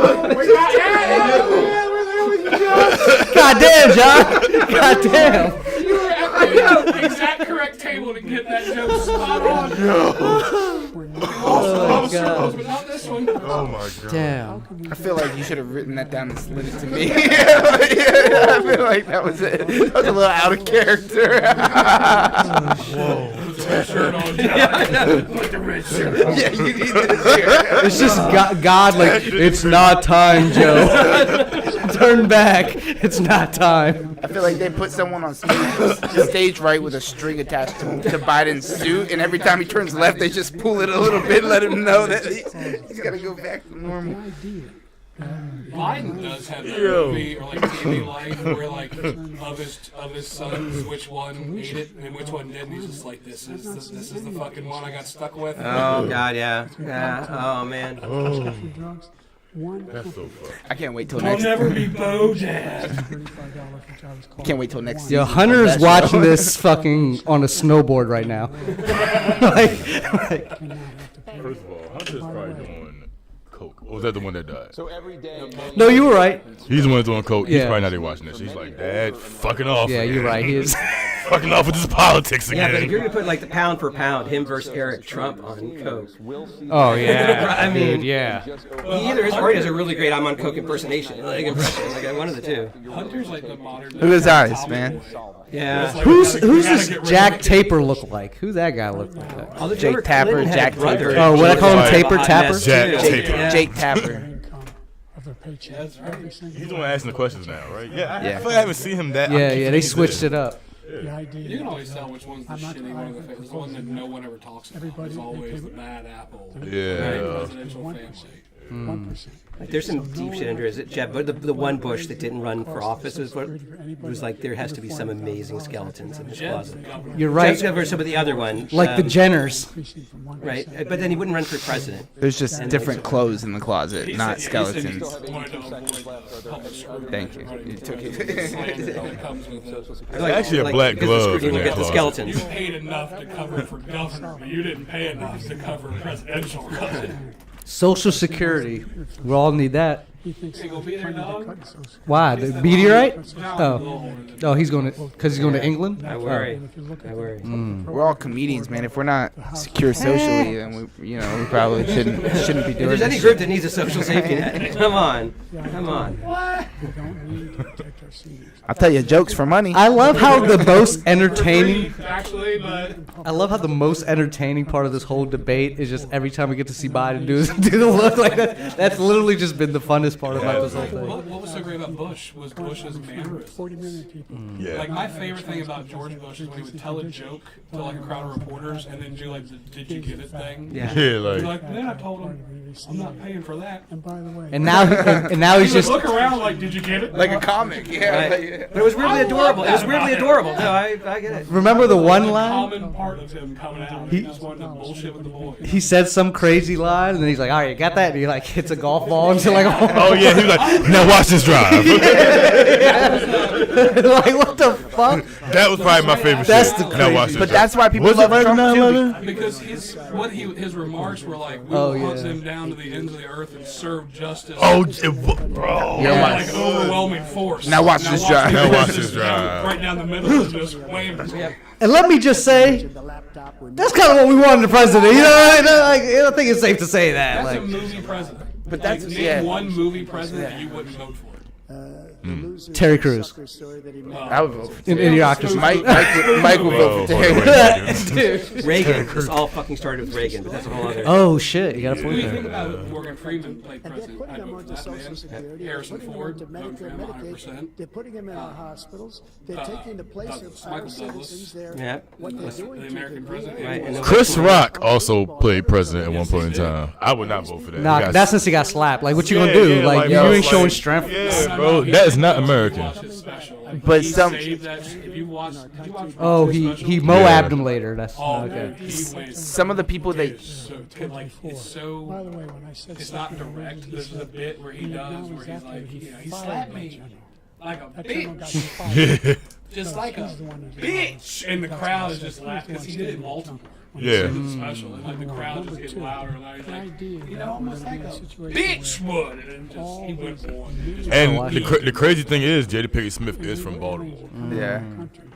God damn, John! God damn! You were at the exact correct table to get that joke spot on. Oh my god! But not this one. Oh my god. Damn! I feel like you should have written that down and slid it to me. I feel like that was it. That was a little out of character. Whoa. Put the red shirt on. Put the red shirt on. Yeah, you need this here. It's just God, like it's not time, Joe. Turn back. It's not time. I feel like they put someone on stage right with a string attached to Biden's suit, and every time he turns left, they just pull it a little bit, let him know that he's got to go back to normal. Biden does have that movie or like TV life where like of his sons, which one ate it and which one didn't. He's just like, this is the fucking one I got stuck with. Oh god, yeah. Oh man. That's so funny. I can't wait till I'll next. never be Bojan. I can't wait till next. Yo, season. Hunter's That watching show. this fucking on a snowboard right now. like, First of all, Hunter's probably doing coke. Or was that the one that died? So every day. no, you were right. He's the one that's doing coke. He's Yeah. probably not there watching this. He's like, Dad, fucking off. Yeah, you're right. He is. Fucking off with this politics Yeah, but if again. you're gonna put like the pound for pound, him versus Eric Trump on coke. Oh yeah. I mean, Dude, yeah. he either is or he does a really great "I'm on coke" impersonation, like impression, like one of the two. Hunter's like the modern. Look at his eyes, man. Yeah. Who's this Jack Taper look like? Who's that guy look like? Although Jake Hillary Tapper, Clinton had Jack a brother. Taper. Oh, what I call him, Right. Taper Hot Tapper? mess, Jack too. Taper. Yeah. Jake Tapper. Of their paycheck. That's right. Every single He's the one asking the questions now, right? Yeah, Yeah. I feel like I haven't seen him that. Yeah, yeah. They switched it up. The idea You can always tell which one's the I'm not shitty one. The one that no one ever talks about. Everybody- Is always the bad apple. Yeah. Presidential family. 1%. Like, there's some deep shit under it, Jeb. But the one Bush that didn't run for office was like there has to be some amazing skeletons in his closet. You're right. Jeb's over some of the other ones, Like the Jenners. right? But then he wouldn't run for president. There's just different clothes in the closet, not skeletons. Thank you. You took it. There's actually a black glove in We'll that get the closet. skeletons. You paid enough to cover for governor, but you didn't pay enough to cover presidential run. Social Security. We all need that. He thinks Hey, go be there, dog. Why? The meteorite? Oh. Oh, he's going to, because he's going to England? I worry. I worry. We're all comedians, man. If we're not secure socially, then we probably shouldn't be If doing there's any this. group that needs a social safety net, come on. we don't need to protect our seniors. I'll tell you jokes for money. I love how the most entertaining. Actually, but I love how the most entertaining part of this whole debate is just every time we get to see Biden do the look like that. That's literally just been the funnest part about this whole thing. what was so great about Bush was Bush's mannerisms. 40 million people. Yeah. Like my favorite thing about George Bush is when he would tell a joke to like a crowd of reporters and then do like the "Did you get it" thing. Yeah. Yeah, He'd like. be like, then I told him I'm not paying for that. And by the way, And now he's He would just look around like, "Did you get it?" Like a comic, yeah. Right. But it was weirdly adorable. It was weirdly adorable. No, I get it. remember the one A line. common part of him coming out. He just wanted to bullshit with the boys. He said some crazy line, and then he's like, "All right, you got that?" And he like hits a golf ball into like. Oh yeah, he was like, now watch this drive. Like what the fuck? That was probably my favorite That's shit. the Now watch this But drive. that's why people Was it love right Trump now, too. Leonard? Because his remarks were like, "We Oh, will hunt yeah. them down to the ends of the earth and serve justice." Oh, bro. Yeah. like an overwhelming force. Now watch this drive. Now watch this drive. Right down the middle and just wham. And let me just say, The laptop when that's kind of what we want in the president. You know, like, I don't think it's safe to say that. That's a Like, movie president. But that's- like, name yeah. one movie president that you wouldn't vote for. the loser Terry Crews. I would vote for In Idiocracy. Mike would vote for Terry. Dude. Reagan. This all fucking started with Reagan, but that's a whole other. Oh shit! You got a When point you think there. about Morgan Freeman played And they're president, putting I'd them vote onto for that Social man. Security. Harrison They're Ford, putting them vote into for him Medicare, 100%. They're putting them in our hospitals. They're taking the place of Douglas, our Michael Douglas. citizens. They're Yeah. what they're Listen, doing the to American the president. Right, and Chris Rock also played president at one point in time. I would not vote for that. Nah, He got- that's since he got slapped. Like, what you gonna Yeah, do? yeah, like, you yo, ain't showing like- strength. Yeah, bro, that is not American. Watch his special. Like, But he some- saved that shit. If you watch, did you watch Oh, his he special? Moabbed him later. That's Oh, okay. dude, he went. Some of the people Dude, that so good, like it's so. By the way, when I said It's not direct. There's a bit where he does where he's like, you know, he slapped me like a bitch, just like a bitch, and the crowd is just laughing because he did it multiple. Yeah. It's special, and like the crowd just getting louder and louder. He's like, you know, almost like a bitch would, and then just he went on. And the crazy thing is, Jada Pinkett Smith is from Baltimore. Yeah.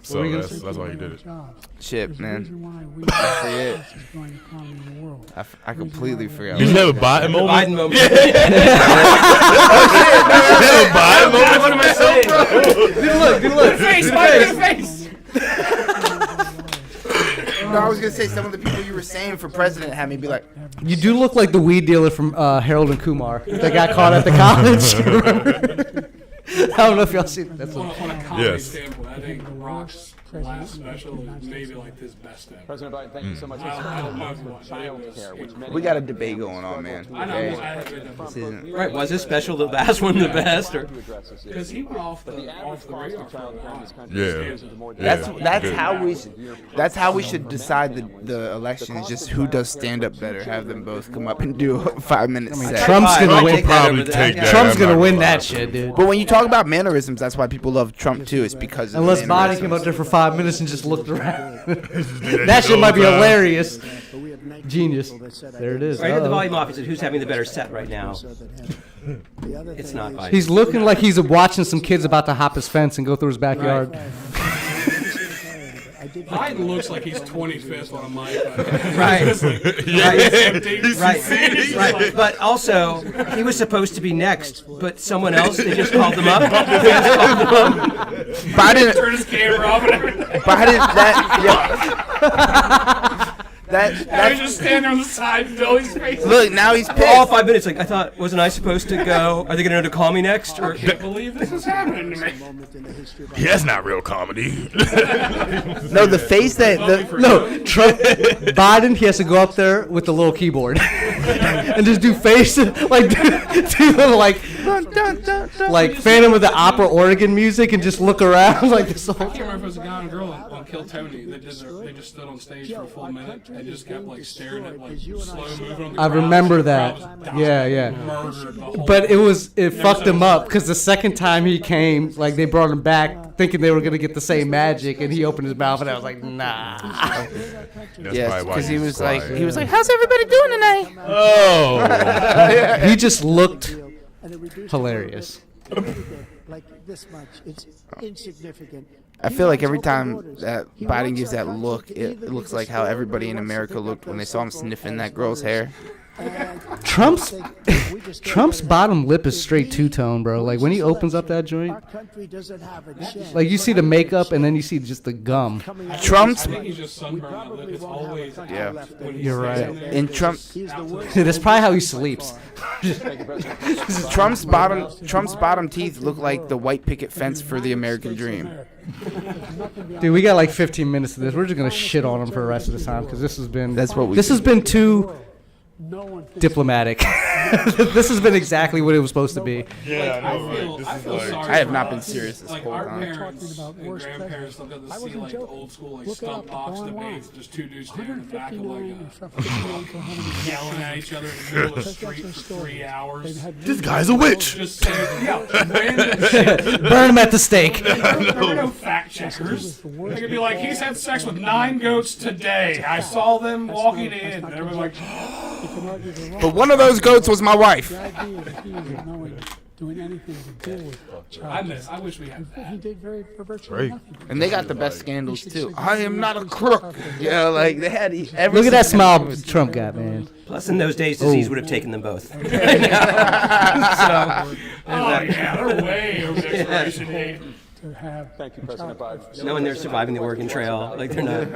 So that's why he did it. Shit, man. I forget. I completely forgot. Did you have a Biden moment? Biden moment. Biden moment? What am I saying? Good look. Face, Mike, face. No, I was gonna say some of the people you were saying for president had me be like, You do look like the weed dealer from Harold and Kumar that got caught at the college. I don't know if y'all see that. That's On a comedy Yes. standpoint, I think Rock's last special is maybe like his best ever. President Biden, thank you so much. I don't know what Child care, which many we got a debate going on, man. I know. Okay? I had to This isn't. Right, was this special the last one the best? Or because he went off the radar for a while. Yeah. That's how we that's how we should decide the election is just who does stand up better. Have them both come up and do a 5-minute set. Trump's gonna I'll win. take that probably over that. take that. Trump's I'm gonna not win gonna that lie. shit, dude. But when you talk about mannerisms, that's why people love Trump too. It's because of Unless the Biden mannerisms. came up there for 5 minutes and just looked around. That shit might be hilarious. Genius. There it is. Right here, the Uh-oh. volume off. He said, "Who's having the better set right now?" It's not Biden. He's looking like he's watching some kids about to hop his fence and go through his backyard. Biden looks like he's 25th on a mic. Right. Just like, Right. But also, he was supposed to be next, but someone else, they just called him up. Biden, turn his camera off and everything. Biden, that I was just standing on the side, Billy's face. look now he's For pissed. all 5 minutes, like, I thought, wasn't I supposed to go? Are they going to know to call me next? Or I can't believe this is happening to me. Yeah, that's not real comedy. No, the face that Trump, Biden, he has to go up there with the little keyboard and just do face like do little like Phantom of the Opera organ music and just look around like this I whole. can't remember if it was a guy and a girl on Kill Tony that they just stood on stage for a full minute and just kept like staring at like slow moving on the I crowd. remember The that. crowd was Yeah. murdered the whole But thing. it fucked him up because the second time he came, like they brought him back thinking they were gonna get the same magic, and he opened his mouth and I was like, nah. yes, because he was like how's everybody doing tonight? Oh. He just looked hilarious. Like this much. It's insignificant. I feel like every time that Biden gives that look, it looks like how everybody in America looked when they saw him sniffing that girl's hair. Trump's bottom lip is straight two-tone, bro. Like when he opens up that joint, Our country doesn't have a chance. like you see the makeup and then you see just the gum. Trump's I think he's just sunburned that lip. It's always Yeah. when he's You're right. standing there, in Trump. That's probably how he sleeps. Trump's bottom teeth look like the white picket fence for the American dream. Dude, we got like 15 minutes of this. We're just gonna shit on him for the rest of the time because this has been this has been too diplomatic. This has been exactly what it was supposed to be. Yeah, I know, right? I feel sorry. I have for not us. been serious this Like whole our time. parents and grandparents still got to see like the old school like stump box debates, just two dudes standing in the back of like yelling at each other in the middle of the street for 3 hours. This guy's a witch. Just saying, random shit. Burn him at the stake. There were no fact checkers. They could be like, he's had sex with 9 goats today. I saw them walking in. And everyone's like, But one of those goats was my wife. The idea that he isn't knowing, doing anything to deal with child. I wish we had that. He did virtually Right. nothing. And they got the best scandals too. I am not a crook. Yeah, like they had every. Look at that single- smile Trump got, man. Plus, in those days, disease would have taken them both. So, yeah, they're way over the expiration date. To have. Thank you, President Biden. No, and they're surviving the Oregon Trail. Like they're not.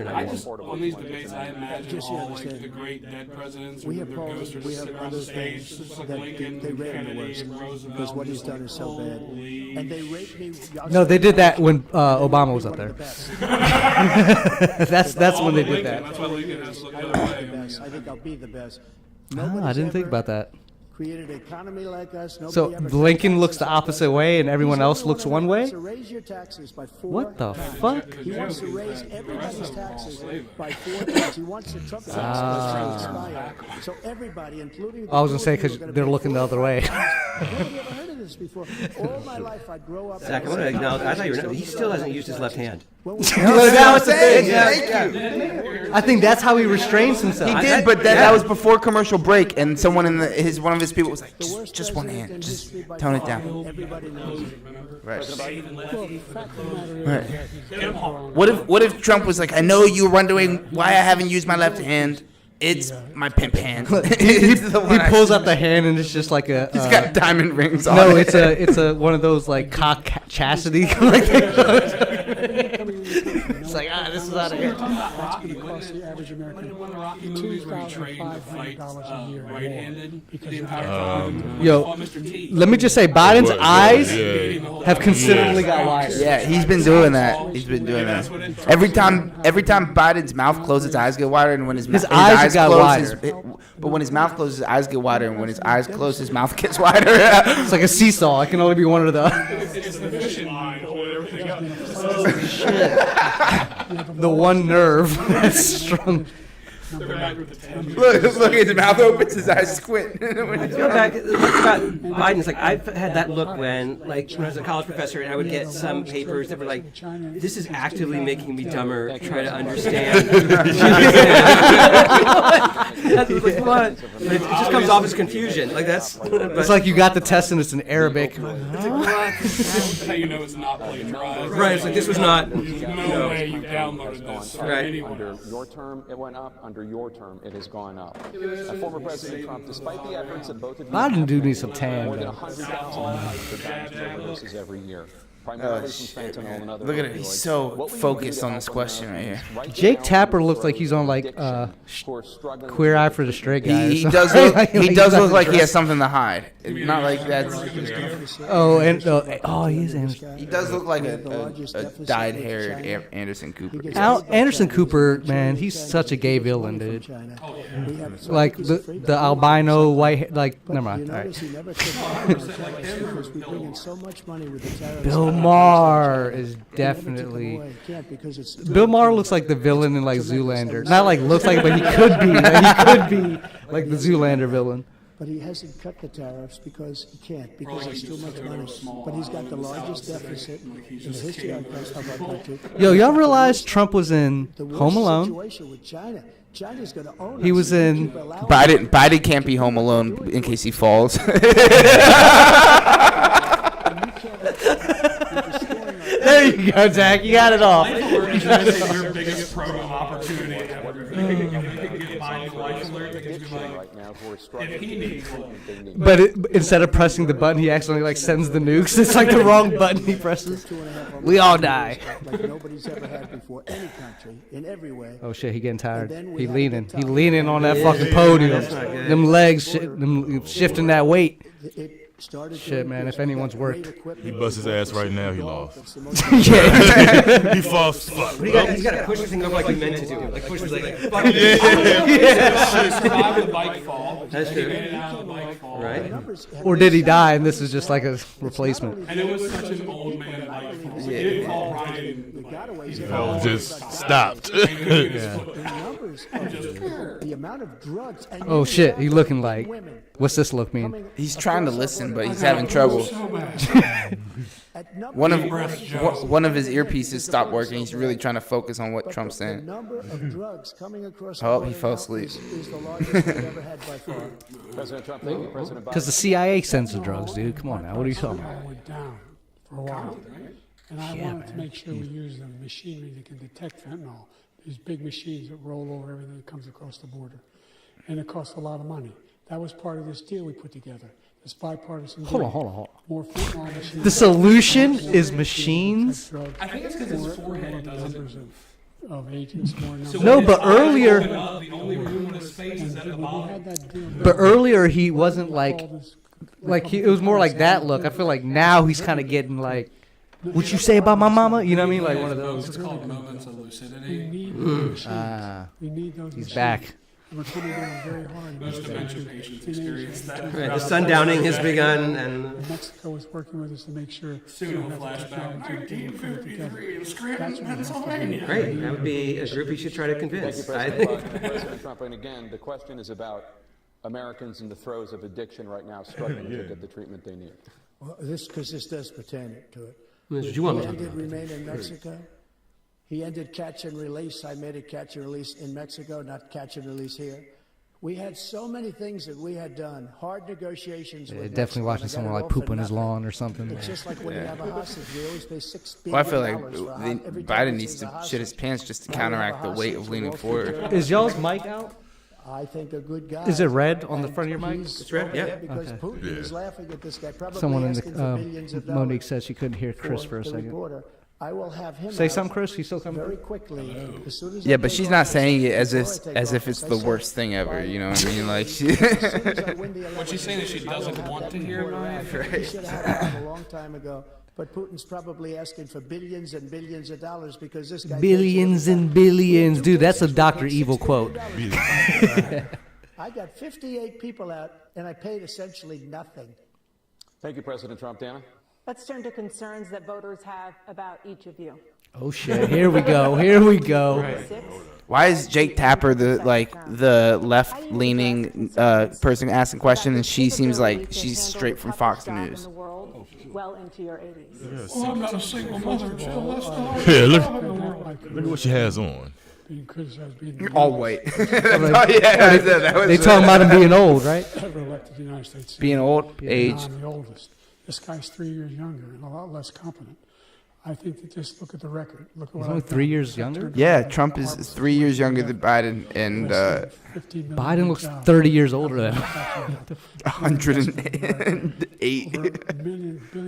I just, on these debates, I imagine all like the great dead presidents We with have their Poland, ghosts are we just have sitting on other the stage, things just like that Lincoln, they rate on the Kennedy, worst and Roosevelt. because what he's just done like, is so bad. holy- And they rate me. No, they did that when Obama was up there. That's when they did Lincoln, that. That's why Lincoln has to look the other way. I think I'll be the best. I didn't think about that. Created an economy like us. So Lincoln looks the opposite way and everyone else looks one way? To raise your taxes by 4 What the times. fuck? He wants to raise everybody's taxes by 4 times. He wants the Trump taxes to expire. So everybody, including I was gonna say because they're looking the other way. Nobody ever heard of this before. All my life, I'd grow up. Zach, I want to acknowledge. I thought you were. He still hasn't used his left hand. That was it. I think that's how he restrains himself. He did, but that was before commercial break, and someone in one of his people was like, just one hand, just tone it down. Everybody knows it. Right. Well, the fact of the matter is, Right. What if Trump was like, I know you were wondering why I haven't used my left hand. It's my pimp hand. He pulls out the hand and it's just like a. He's got diamond rings on No, it. it's a one of those like cock chastity. It's like this is out of here. that's going to cost the average American One of the Rocky movies where he trained to fight $2,500 a year right-handed because the of entire that. time. Yo, Fought Mr. T. let me just say, Biden's What? eyes Yeah. have considerably got wider. Yeah, he's been doing that. He's been doing that. Every time Biden's mouth closes, his eyes get wider, and when his eyes got close, wider. but when his mouth closes, his eyes get wider, and when his eyes close, his mouth gets wider. It's like a seesaw. It can only be one or the other. It's the fishing line holding everything up. The one nerve that's strong. Look, his mouth opens, his eyes squint. Go back. Look about Biden's like I've had that look when I was a college professor and I would get some papers that were like, "This is actively making me dumber. Try to understand." That's like, what? But it just comes off as confusion. Like that's. It's like you got the test and it's in Arabic. That's how you know it's not plagiarized. Right. It's like this was not. There's no way you downloaded this from Right. anyone. Under your term, it went up. Under your term, it has gone up. Former President Trump, despite the efforts of both of you, Biden do need some tan, more than though. 100,000 for guns and overdoses every year. Primarily from fentanyl and other Look at it. He's opioids. so What will you focused do to on this help question right Americans here. right Jake now Tapper on looks the like he's on like addiction who are struggling with Queer Eye for the Straight Guy. or He something. does look. Like He he's does got look the like he dress. has something to hide. It's not like that's. Oh, and he is Anderson. He does look like a dyed-haired Anderson Cooper. Anderson Cooper, man, he's such a gay villain, dude. Like the albino white, like never mind. All right. Bill Maher is definitely. Bill Maher looks like the villain in like Zoolander. Not like looks like, but he could be. Like, he could be like the Zoolander villain. But he hasn't cut the tariffs because he can't, because it's too much money. But he's got the largest deficit in the history of our country. Yo, y'all realize Trump was in Home Alone? Situation with China. China's going to own He was in. Biden can't be home alone in case he falls. There you go, Zach. You got it all. Your biggest program opportunity ever. If you could get Biden's life alert, it could be like, if he needs one. But instead of pressing the button, he accidentally like sends the nukes. It's like the wrong button he presses. We all die. Like nobody's ever had before, any country, in every way. Oh shit, he getting tired. He leaning on that fucking podium. Them legs, them shifting that weight. Shit, man, if anyone's worked. He busts his ass right now. He lost. Yeah. He falls. Fuck. He's got to push the thing over like he meant to do. Like push like. Fuck. Survive the bike fall. That's true. Get out of the bike fall. Right. Or did he die and this is just like a replacement? And it was such an old man bike fall. He didn't fall right in. No, just stopped. The amount of drugs. And Oh shit, he looking like. What's this look mean? He's trying to listen, but he's having trouble. One of his earpieces stopped working. He's really trying to focus on what Trump's The saying. number of drugs coming across the Oh, border he fell now asleep. is the largest we've ever had by far. President Trump, thank you. President Biden. Because the CIA sends the drugs, dude. Come on now, what are you talking about? Fentanyl went down for a while. And I wanted to make sure we use the machinery that can detect fentanyl. These big machines that roll over everything that comes across the border. And it costs a lot of money. That was part of this deal we put together. It's bipartisan. Hold on. More fentanyl machines. The solution is machines? I think it's because his forehead doesn't. Of agents, more numbers. No, but earlier, The only room on his face is at the bottom. but earlier he wasn't like it was more like that look. I feel like now he's kind of getting like, what you say about my mama? You know what I mean? Like one of those. It's called moments of lucidity. We need those He's machines. back. And we're coming down very hard. Most dementia patients experience that. Right, the sundowning has begun, and Mexico is working with us to make sure. Soon he'll flash back 1953 in Scranton, Pennsylvania. great. That would be a group you should try to convince. Thank you, President Trump. And again, the question is about Americans in the throes of addiction right now, struggling to get the treatment they need. Well, this does pertain to it. That's what you want me He to talk ended about. remain in Mexico. He ended catch and release. I made it catch and release in Mexico, not catch and release here. We had so many things that we had done, hard negotiations with Definitely Mexico, watching and I someone got it like all poop for on his nothing. lawn or something. It's just like when you have a hostage, we always pay $6 billion. Well, I feel like for every time Biden there's needs a to shit his hostage. pants just to Now we have a counteract the weight of hostage leaning with Wall Street forward. Journal. Is y'all's mic out? I think a good guy. Is it red on the front of your mic? He's It's red, over yeah. there Because Okay. Putin is laughing at this guy, probably Someone in asking for the billions of Monique dollars said she couldn't hear Chris for a the second. reporter. I will have him Say out something, Chris. You still coming? very quickly. As soon as Yeah, I but take she's not office, saying it as before I if take it's office, the I said, worst thing ever. You know what I mean? Like she. as soon as I win the What she's saying is she election, doesn't I will want have to that hear report mine. out. He should have had it a long time ago. But Putin's probably asking for billions and billions of dollars because this guy Billions and billions. Dude, that's a Dr. Evil quote. I got 58 people out, and I paid essentially nothing. Thank you, President Trump. Dana? Let's turn to concerns that voters have about each of you. Oh, shit. Here we go. Here we go. Why is Jake Tapper the left leaning person asking question, and she seems like she's straight from Fox News? Well into your 80s. Oh, I'm not a single mother, Jill. That's not Yeah, look at what she has on. Being criticized, being All white. They talking about him being old, right? ever elected the United States. Being old, Senator. age. I'm the oldest. This guy's 3 years younger and a lot less competent. I think that just look at the record. Look at what He's only I've 3 done. years younger? Yeah, Trump is 3 years younger than Biden, and Biden looks 30 years older than him. 108.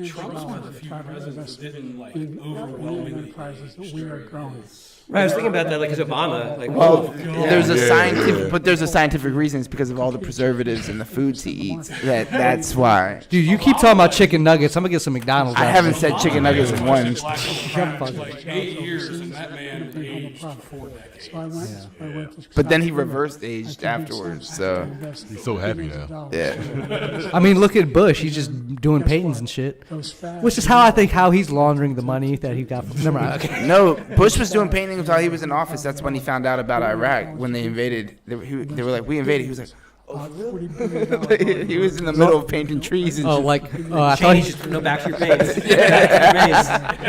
Trump's one of the few presidents that didn't like overwhelmingly. enterprises that we are growing. Right, I was thinking about that, like, as Obama. Like, Well, oh, there's a scientific, but there's a scientific reason. It's because of all the preservatives in the foods he eats. That's why. Dude, you keep talking about chicken nuggets. I'm going to get some McDonald's. I out haven't there. said chicken nuggets in one. Like 8 years, and that man aged 4 decades. So I went to But then he South reversed Korea. aged I took afterwards, big so steps to He's so happy invest now. dollars. yeah. I mean, look at Bush. He's just doing paintings and shit. Which is how I think how he's laundering the money that he got from. Never mind. Okay. No, Bush was doing paintings while he was in office. That's when he found out about Iraq when they invaded. They were like, we invaded. He was like, he was in the middle of painting trees and Oh, shit. like I thought he. no Backstreet Bays.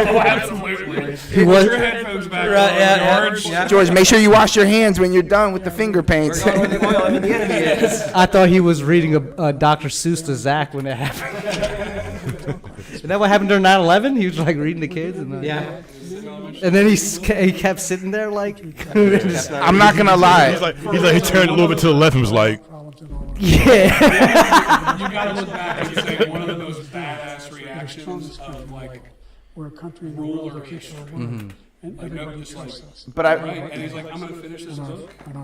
Oh, absolutely. He was- Put your headphones back Right, on, yeah, George. yeah. George, make sure you wash your hands when you're done with the finger paints. We're going where the oil and the enemy is. I thought he was reading a Dr. Seuss to Zach when that happened. Isn't that what happened during 9/11? He was like reading the kids, and Yeah. and then he kept sitting there like. I'm not gonna lie. He turned a little bit to the left and was like, Yeah. You gotta look back and say one of the most badass reactions of like We're a country in the world that keeps our word. And like no, everybody just like trusts us. But I- right, and he's like, I'm gonna finish this book. And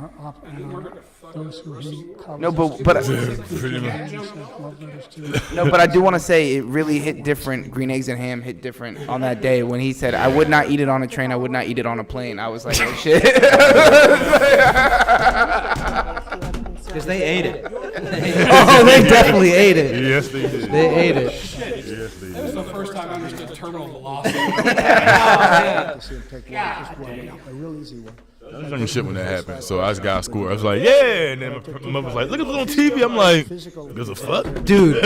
those who hate colleges No, but pretty much. love letters to no, but I do want to say it really hit different. Green eggs and ham hit different on that day when he said, "I would not eat it on a train. I would not eat it on a plane." I was like, "Oh shit." Because they ate it. Oh, they definitely ate it. yes, they did. They ate it. Yes, they That was did. the first time I understood terminal velocity. To see him take one, just one, a real easy one. I was talking shit when that happened, so I just got scored. I was like, yeah, and then my mother was like, look at this on TV. I'm like, gives a fuck? Dude,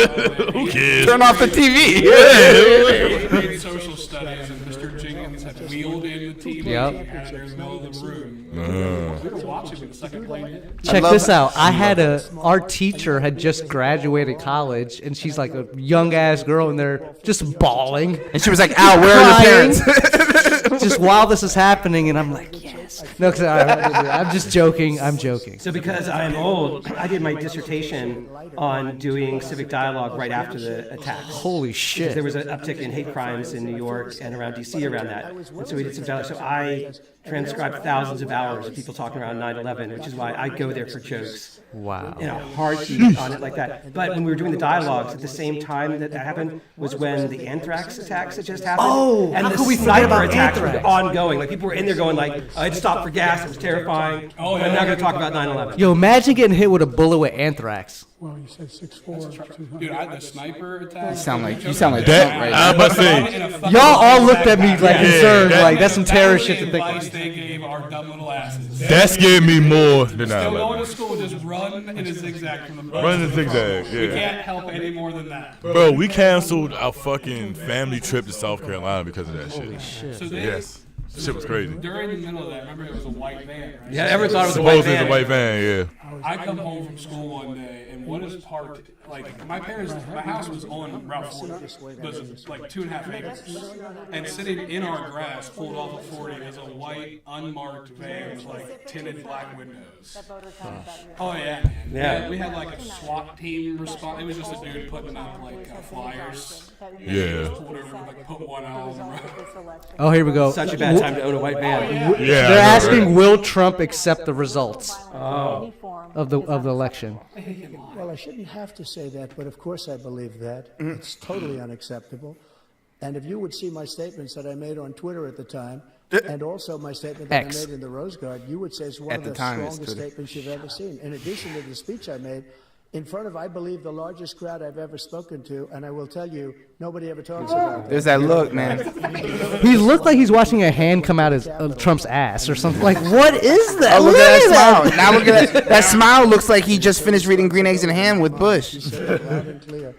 Who cares? Turn off the TV. Eighth grade social studies, and Mr. Jenkins had wheeled in the TV Yep. and had it in the middle of the room. We were watching with the second plane. check this out. I had our teacher had just graduated college, and she's like a young ass girl, and they're just bawling. And she was like, "Al, where are your Crying. parents?" Just while this is happening, and I'm like, yeah. Yes. No, because I'm just joking. I'm joking. So because I'm old, I did my dissertation on doing civic dialogue right after the attacks. Holy shit. Because there was an uptick in hate crimes in New York and around D.C. around that. And so we did some dialogue. So I transcribed thousands of hours of people talking around 9/11, which is why I go there for jokes. Wow. In a heartbeat on it like that. But when we were doing the dialogues, at the same time that happened was when the anthrax attacks had just happened. Oh, and how the could we forget sniper about attacks were anthrax? ongoing. Like people were in there going like, I had to stop for gas. It was terrifying. Oh, I'm not going to talk about 9/11. Yo, imagine getting hit with a bullet with anthrax. Well, you said 6'4", 200. Dude, I had the sniper attack. You sound like Trump That right I'm now. about to say. Y'all all looked at me like concerned, that- like that's some terror That shit to was the think. advice they gave our dumb little asses. That scared me more than Still going 9/11. to school, just run in a zigzag from the bus. Run in a zigzag, We yeah. can't help any more than that. Bro, we canceled our fucking family trip to South Carolina because of that shit. So they, Yes. Shit was crazy. during the middle of that, remember it was a white van, right? Yeah, everyone thought it was a white Supposedly van. the white van, yeah. I come home from school one day, and what is parked? Like my house was on Route 40, was like 2.5 acres, and sitting in our grass, pulled off of 40, is a white unmarked van with like tinted black windows. Oh yeah, man. Yeah. We had like a SWAT team respond. It was just a dude putting up like flyers. Yeah. Pulled over, like put one out on the road. Oh, here we go. Such a bad time to own a white van. Yeah. They're I know, asking, right? will Trump accept the results of the election? Well, I shouldn't have to say that, but of course I believe that. It's totally unacceptable. And if you would see my statements that I made on Twitter at the time, and also my statement that X. I made in the Rose Garden, you would say it's one At of the the time, it's strongest Twitter. statements you've ever seen. In addition to the speech I made in front of, I believe, the largest crowd I've ever spoken to, and I will tell you, nobody ever talks about it. There's that look, man. He looked like he's watching a hand come out of Trump's ass or something. Like, what is that? Oh, look at that smile. Now look at that. That smile looks like he just finished reading Green Eggs and Ham with Bush. She said it loud and clear.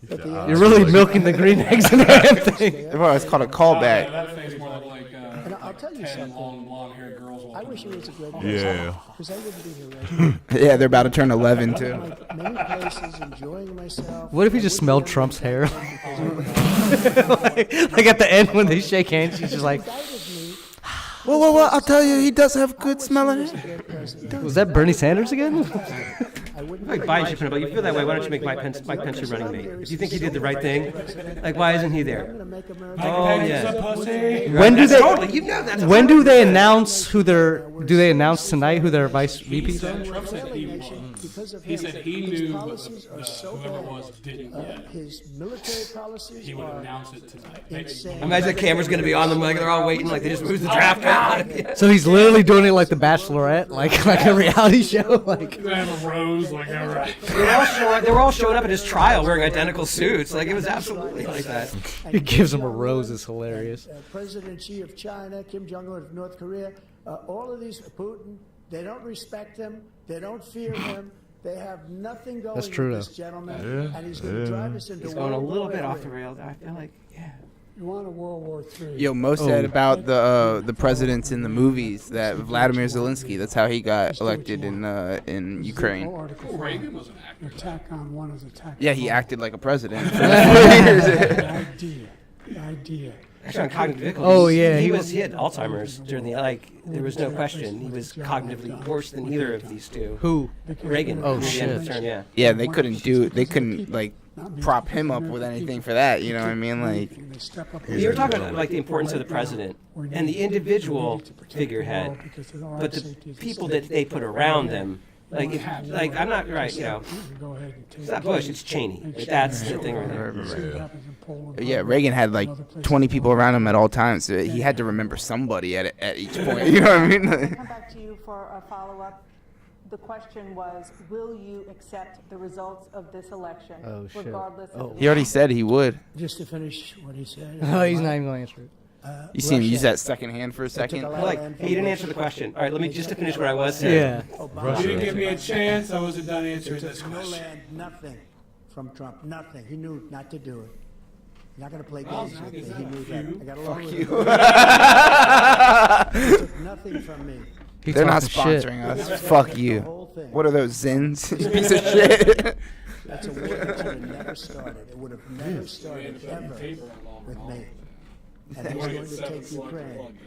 But the You're really milking the green eggs and ham thing. Bro, it's called a callback. That face more like And I'll tell you 10 something. long blonde-haired girls I walking. wish he was a great Yeah. because I wouldn't be here right now. Yeah, they're about to turn 11 too. I'm many places, enjoying myself. What if he just smelled Trump's hair? like at the end when they shake hands, he's just like, Well, I'll tell you, he does have good smelling. was that Bernie Sanders again? Like Biden should put it, but you feel that way. Why don't you make Mike Pence your running mate? If you think he did the right thing, like why isn't he there? Oh yeah. When do That's they? totally, you know that's When do they announce who their? Do they announce tonight who their vice VPs are? Trump said he said he knew, but whoever it was didn't yet. His military policies He would are announce it tonight. insane. Imagine the camera's gonna be on them, like they're all waiting, like they just moved the draft out. So he's literally doing it like The Bachelorette, like a reality show. Like They have a rose, like, all right. They were all showing up at his trial wearing identical suits. Like it was absolutely like that. he gives him a rose is hilarious. President Xi of China, Kim Jong-un of North Korea, all of these, Putin, they don't respect him. They don't fear him. They have nothing going That's true, with this though. gentleman, and he's going to drive us into It's going a World little War bit III. off the rails. I feel like, yeah. You want a World War III. Yo, Mo said about the presidents in the movies that Vladimir Zelensky. That's how he got elected in Ukraine. Reagan was an actor. Attack on one is attack. Yeah, he acted like a president. The idea. Actually, on cognitive difficulties. Oh, yeah, he had Alzheimer's during the there was no question. He was cognitively worse than either of these two. Who? Reagan. Oh, near the end of the shit. term, yeah. Yeah, they couldn't like prop him up with anything for that. You know what I mean? Like, You were talking about like the importance of the president and the individual figurehead, but the people that they put around them. Like I'm not right. You know, it's not Bush. It's Cheney. Like, that's the thing right there. yeah, Reagan had like 20 people around him at all times. So he had to remember somebody at each point. You know what I mean? Come back to you for a follow-up. The question was, will you accept the results of this election, Oh, shit. regardless of He already said he would. Just to finish what he said. Oh, he's not even going to answer it. You see him use that second hand for a second. Like, hey, you didn't answer the question. All right, let me just to finish what I was saying. Yeah. You didn't give me a chance. I wasn't done answering He this took no question. land, nothing from Trump, nothing. He knew not to do it. Not going to play games with me. He knew that. I got along with him. He took nothing from me. They're not talking shit. sponsoring us. Fuck you. What are those Zins? You piece of shit. That's a war that would have never started. It would have never started ever with me. And he's going to take Ukraine.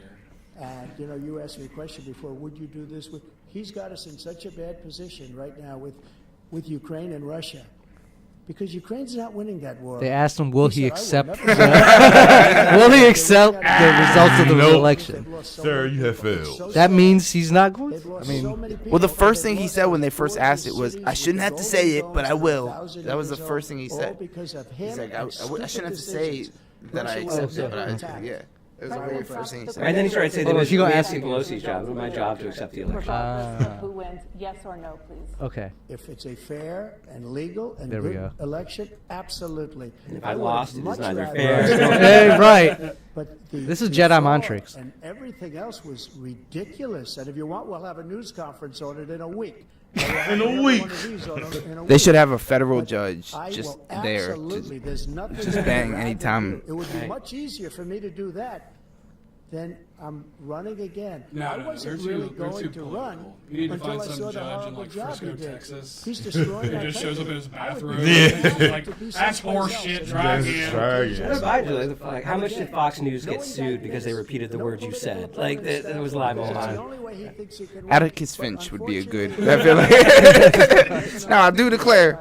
And, you know, you asked me a question before, would you do this? He's got us in such a bad position right now with Ukraine and Russia. Because Ukraine's not winning that war. They asked him, will he said, accept will he accept the results of the election? Sir, you have failed. That means he's not going. I mean, Well, the first thing he said when they first asked it was, "I shouldn't have to say it, but I will." That was the first thing he said. He's like, "I shouldn't have to say that I accept it, but I yeah." It was the very first thing he said. And then he started saying that it was you gonna Nancy ask- Pelosi's job, it was my job to accept the election. Regardless of who wins, yes or no, please. okay. If it's a fair and legal and There we good go. election, absolutely. And if I would lost, it much is neither rather- fair. Hey, right. But This is the Jedi fraud mind tricks. And everything else was ridiculous. And if you want, we'll have a news conference on it in a week. In a week. They should have a federal judge I just will there absolutely. to There's nothing just I'd bang rather anytime. do. It would be much easier for me to do that than I'm running again. I wasn't really going to run You need to until find I some saw the judge in horrible like job Frisco, he did. Texas. He's destroying He our just shows up in country. his I would bathroom. be Yeah. glad Like, to be that's someplace horse else shit. and Try not- again. What about you? Like, how much did Fox News get sued because they repeated the words you said? Like, that was libel That's the on. only way he thinks he can run. Atticus But Finch would be a good. I unfortunately- feel like. No, I do declare.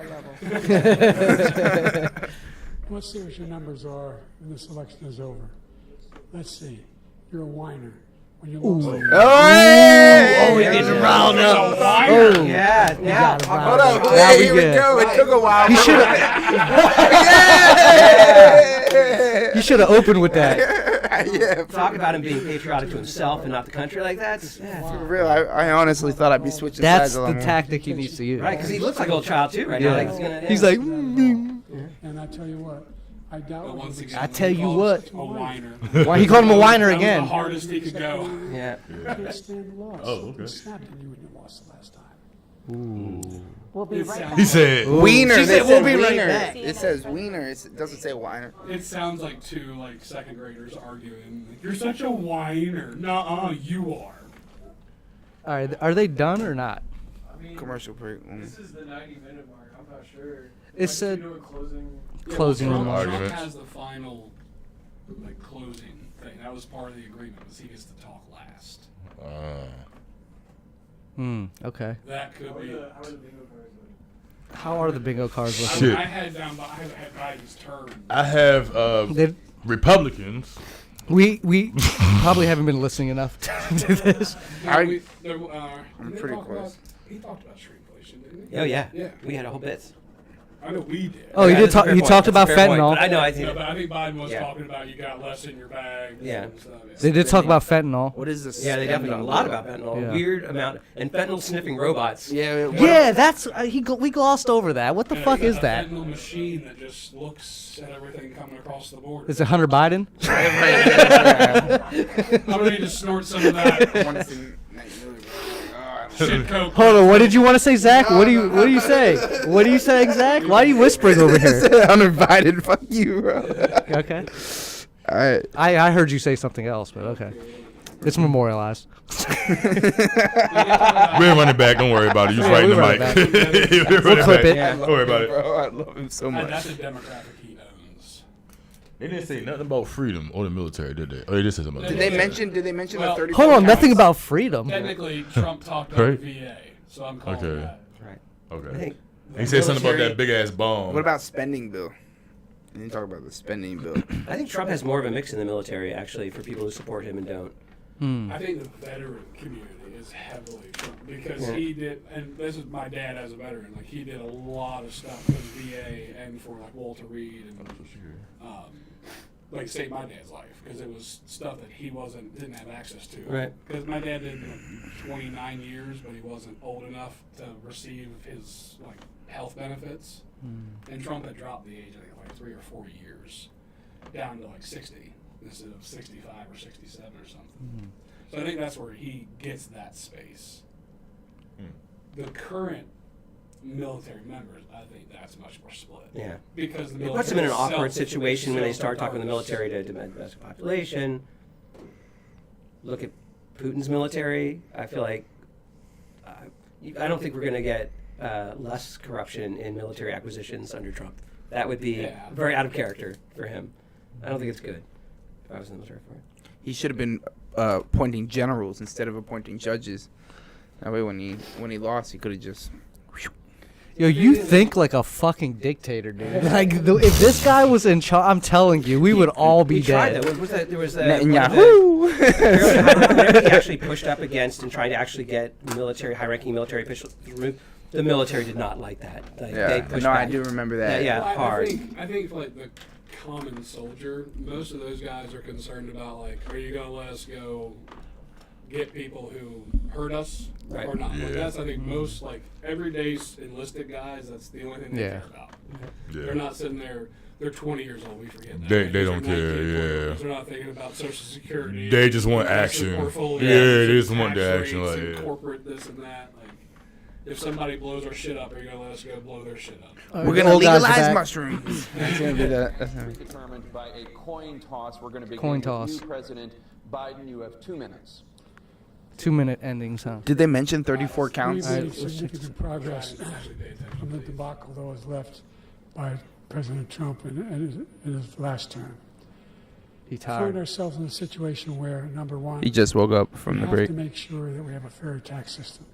Let's see what your numbers are when this election is over. Let's see. You're a whiner. When you lose. Oh, We're getting riled up. Oh, Yeah, yeah. Hold up. Now Hey, we here we good. go. It took a while. He but- should have. You should have opened with that. Yeah, Talk about him being patriotic to himself and not the country. Like, that's for real. I honestly thought I'd be switching That's sides a the lot more. tactic he needs to use. right, because he looks like a little child, too, right now. Like, he's gonna, He's yeah. like, And I tell you what, I doubt But once again, I tell you he what. called a whiner. Why he called him a whiner That was again? the hardest he could go. Yeah. you can't stand the loss. Oh, okay. He snapped at you when you lost the last time. We'll be right back. He said, Wiener. She They said, "We'll said be right wiener." back. It says wiener. It doesn't say whiner. It sounds like two like second graders arguing. Like, you're such a whiner. Nuh-uh, you are. All right, are they done or not? I mean, Commercial break. this is the 90-minute mark. I'm not sure. It said do a closing. closing Trump, remarks. Trump Arguments. has the final like closing thing. That was part of the agreement. Was he gets to talk last. Okay. That could be. How are the bingo cards How are the bingo cards looking? looking? Shit. I had down. I had Biden's turn. I have They- Republicans. We probably haven't been listening enough to this. I'm pretty close. He talked about shrinkflation, didn't he? Oh, yeah. Yeah. We had a whole bit. I know we did. Oh, you Yeah, did that's a talk. fair You point. talked That's a about fair point, fentanyl. but I know. I think No, but I think Biden was Yeah. talking about you got less in your bag. Yeah. And stuff. They did talk about fentanyl. What is this? Yeah, they definitely talk a lot about fentanyl. Yeah. Weird amount. And fentanyl sniffing robots. Yeah. Yeah, that's we glossed over that. What the Yeah, fuck you got is a that? fentanyl machine that just looks at everything coming across the border. Is it Hunter Biden? I'm ready to snort some of that shit coke. Hold on. What did you want to say, Zach? What do you say? What are you saying, Zach? Why are you whispering over here? Hunter Biden. Fuck you, bro. Okay. All right. I heard you say something else, but okay. It's memorialized. We're running back. Don't worry about it. You just right in the we'll mic. run We'll We'll clip it. Don't worry about it. Bro, I love him so And much. that's a demographic he owns. They didn't say nothing about freedom or the military, did they? Oh, they just said something about Did the they military. mention? Did they mention Well, the 30? Hold on. Nothing about freedom. Technically, Trump talked about Right. the VA, so I'm calling Okay. that. Right. Okay. I think He said something about military- that big ass bomb. What about spending bill? You didn't talk about the spending bill. I think Trump has more of a mix in the military, actually, for people who support him and don't. I think the veteran community is heavily Trump because Yeah. he did, and this is my dad as a veteran. Like he did a lot of stuff for the VA and for like Walter Reed and like saved my dad's life because it was stuff that he didn't have access to. Right. Because my dad did 29 years, but he wasn't old enough to receive his like health benefits. And Trump had dropped the age, I think, like 3 or 4 years down to like 60 instead of 65 or 67 or something. So I think that's where he gets that space. The current military members, I think that's much more split. Yeah. Because the It puts them in an military awkward itself- situation when they itself start talking to the regards- military to domestic population. Look at Putin's military. I feel like I don't think we're going to get less corruption in military acquisitions under Trump. That would be Yeah. very out of character for him. I don't think it's good if I was in the military for it. he should have been appointing generals instead of appointing judges. That way, when he lost, he could have just. Yo, you think like a fucking dictator, dude. Like, if this guy was in charge, I'm telling you, we would all be dead. There was Netanyahu. Whenever he actually pushed up against and tried to actually get high-ranking military officials removed, the military did not like that. Like, they pushed I back. do remember that. Yeah, hard. I think like the common soldier, most of those guys are concerned about like, are you gonna let us go get people who hurt us or not? Like, that's I think most like everyday enlisted guys. That's the only thing they care about. Yeah. They're not sitting there. They're 20 years old. We forget that. They don't care. Yeah. They're not thinking about Social Security. They just want action. Portfolio, Yeah, they just want the tax action. rates Like, and yeah. corporate this and that. Like, if somebody blows our shit up, are you gonna let us go blow their shit up? We're gonna legalize mushrooms. That's gonna be that. Determined by a coin toss. We're going to begin Coin with toss. you, President Biden. You have 2 minutes. 2-minute endings, huh? Did they mention 34 counts? We made significant progress from the debacle that was left by President Trump in his last term. He We tired. find ourselves in a situation where, number one, He just woke up from we the have break. to make sure that we have a fair tax system.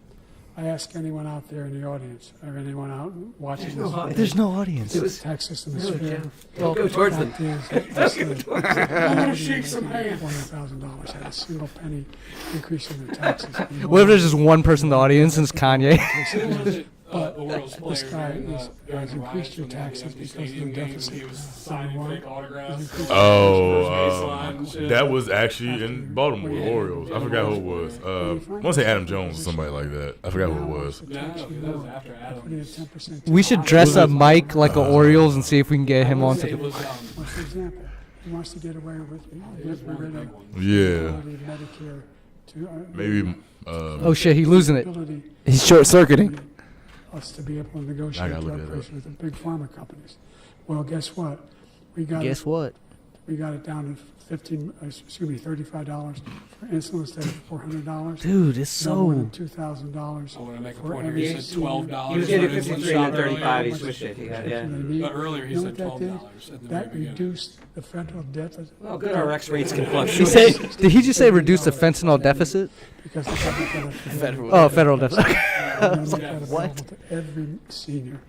I ask anyone out there in the audience, or anyone out watching this, There's no audience. the tax system is fair. Go towards them. Shake some hands. $400,000 had a single penny increase in their taxes. What if there's just one person in the audience and it's Kanye? But the world's this guy players has increased your taxes because of the deficit. He was signing Number fake one, autographs. That was actually in Baltimore, the Orioles. I forgot who it was. I want to say Adam Jones or somebody like that. I forgot who it was. No, that was after Adam. We should dress up Mike like a Orioles and see if we can get him onto It the. was, For example, he wants to get away with Yeah. Medicare to Maybe. Oh shit, he's losing it. ability He's short circuiting. us to be able to negotiate I gotta look drug that prices with the big pharma companies. Well, guess what? We got Guess what? we got it down to $35 for insulin instead of $400. Dude, it's No more so. than $2,000 I want to make a for point here. every He said senior. $12. He was getting for an insulin 53 shot and then 35. He earlier. switched it. He got, That yeah. they need. But earlier he You know said what that did? $12 at the That very beginning. reduced the federal deficit. Well, good RX rates can He fluctuate. said, did he just say reduce the fentanyl deficit? Because the government got Oh, federal deficit. what? To every senior,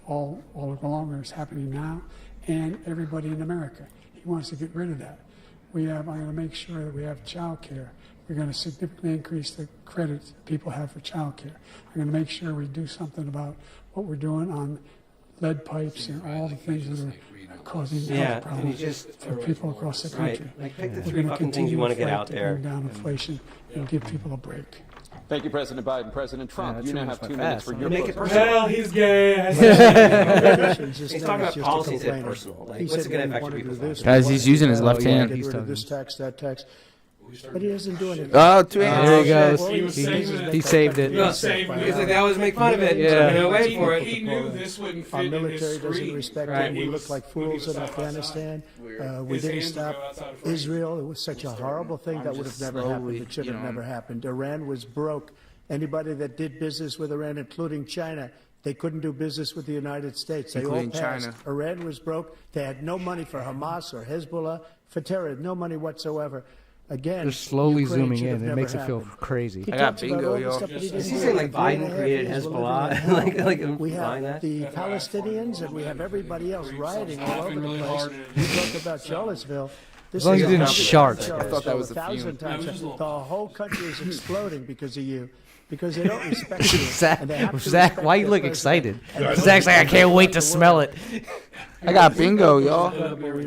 all along, it's happening now, and everybody in America. He wants to get rid of that. I'm going to make sure that we have child care. We're going to significantly increase the credits people have for child care. I'm going to make sure we do something about what we're doing on lead pipes and all the things that are causing Yeah, health and problems you just- for people across the Right. country. Like, pick the We're three gonna fucking things you continue want to to get fight out to there. bring down inflation and give people a break. Thank you, President Biden. President Trump, that you now too have much 2 went minutes fast, for huh? your Make it closing personal. Well, he's gay. He's talking about policy instead of personal. Like, what's it going to affect your people's lives? Guys, he's using his left hand. Get rid of this tax, that tax. But he doesn't do anything. Oh, two hands. There he goes. He was saving it. He saved it. He was saving it. He's like, they always make fun of it. Yeah. You know, wait for it. He knew this wouldn't fit Our in his military doesn't screen. respect Right. him. We He look was- like when he fools was in side by Afghanistan. side. We His didn't hands would stop go outside of frame. Israel. It was such a horrible thing that would have never happened. It should have never happened. Iran was broke. Anybody that did business with Iran, including China, they couldn't do business with the United States. They Including all passed. China. Iran was broke. They had no money for Hamas or Hezbollah, for terror, no money whatsoever. Again, They're slowly Ukraine zooming should have in. It never makes it feel happened. crazy. He I got talks about bingo, all the yo. stuff that he Is didn't he do. saying like 3.5 Biden created years, we're Hezbollah? living in hell. like We implying have that? the Palestinians and we have everybody else rioting all over the really place. hard You talk about Charlottesville. This As long as is you didn't a- shark. I thought that was a 1,000 fume. times. That was just a The whole country is exploding because of you. Because they don't respect you. Zach, and they have to Zach, respect why you their look president. excited? And Zach's like, I can't wait to smell it. I got bingo, y'all.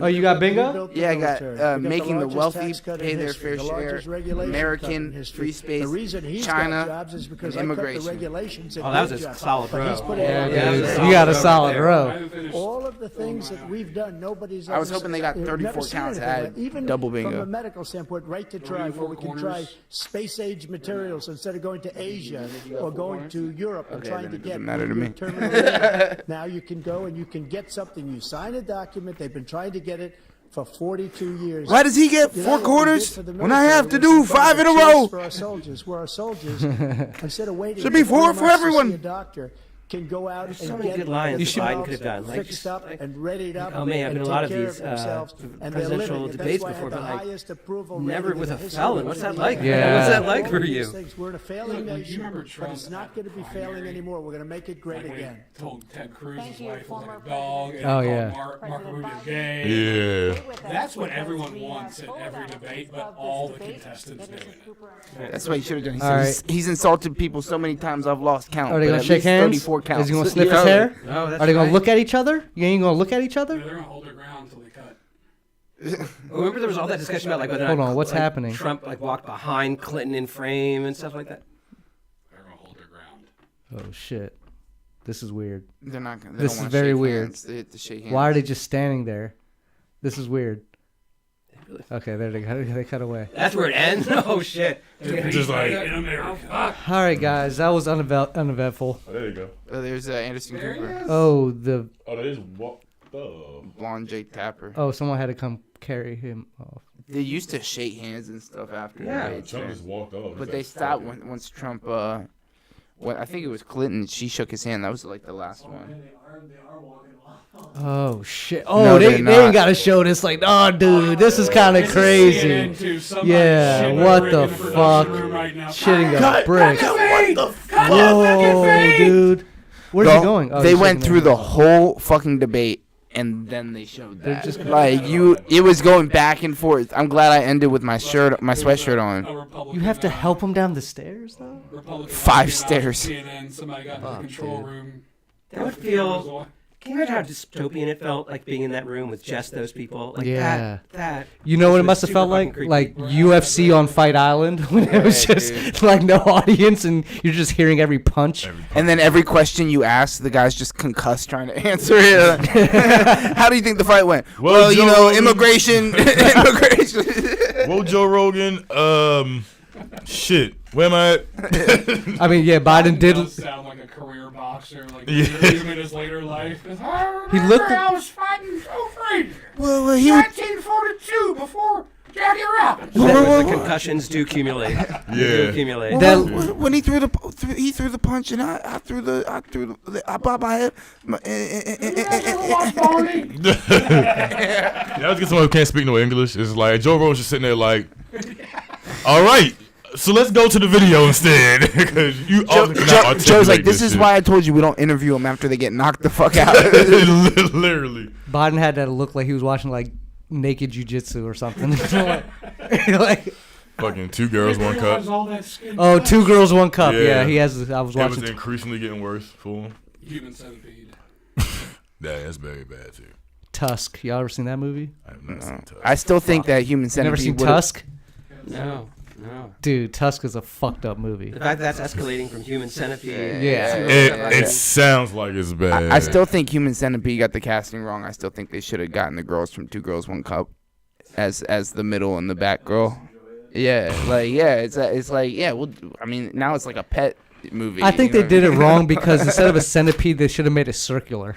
Oh, you got bingo? Rebuilt the Yeah, I got military. We got making the largest wealthy tax cut in pay their history, fair the share, largest regulation cut in American history. free space, The reason he's China, got jobs is because and I cut the immigration. regulations and Oh, that was his a jobs. solid But he's row. put it Yeah, all Yeah, together. that's dude. You got a solid I row. haven't finished. All of the things that we've done, nobody's. I was hoping they got never 34 seen counts. I anything had like- even double From bingo. a medical standpoint, right to try, where we can try space-age materials instead of going to Asia or going to Europe and Okay, trying then to it get doesn't matter to me. terminal illness. Now you can go and you can get something. You sign a document. They've been trying to get it for 42 years. Why does he get You know four what we quarters did for the when I have to military do was 5 in a chase row? For our soldiers, where our soldiers, instead of waiting Should be for 4 months for to everyone. see a doctor, can go out There's and so many get good lines that Biden themselves could have done. Like, fixed just, up and readied up. oh man, I've been and in a lot take of care these themselves, and they're presidential living. And that's debates why I before, had but the like, highest approval never rating with in a the history felon. of What's the that country. like? Yeah. What's that like All for these you? things. We're in a failing Look, you nation, remember but Trump it's not going to be primary? failing anymore. We're going to make it great Like when he again. told Ted Cruz's Thank you, wife was like former a dog, and Oh, he yeah. called Marco President Rubio Biden. gay. Yeah. That's what everyone wants at every debate, but all the contestants do it. That's what he should have done. He All said right. he's insulted people so many times I've lost count. Are they but gonna at shake least hands? 34 counts. Is he gonna sniff his Yeah. hair? Oh, that's Are they gonna right. look at each other? You ain't gonna look at each other? They're gonna hold their ground until they cut. Remember there was all that discussion about like whether or Hold not on, what's like, happening? Trump like walked behind Clinton in frame and stuff like that. They're gonna hold their ground. Oh shit, this is weird. They're not gonna. This don't is wanna very shake weird. hands. They have to shake hands. Why are they just standing there? This is weird. Okay, there they cut away. That's where it ends. Oh shit. Just like, In America. All right, guys, that was uneventful. oh, there you go. There's Anderson There he Cooper, is. Oh, the Oh, that is what the. blonde Jake Tapper. someone had to come carry him off. They used to shake hands and stuff after. Yeah. debates, Trump man. just walked off. But they stopped once Trump. When I think it was Clinton, she shook his hand. That was like the last one. They are walking along. Oh shit! Oh, No, they they're ain't not. gotta show this. Like, oh, dude, this is kind of This is crazy. CNN too. Somebody Yeah, shitting a what brick the in production fuck? room right now. Shitting a Cut, brick. cut the feed! Cut the Whoa, fucking feed! dude, where's No, he going? Oh, they he's went shaking through their the hand. whole fucking debate, and then they showed They're that. just- Like it was going back and forth. I'm glad I ended with my sweatshirt on. A Republican, You have to help him down the stairs, though. Republican 5 espionage stairs. CNN, somebody got in the control room. That would feel. Can you imagine how dystopian it felt, like being in that room with just those people? Like Yeah. that. You know what it was must have super felt fucking like? creepy. Like UFC on Fight Island, when it was Yeah, just dude. like no audience and you're just hearing every punch. And then every question you ask, the guy's just concussed trying to answer it. How do you think the fight went? Well, you Joe know, Rogan- immigration. Well, Joe Rogan, shit. Where am I at? I mean, yeah, Biden did. Does sound like a career boxer, like Yeah. even in his later life. He looked I at, was fighting Joe Frazier. Well, he would. 1942, before Jackie Robinson. The concussions do accumulate. They do Yeah. accumulate. That- When he threw the punch, and I bobbed my head. Watch Barney. Yeah, I was getting someone who can't speak no English. It's like Joe Rogan's just sitting there like, all right, so let's go to the video instead. Because you obviously cannot articulate Joe's like, this is shit." why I told you we don't interview them after they get knocked the fuck out. Literally. Biden had that look like he was watching like naked jujitsu or something. Like, Fucking 2 girls, 1 cup. Realize all that skin oh, tight. 2 girls, 1 cup. Yeah, Yeah. he has. I was It was watching. increasingly getting worse for him. Human centipede. That's very bad too. Tusk. Y'all ever seen that movie? I've never seen Tusk. I still think that Human Never Centipede. seen would've- Tusk? No. Dude, Tusk is a fucked up movie. The fact that's escalating from human centipede. Yeah. It sounds like it's bad. I still think Human Centipede got the casting wrong. I still think they should have gotten the girls from 2 Girls, 1 Cup as the middle and the back girl. Yeah, it's like well, I mean now it's like a pet movie. I think you they know? did it wrong because instead of a centipede, they should have made it circular.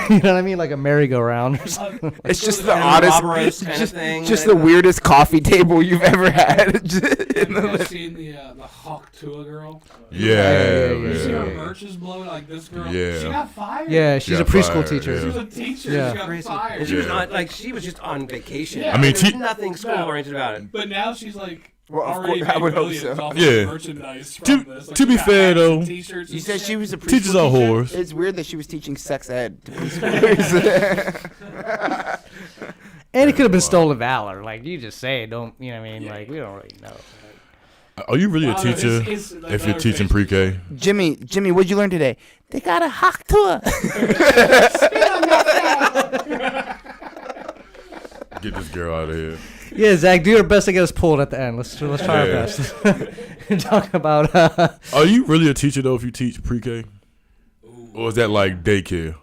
You know what I mean? Like a merry-go-round or something. It's just the And oddest, Rob kind of thing. just the weirdest coffee table you've ever had. Have you guys seen the Hawk Tua girl? Yeah, You see her man. merch is blowing like this girl. Yeah. She got fired. Yeah, she's a Got preschool fired, teacher. She was yeah. a teacher. Yeah. She got Crazy. fired. And she was Yeah. not like she was just on vacation. Yeah. I mean, There's te- nothing school oriented about it. But now she's like Well, of already course, I made would hope millions so. off Yeah. of merchandise from this. Like, to she be got fair, hats and though, t-shirts You and said shit. she was a preschool Teachers are teacher? whores. It's weird that she was teaching sex ed to preschoolers. And it could have been stolen valor. Like, you just say it. Don't, you know what I mean? Yeah. Like, we don't really know. Are you really a Wow, teacher it's like if you're another teaching face. pre-K? Jimmy, what'd you learn today? They got a hawk tour. Get this girl out of here. Yeah, Zach, do your best to get us pulled at the end. Let's try our Yeah. best. Talk about. Are you really a teacher though if you teach pre-K? Or is that like daycare?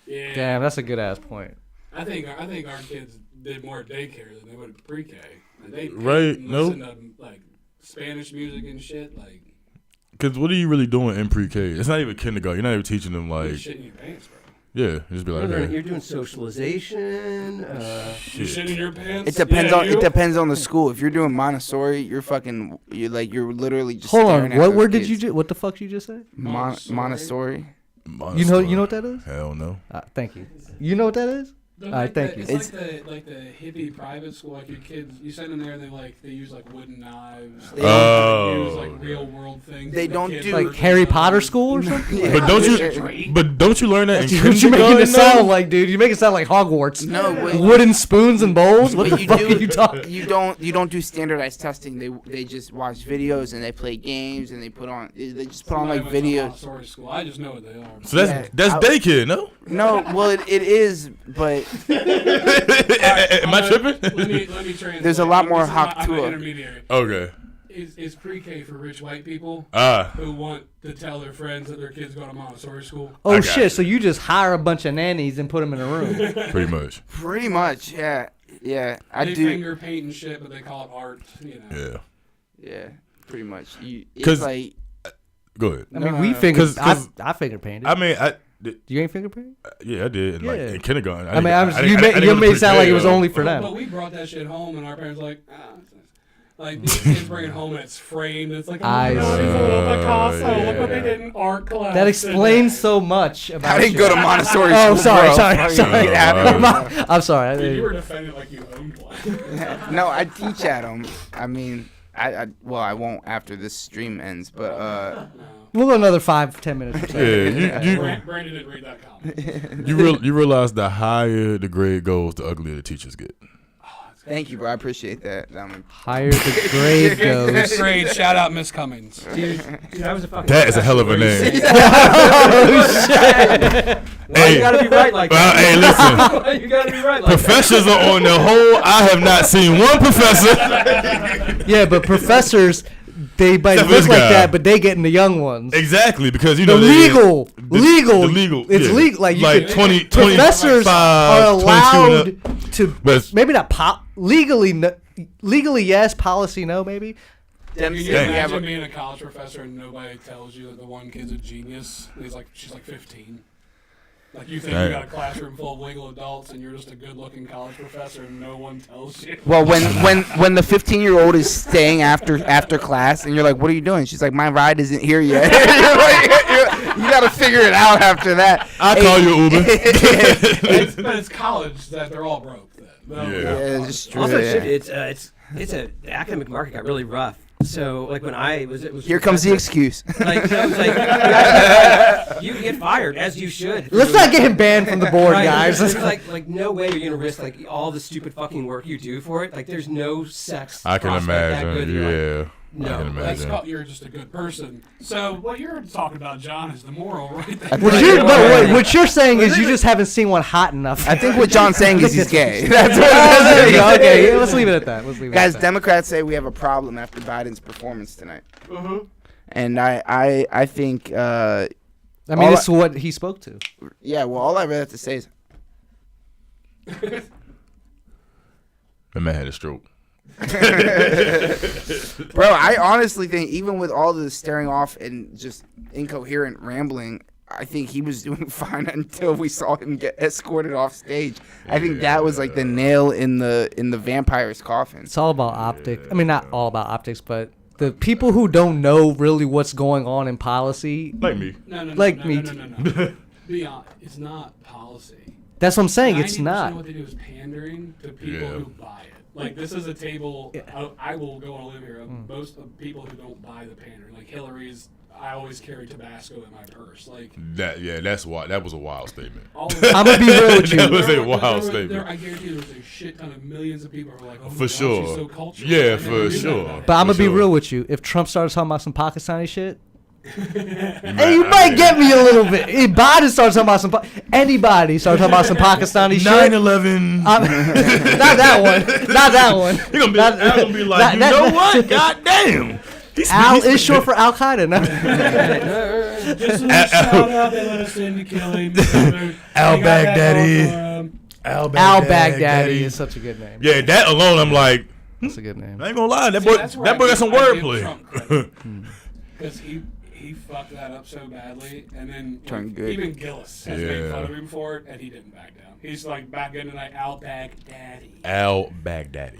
Yeah. Damn, that's a good ass point. I think our kids did more daycare than they would pre-K. And they Right, and no. listen to like Spanish music and shit. Like Because what are you really doing in pre-K? It's not even kindergarten. You're not even teaching them you're like. shitting your pants, bro. Yeah, just be like, okay. You're doing socialization. You shit in your pants. It depends Yeah, on you? it depends on the school. If you're doing Montessori, you're literally just Hold staring on. at What those word did kids. you what the fuck you just say? Montessori. You know what that is? Hell no. Thank you. You know what that is? They're All right, thank you. It's like the hippie private school. Like your kids, you send them there, and they use like wooden knives. They don't use like real world things. They don't kids do- are Like Harry Potter school or something? Yeah. But don't you learn that in That's what you're making it kindergarten? sound like, dude. You make it sound like Hogwarts. No, wait. Wooden spoons and bowls. What But the fuck are you talking? You don't do standardized testing. They just watch videos and they play games and they just put on like videos. Montessori school. I just know what they are. So that's daycare, no? No, well it is, but Am I tripping? Let me translate. There's a lot more I'm an Haktua. intermediary. Okay. Is pre-K for rich white people Ah. who want to tell their friends that their kids go to Montessori school. Oh shit! So you just hire a bunch of nannies and put them in a room? Pretty much. Pretty much, yeah. I They do. finger paint and shit, but they call it art. You know. Yeah. Yeah, pretty much. It's 'Cause- like Go ahead. I mean, we finger. 'Cause- I finger painted. I mean, You ain't finger painted? yeah, I did. Like Yeah. in kindergarten. I mean, you made it sound like it was only for them. But we brought that shit home, and our parents were like, like these kids bring it home and it's framed. It's like, oh my I God, see. it's a little Picasso. Yeah. Look what they did in art class. That explains so much about. I didn't you. go to Montessori Oh, school, sorry, bro. sorry. Fucking I'm sorry. Dude, you were defending like you owned one. No, I teach at them. I mean, I won't after this stream ends, but We'll go another 5-10 minutes. Or so. Yeah, you Brandon didn't read that comment. you realize the higher the grade goes, the uglier the teachers get. thank you, bro. I appreciate that. Higher the grade goes. Great, shout out Miss Cummings. Dude, that was a fucking. That is a hell of a name. Oh shit! Why you gotta be right like that? Hey, listen. Why you gotta be right like Professors are on the whole. I have not seen one professor. Yeah, but professors, they might Except for look this like guy. that, but they getting the young ones. Exactly, because you The know legal. the legal. It's yeah. legal. Like, you like could- 20, professors 25, are 22 allowed and up. to But maybe not legally. No, legally yes, policy no, maybe. Can you Dang. imagine being a college professor and nobody tells you that the one kid's a genius? And she's like 15. Like you think Dang. you got a classroom full of legal adults and you're just a good-looking college professor and no one tells you. Well, when the 15-year-old is staying after class and you're like, "What are you doing?" She's like, "My ride isn't here yet." You got to figure it out after that. I'll call you Uber. But it's college that they're all broke. Then. Yeah, it's true. Also, yeah. the academic market got really rough. So, like when I was, it was Here comes the excuse. Like, you know, it's like you get fired as you should. Let's not get him banned from the board, Right. guys. It's like no way you're gonna risk like all the stupid fucking work you do for it. Like there's no sex. I can prospect that good imagine. that you're Yeah. like, no. I can That's imagine. called, you're just a good person. So what you're talking about, John, is the moral, right? There. What you're saying is you just haven't seen one hot enough. I think what John's saying is he's gay. That's what There you go. Okay, yeah, let's leave it at that. Guys, Democrats say we have a problem after Biden's performance tonight. And I think. I mean, this is what he spoke to. Yeah, well, all I really have to say is. The man had a stroke. Bro, I honestly think even with all the staring off and just incoherent rambling, I think he was doing fine until we saw him get escorted off stage. I think that was like the nail in the vampire's coffin. It's all about optics. I mean, not all about optics, but the people who don't know really what's going on in policy, Like me. No. Me. Be honest, it's not policy. That's what I'm saying. It's 90% not. of what they do is pandering to people Yeah. who buy it. Like this is a table. I will go on a limb here. Of most of people who don't buy the pandering, like Hillary's. I always carry Tabasco in my purse. Like That's why that was a wild statement. I'm gonna be real with you. That was a There wild were- statement. I guarantee you, there's a shit ton of millions of people who are like, oh my For God, sure. she's so cultured. Yeah, I never for knew that sure. about her. But I'm gonna For be sure. real with you. If Trump starts talking about some Pakistani shit, hey, you might get me a little bit. If Biden starts talking about some, anybody starts talking about some Pakistani shit, 9/11. not that one, not that one. You're gonna be, Not- I'm gonna be like, that- you that- know what? God damn. Al is short for Al Qaeda. No. Just a little shout out. They let us in to kill him. Al We got that Baghdadi. going for him. Al Baghdadi is such a good name. Yeah, that alone, I'm like, That's a good name. I ain't gonna lie, that See, boy that's where got some I give wordplay. Trump credit. Because he he fucked that up so badly, and then Turned good. even Gillis has made fun of him for it, and he didn't back down. He's like back in tonight, Al Baghdadi. Al Baghdadi.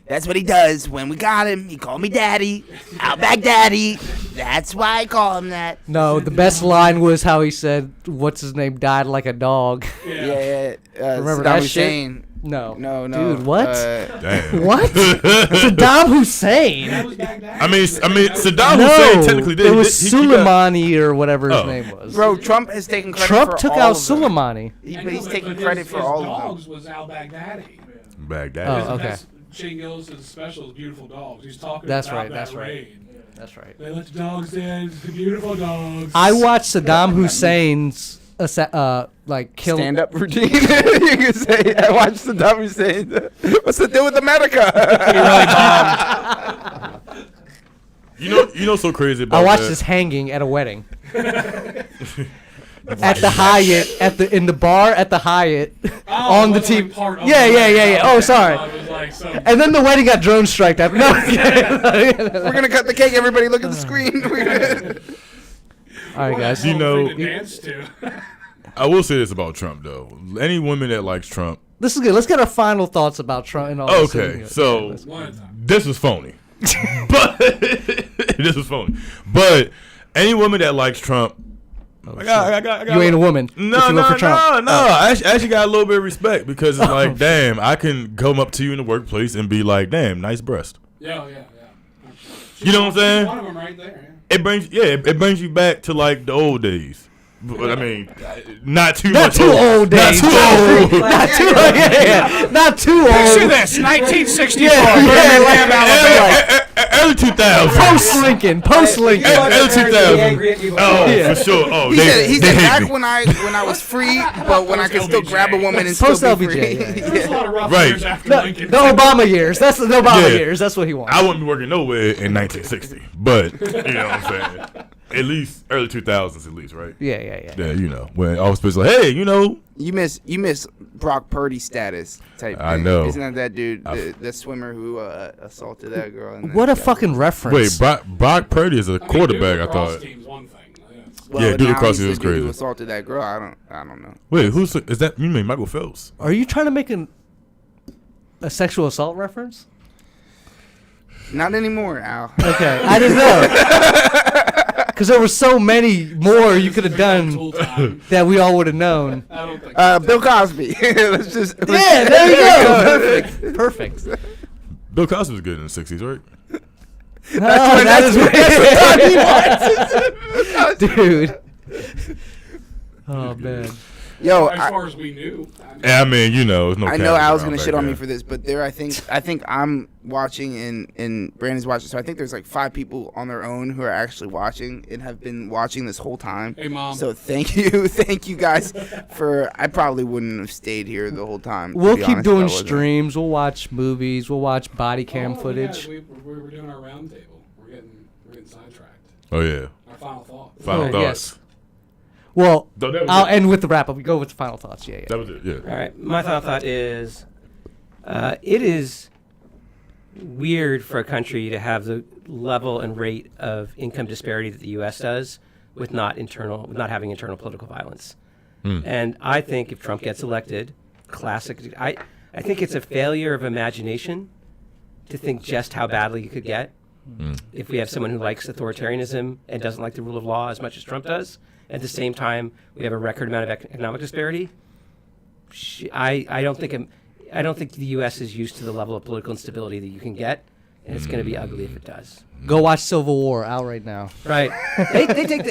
That's what he does when we got him. He called me daddy. Al Baghdadi. That's why I call him that. No, the best line was how he said, "What's his name died like a dog." Yeah. Remember Saddam that Hussein. shit? No, No. dude, what? Damn. What? Saddam Hussein? I mean, Saddam No, Hussein technically did. it was he got- Soleimani or whatever his Oh. name was. Bro, Trump has taken credit Trump for took all out of them. Soleimani. He's taking credit for all of them. Dogs was Al Baghdadi. Baghdadi. Oh, okay. That's Shane Gillis' special is Beautiful Dogs. He's talking That's about right, that that's right. raid. That's right. They let the dogs in, the beautiful dogs. I watched Saddam Hussein's kill. Stand up routine. You can say, I watched Saddam Hussein. What's the deal with America? You know, so crazy about I watched that? this hanging at a wedding. At the Hyatt, in the bar at the Hyatt, on the TV. Yeah. Oh, sorry. And then the wedding got drone striked. No. We're gonna cut the cake. Everybody, look at the screen. All right, guys. You know, dance to. I will say this about Trump though. Any woman that likes Trump. This is good. Let's get our final thoughts about Trump and all this. Okay, so this was phony. But this was phony. But any woman that likes Trump. I got, you ain't a woman. No. I actually got a little bit of respect because it's like, damn, I can come up to you in the workplace and be like, damn, nice breast. Yeah. You know what I'm saying? One of them right there. It brings you back to like the old days. But I mean, not too Not much too old days. Not too old. Not too old. Yeah. Not too old. Picture this, 1964. Early 2000s. Post Lincoln. Early 2000s. Oh, for sure. Oh, He they said hate back me. when I was free, but when I could still grab a woman and Post still be LBJ, free. yeah. There's a lot of rough Right. years after The Lincoln. Obama years. That's the Obama Yeah. years. That's what he wants. I wouldn't be working nowhere in 1960, but you know what I'm saying. At least early 2000s, at least, right? Yeah. Yeah, you know, when all was like, hey, you know, You miss Brock Purdy status type thing. I know. Isn't that dude, the swimmer who assaulted that girl? And What a got- fucking reference. wait, Brock Purdy is a quarterback. I Lacrosse thought. team's one thing. Well, Yeah, dude now across he's it was the dude who crazy. assaulted that girl. I don't know. Wait, is that? You mean Michael Phelps? Are you trying to make a sexual assault reference? Not anymore, Al. Okay, I didn't know. Because there were so many more you could have done that we all would have known. I don't think. Bill Cosby. Yeah, there you go. Perfect. Bill Cosby was good in the 60s, right? Dude. Oh, man. Yo, as far as we knew. I mean, you know, there's no. I know cameras Al's around gonna back shit on me then. for this, but I think I'm watching and Brandon's watching. So I think there's like 5 people on their own who are actually watching and have been watching this whole time. Hey, Mom. So thank you guys for. I probably wouldn't have stayed here the whole time. to We'll be keep honest, if I doing wasn't. streams. We'll watch movies. We'll watch body cam footage. Yeah, we were doing our round table. We're getting sidetracked. Oh yeah. Our final thoughts. Final Oh, thoughts. yes. Well, No, that was I'll it. end with the wrap up. We go with the final thoughts. Yeah. That was it. Yeah. All right. My final thought is, it is weird for a country to have the level and rate of income disparity that the U.S. does with not having internal political violence. And I think if Trump gets elected, I think it's a failure of imagination to think just how badly it could get if we have someone who likes authoritarianism and doesn't like the rule of law as much as Trump does. At the same time, we have a record amount of economic disparity. I don't think the U.S. is used to the level of political instability that you can get, and it's going to be ugly if it does. Go watch Civil War out right now. Right? they take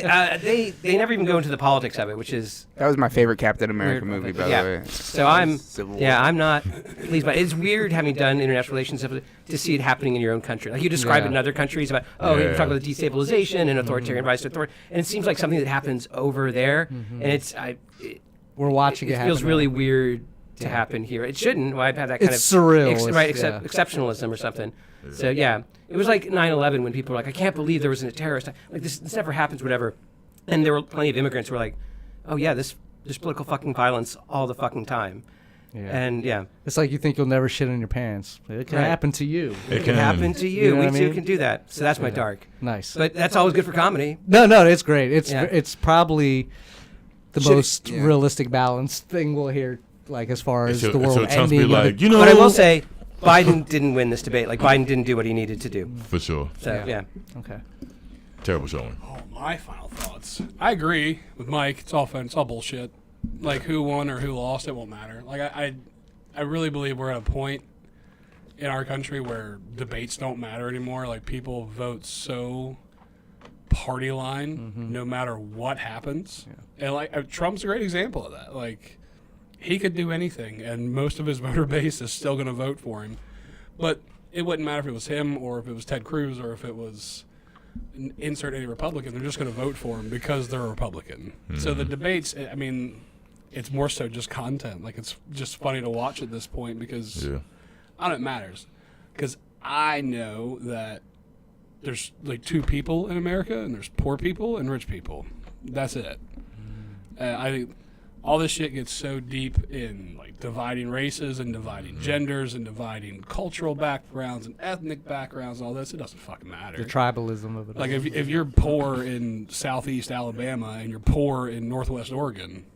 they never even go into the politics of it, which is That was my favorite Captain America weird. movie, by Yeah. the way. So I'm Civil War. I'm not pleased by it. It's weird having done international relations stuff to see it happening in your own country. Like you describe it in other countries about you talk about the destabilization and authoritarian rise to authority, and it seems like something that happens over there, and We're watching it it feels happen really now. weird to happen here. It shouldn't. Well, I've had that kind It's of surreal. It's- exceptionalism or something. So yeah, it was like 9/11 when people were like, I can't believe there was a terrorist. Like this never happens, whatever. And there were plenty of immigrants who were like, oh yeah, there's political fucking violence all the fucking time. And yeah, it's like you think you'll never shit in your pants. It can happen to you. It can happen to you. We too can do that. So that's my dark. Nice. But that's always good for comedy. No, it's great. It's probably the most realistic, balanced thing we'll hear, like as far as the world ending. Like, but I will say, Biden didn't win this debate. Like Biden didn't do what he needed to do. For sure. So yeah. Okay. Terrible showing. Oh, my final thoughts. I agree with Mike. It's all fun. It's all bullshit. Like who won or who lost, it won't matter. Like I really believe we're at a point in our country where debates don't matter anymore. Like people vote so party line no matter what happens. Yeah. And like Trump's a great example of that. Like he could do anything and most of his voter base is still going to vote for him. But it wouldn't matter if it was him or if it was Ted Cruz or if it was insert any Republican. They're just going to vote for him because they're a Republican. So the debates, I mean, it's more so just content. Like it's just funny to watch at this point because I don't know, it matters. Because I know that there's like two people in America, and there's poor people and rich people. That's it. I think all this shit gets so deep in like dividing races and dividing genders and dividing cultural backgrounds and ethnic backgrounds and all this. It doesn't fucking matter. The tribalism of it. Like if you're poor in Southeast Alabama and you're poor in Northwest Oregon,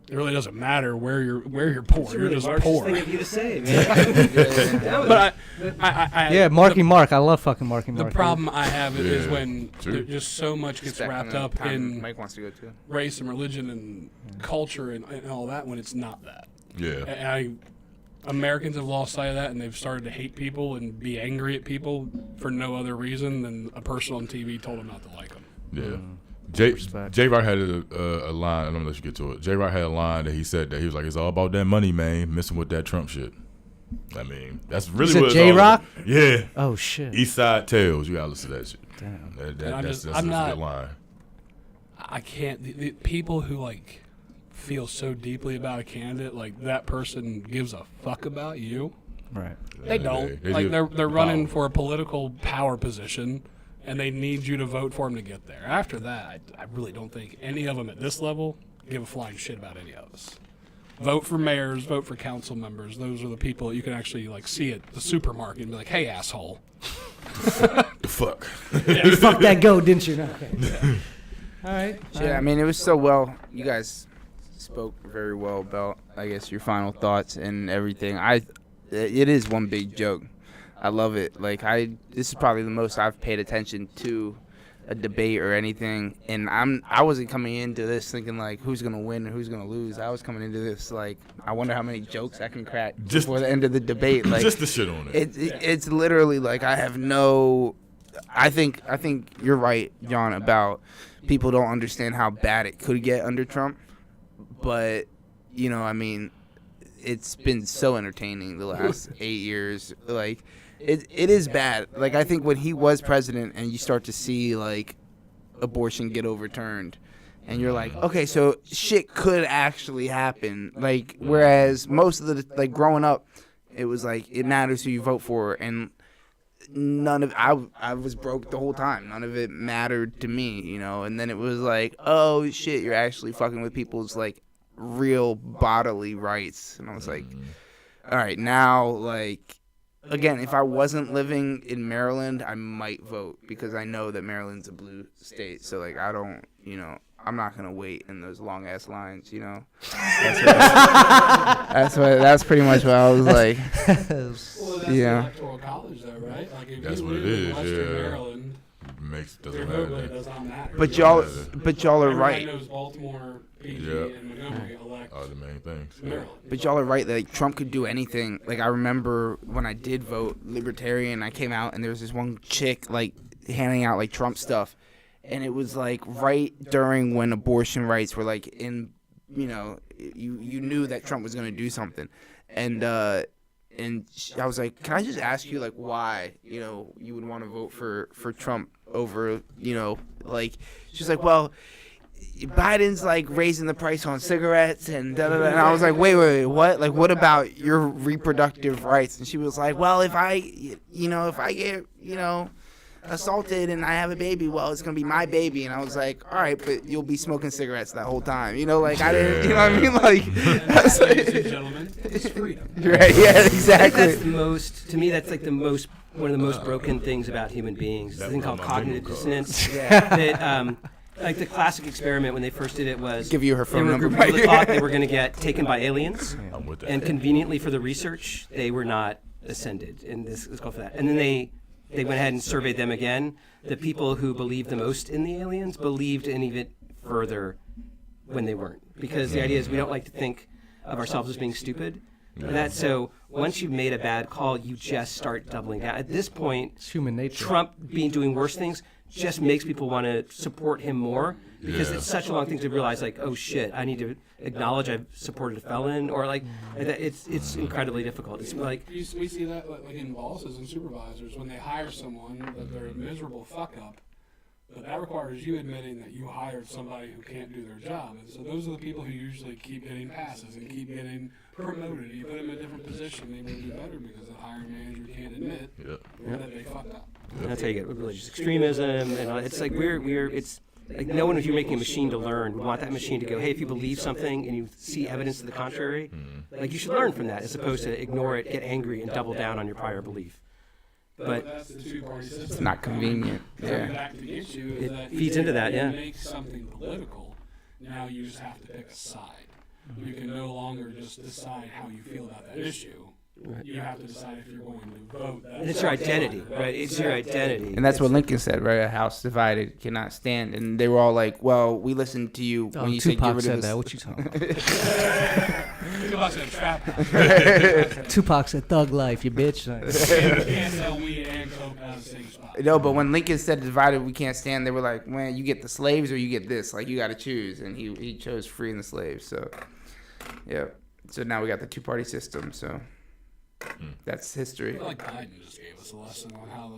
it really doesn't matter where you're poor. It's You're really just Marxist poor. thing of you to say, man. But Marky Mark. I love fucking Marky Mark. The problem I have is when just so much gets wrapped up in Mike wants to go too. race and religion and culture and all that when it's not that. Yeah. And Americans have lost sight of that, and they've started to hate people and be angry at people for no other reason than a person on TV told them not to like them. Yeah. J Rock had a line. I'm gonna let you get to it. J Rock had a line that he said that he was like, "It's all about that money, man. Messing with that Trump shit." I mean, that's really what J Rock. Yeah. Oh shit. East Side Tales. You gotta listen to that shit. Damn. That's a good line. I can't. The people who like feel so deeply about a candidate, like that person gives a fuck about you. Right. They don't. They're running for a political power position. And they need you to vote for them to get there. After that, I really don't think any of them at this level give a flying shit about any of us. Vote for mayors, vote for council members. Those are the people you can actually like see at the supermarket and be like, "Hey, asshole." The fuck. You fucked that goat, didn't you? Okay. Yeah. All right. Yeah, I mean, it was so well. You guys spoke very well about, I guess, your final thoughts and everything. It is one big joke. I love it. Like this is probably the most I've paid attention to a debate or anything, and I wasn't coming into this thinking like who's gonna win and who's gonna lose. I was coming into this like I wonder how many jokes I can crack before the end of the debate. Like just the shit on it. It's literally like I have no. I think you're right, John, about people don't understand how bad it could get under Trump, but you know, I mean, it's been so entertaining the last 8 years. Like. It is bad. Like, I think when he was president and you start to see, like, abortion get overturned, and you're like, okay, so shit could actually happen. Like, whereas most of the, like, growing up, it was like, it matters who you vote for, and none of, I was broke the whole time. None of it mattered to me, you know, and then it was like, oh, shit, you're actually fucking with people's, like, real bodily rights. And I was like, all right, now, like, again, if I wasn't living in Maryland, I might vote because I know that Maryland's a blue state. So, like, I don't, you know, I'm not going to wait in those long-ass lines, you know. That's pretty much what I was like. Well, that's the Electoral College, though, right? Like, if that's you what live it is, in Western yeah. Maryland, Doesn't your vote matter. really does not matter. But y'all are right. Everybody knows Baltimore, PG, and Montgomery elect are the main things. Maryland. But y'all are right that like, Trump could do anything. Like, I remember when I did vote Libertarian, I came out and there was this one chick, like, handing out, like, Trump stuff. And it was, like, right during when abortion rights were, like, in, you know, you knew that Trump was going to do something. And I was like, can I just ask you, like, why, you know, you would want to vote for Trump over, you know, like, she's like, well, Biden's, like, raising the price on cigarettes and da-da-da. And I was like, wait, what? Like, what about your reproductive rights? And she was like, well, if I get, you know, assaulted and I have a baby. Well, it's gonna be my baby. And I was like, all right, but you'll be smoking cigarettes that whole time. You know, like I didn't. You know what I mean? Like, I was Ladies and like gentlemen, it's freedom. right? Yeah, I think exactly. that's the most. To me, that's like one of the most broken things about human beings. It's a thing called cognitive dissonance. That, like the classic experiment when they first did it was Give you her phone there were a number group of people right that thought here. they were going to get taken by aliens, I'm with that. and conveniently for the research, they were not ascended, and this is called for that. And then they went ahead and surveyed them again. The people who believed the most in the aliens believed in even further when they weren't, because the idea is we don't like to think of ourselves as being stupid. And that's so once you've made a bad call, you just start doubling down. At this point, It's human nature. Trump doing worse things just makes people want to support him more because it's such a long thing to realize, like, oh shit, I need to acknowledge I've supported a felon, or like it's incredibly difficult. It's like We see that like in bosses and supervisors when they hire someone that they're a miserable fuck up, but that requires you admitting that you hired somebody who can't do their job. And so those are the people who usually keep getting passes and keep getting promoted. You put them in a different position, they will do better because the hiring manager can't admit that they fucked up. and that's how you get religious extremism, and all, it's like it's like no one, if you're making a machine to learn, would want that machine to go, hey, if you believe something and you see evidence to the contrary, like you should learn from that as opposed to ignore it, get angry, and double down on your prior belief. But that's the two-party system. It's not convenient. Coming Yeah. back to get you is It that feeds you into that, yeah. make something political. Now you just have to pick a side. You can no longer just decide how you feel about that issue. You have to decide if you're going to vote. And it's your identity, right? It's your identity. And that's what Lincoln said, right? A house divided cannot stand. And they were all like, well, we listened to you when you said get Tupac rid said of this. that. What you talking Tupac said trap house. about? Tupac said thug life, you bitch. You can't sell weed and coke out of the same spot. No, but when Lincoln said divided we can't stand, they were like, man, you get the slaves or you get this. Like, you got to choose. And he chose freeing the slaves. So, yeah. So now we got the two-party system. So that's I history. feel like Biden just gave us a lesson on how the...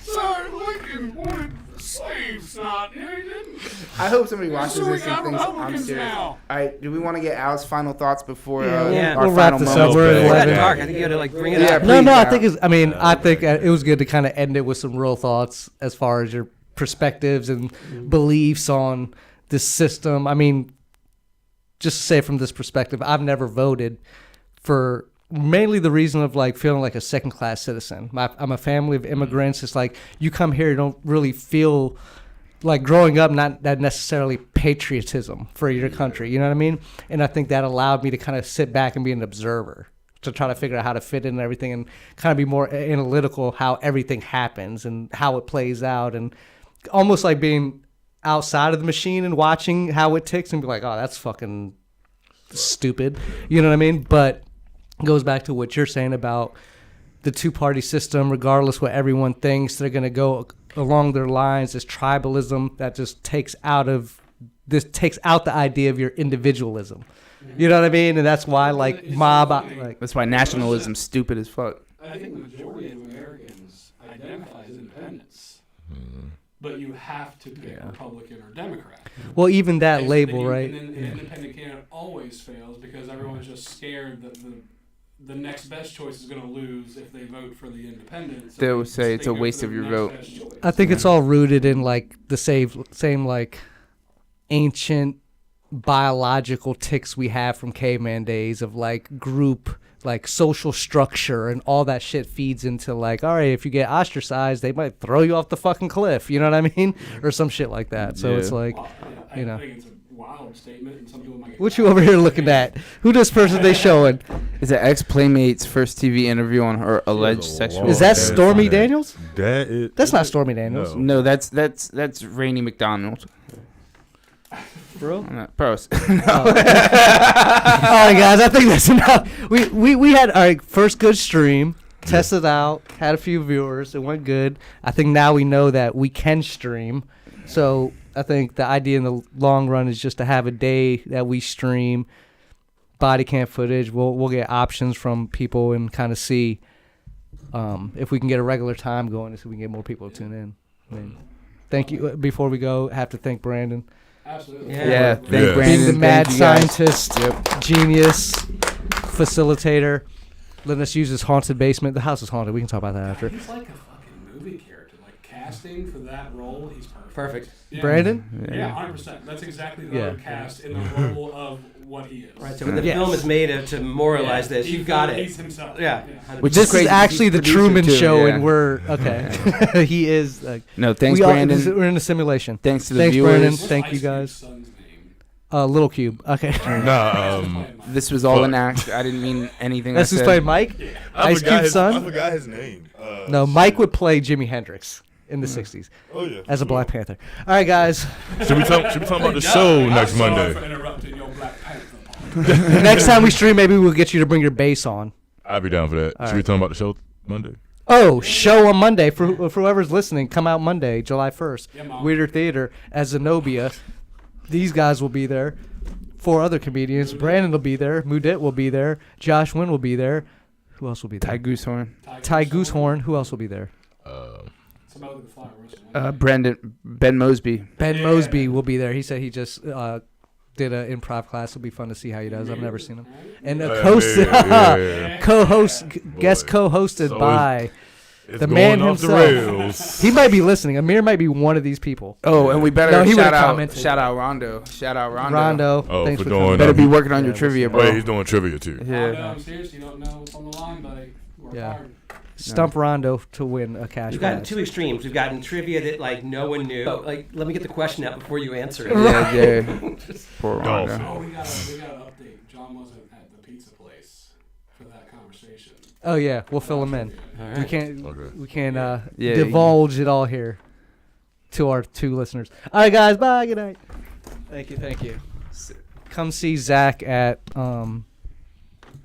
Sir, Lincoln wanted slaves, not... No, he didn't. I hope somebody watches So we this and got thinks I'm Republicans serious. now. All right, do we want to get Al's final thoughts before Yeah. our We'll wrap final this moments? up. We're at We're at 11. dark. I think you got to like bring it Yeah, up. No, please, I Al. think I think it was good to kind of end it with some real thoughts as far as your perspectives and beliefs on this system. I mean, just to say from this perspective, I've never voted for mainly the reason of like feeling like a second-class citizen. I'm a family of immigrants. It's like you come here, you don't really feel like growing up, not that necessarily patriotism for your country. You know what I mean? And I think that allowed me to kind of sit back and be an observer to try to figure out how to fit in and everything and kind of be more analytical how everything happens and how it plays out, and almost like being outside of the machine and watching how it ticks and be like, oh, that's fucking stupid. You know what I mean? But it goes back to what you're saying about the two-party system, regardless what everyone thinks, they're going to go along their lines. This tribalism that just takes out the idea of your individualism. You know what I mean? And that's why, like, That's why nationalism's stupid as fuck. I think the majority of Americans identify as independents. But you have to pick Republican or Democrat. Well, even that And label, then right? And then the independent candidate always fails because everyone's just scared that the next best choice is going to lose if they vote for the independent. So They would say it's they a go waste for of the your next vote. best choice. I think it's all rooted in like the same like ancient biological ticks we have from caveman days of like group, like social structure, and all that shit feeds into like, all right, if you get ostracized, they might throw you off the fucking cliff. You know what I mean? Or some shit like that. So it's like, Well, I you know. think it's a wild statement, and some people might get What you over here looking at? Who this person they showing? Is it ex-Playmate's first TV interview on her alleged sexual? Is that assault? Stormy Daniels? That is. That's not Stormy Daniels. No, that's Rainey McDonald. Bro? Pros. All right, guys, I think that's enough. We had our first good stream, tested out, had a few viewers, it went good. I think now we know that we can stream. So I think the idea in the long run is just to have a day that we stream body cam footage. We'll get options from people and kind of see if we can get a regular time going, so we can get more people to tune in. I mean, thank you. Before we go, I have to thank Brandon. Absolutely. Yeah, thank Being Brandon. the mad thank you guys. scientist, genius, facilitator. letting us use his haunted basement. The house is haunted. We can talk about that after. He's like a fucking movie character. Like casting for that role, he's perfect. Perfect. Yeah. Brandon? Yeah, 100%. That's exactly the Yeah. cast in the role of what he is. Right. So when the film is made to memorialize this, you've got it. He's himself. Yeah. Which This is crazy. actually He's the producer Truman too, Show, yeah. and we're okay. He is. No, thanks, we all- Brandon. we're in a simulation. Thanks to the Thanks, viewers. Brandon. What's Thank you Ice Cube's guys. son's name? Little Cube. Okay. Nah, This was all an act. I didn't mean anything. That's I who's said. playing Mike. I Ice forgot Cube's his, son. I forgot his name. No, Mike would play Jimi Hendrix in the '60s Oh yeah. as a Black Panther. All right, guys. Should we talk about the show next I'm sorry Monday? for interrupting your Black Panther. Next time we stream, maybe we'll get you to bring your bass on. I'll be down for that. All Should we right. talk about the show Monday? Oh, show on Monday for whoever's listening. Come out Monday, July 1st. Yeah, Mom. Weirder Theater as Zenobia. These guys will be there. 4 other comedians. Brandon will be there. Mudit will be there. Josh Wynn will be there. Who else will be there? Ty Goosehorn. Ty Goosehorn. Who else will be there? Somebody with the flower. What's Ben Mosby. Ben Yeah. Mosby will be there. He said he just did an improv class. It'll be fun to see how he does. I've never seen him. And Yeah. co-host, guest Boy. co-hosted So by It's the going man off the himself. rails. He might be listening. Amir might be one of these people. Oh, and we better No, he would've shout out commented. Rondo. Shout out Rondo. Rondo, Oh, thanks for for doing coming. Better be um, working on your Yeah, trivia, Oh, bro. yeah, he's doing trivia too. Yeah. I'm serious. You don't know what's on the line, buddy. Work Yeah. hard. Stump Rondo to win a cash We've gotten prize. 2 extremes. We've gotten trivia that like no one knew. Oh, like let me get the question out before you answer it. Yeah. Poor Golf. Rondo. Oh, we got to update. John wasn't at the pizza place for that conversation. Oh yeah, we'll fill him in. All We right. can't. Okay. We can't Yeah, divulge it all here to our 2 listeners. All right, guys. Bye. Good night. Thank you. Come see Zach at